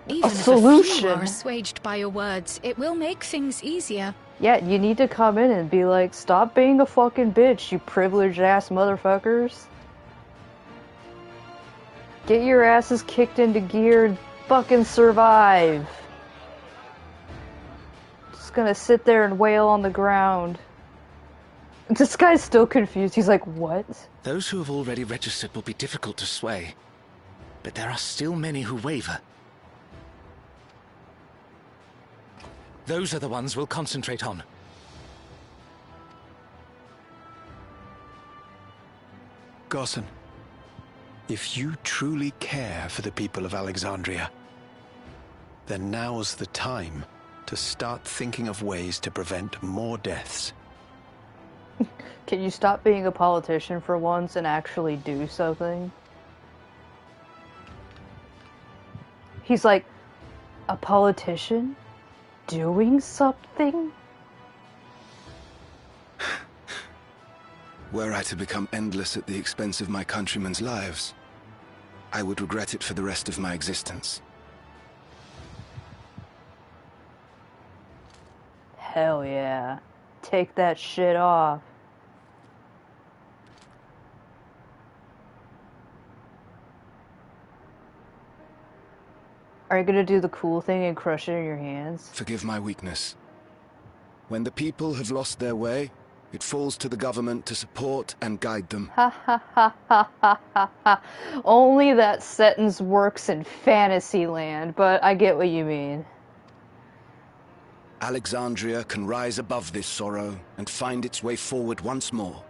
Even a solution. If a few are assuaged by your words, it will make things easier. Yeah, you need to come in and be like, stop being a fucking bitch, you privileged ass motherfuckers. Get your asses kicked into gear and fucking survive. Just gonna sit there and wail on the ground. This guy's still confused. He's like, what? Those who have already registered will be difficult to sway, but there are still many who waver. Those are the ones we'll concentrate on. Gossan, if you truly care for the people of Alexandria, then now's the time to start thinking of ways to prevent more deaths. Can you stop being a politician for once and actually do something? He's like, a politician? Doing something? Were I to become endless at the expense of my countrymen's lives, I would regret it for the rest of my existence. Hell yeah. Take that shit off. Are you gonna do the cool thing and crush it in your hands? Forgive my weakness. When the people have lost their way, it falls to the government to support and guide them. Ha ha ha ha ha ha ha. Only that sentence works in Fantasyland, but I get what you mean. Alexandria can rise above this sorrow and find its way forward once more.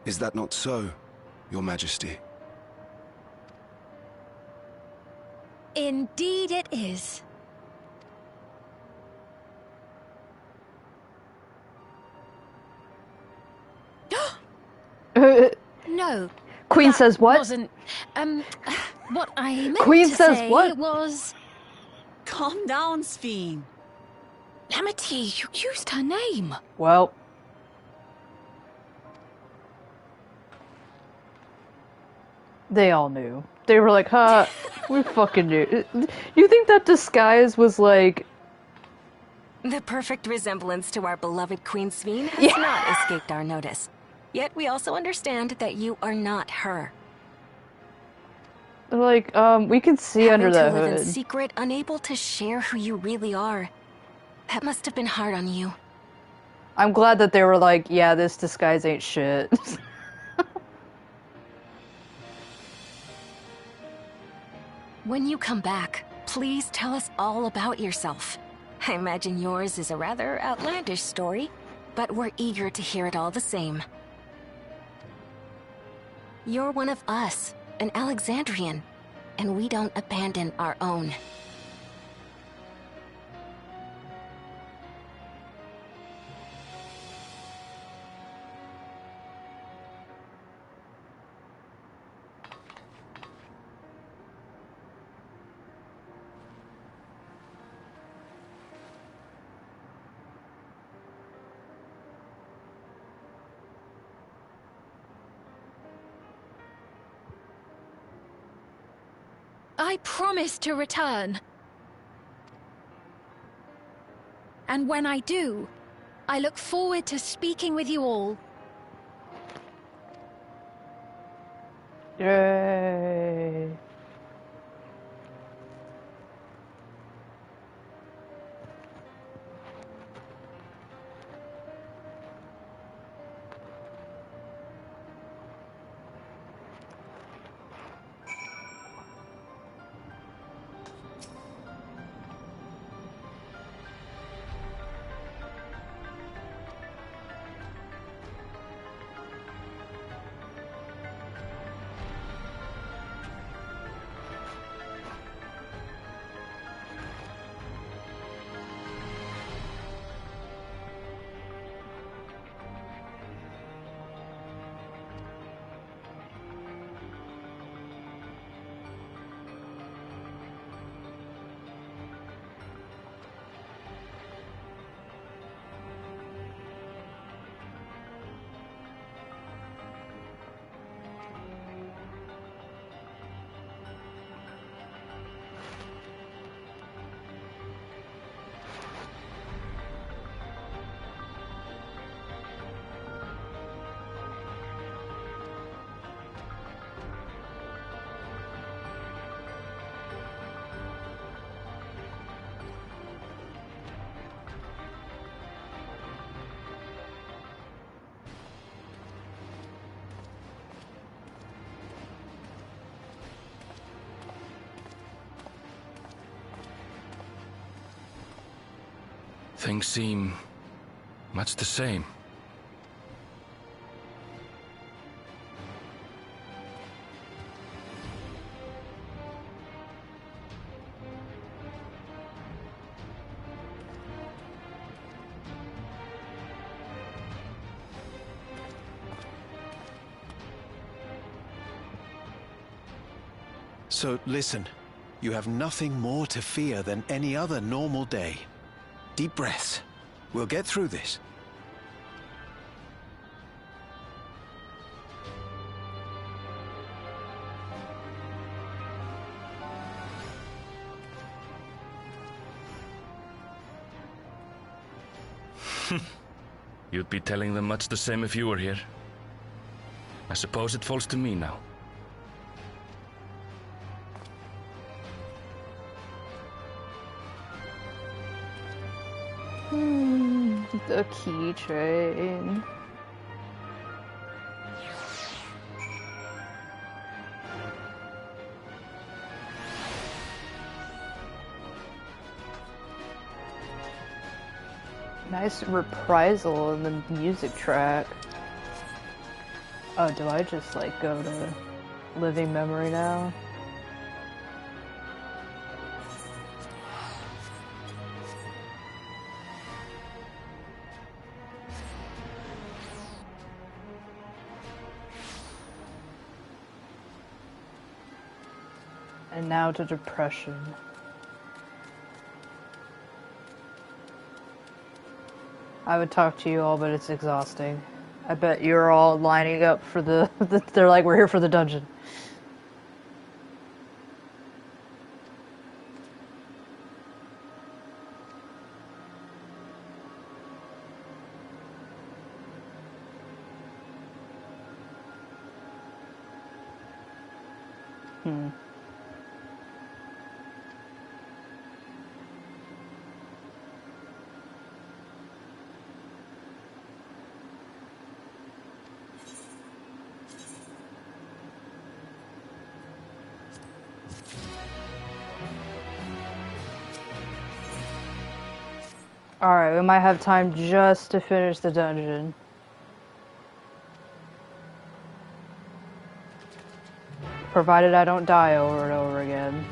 Is that not so, Your Majesty? Indeed it is. No. Queen that says what? Wasn't. What I meant Queen to says say what? was. Calm down, Sphene. Amity, you used her name. Well. They all knew. They were like, huh, we fucking knew. You think that disguise was like... The perfect resemblance to our beloved Queen Sphene has not escaped our notice. Yet we also understand that you are not her. They're like, we can see under the Having to live in hood. secret, unable to share who you really are. That must have been hard on you. I'm glad that they were like, yeah, this disguise ain't shit. When you come back, please tell us all about yourself. I imagine yours is a rather outlandish story, but we're eager to hear it all the same. You're one of us, an Alexandrian, and we don't abandon our own. I promise to return. And when I do, I look forward to speaking with you all. Yay. Things seem much the same. So listen, you have nothing more to fear than any other normal day. Deep breaths. We'll get through this. You'd be telling them much the same if you were here. I suppose it falls to me now. The keychain. Nice reprisal in the music track. Oh, do I just like go to living memory now? And now to depression. I would talk to you all, but it's exhausting. I bet you're all lining up for the they're like, we're here for the dungeon. Alright, we might have time just to finish the dungeon. Provided I don't die over and over again.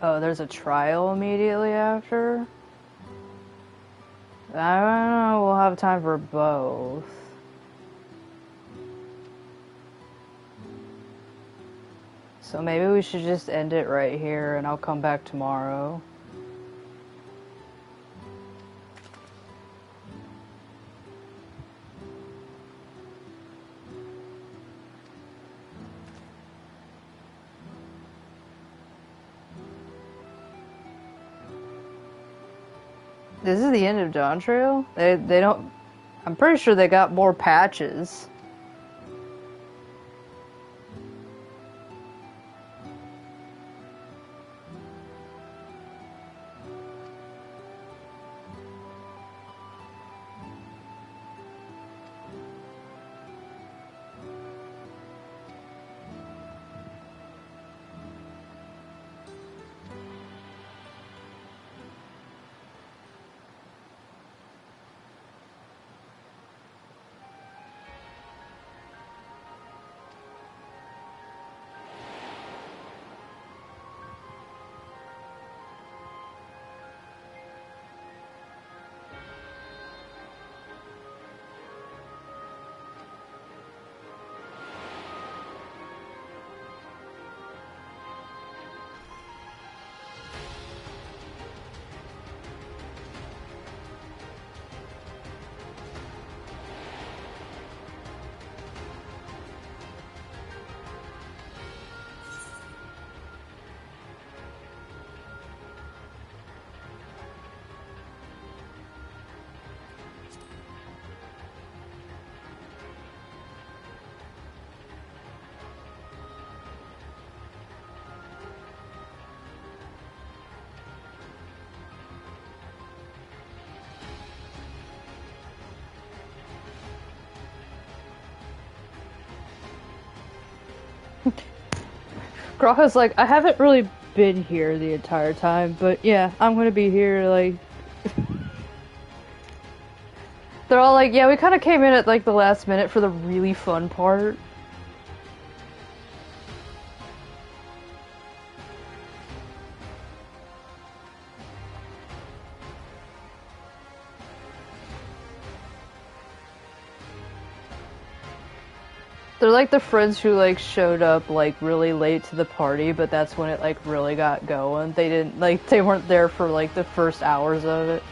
Oh, there's a trial immediately after? I don't know, we'll have time for both. So maybe we should just end it right here and I'll come back tomorrow. This is the end of Dawntrail? They don't... I'm pretty sure they got more patches. Graha's like, I haven't really been here the entire time, but yeah, I'm gonna be here, like... They're all like, yeah, we kind of came in at, like, the last minute for the really fun part. They're like the friends who like showed up like really late to the party, but that's when it like really got going. They didn't like they weren't there for like the first hours of it.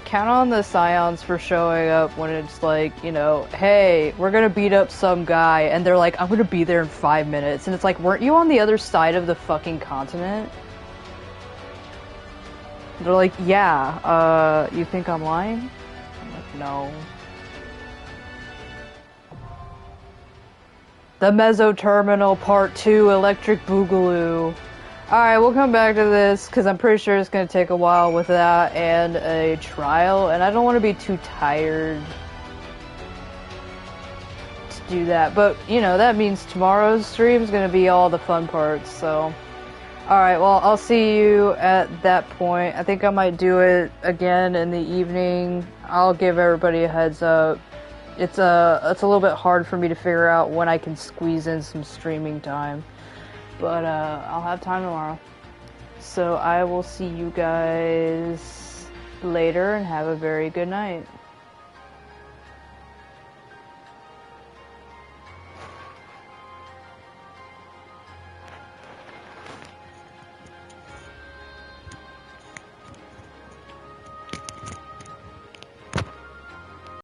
Count on the Scions for showing up when it's like, you know, hey, we're gonna beat up some guy, and they're like, I'm gonna be there in 5 minutes, and it's like, weren't you on the other side of the fucking continent? They're like, yeah, you think I'm lying? I'm like, no. The Meso Terminal Part 2 Electric Boogaloo. Alright, we'll come back to this, because I'm pretty sure it's going to take a while with that and a trial, and I don't want to be too tired to do that. But, you know, that means tomorrow's stream is going to be all the fun parts, so... Alright, well, I'll see you at that point. I think I might do it again in the evening. I'll give everybody a heads up. It's a little bit hard for me to figure out when I can squeeze in some streaming time. But, I'll have time tomorrow. So I will see you guys later and have a very good night.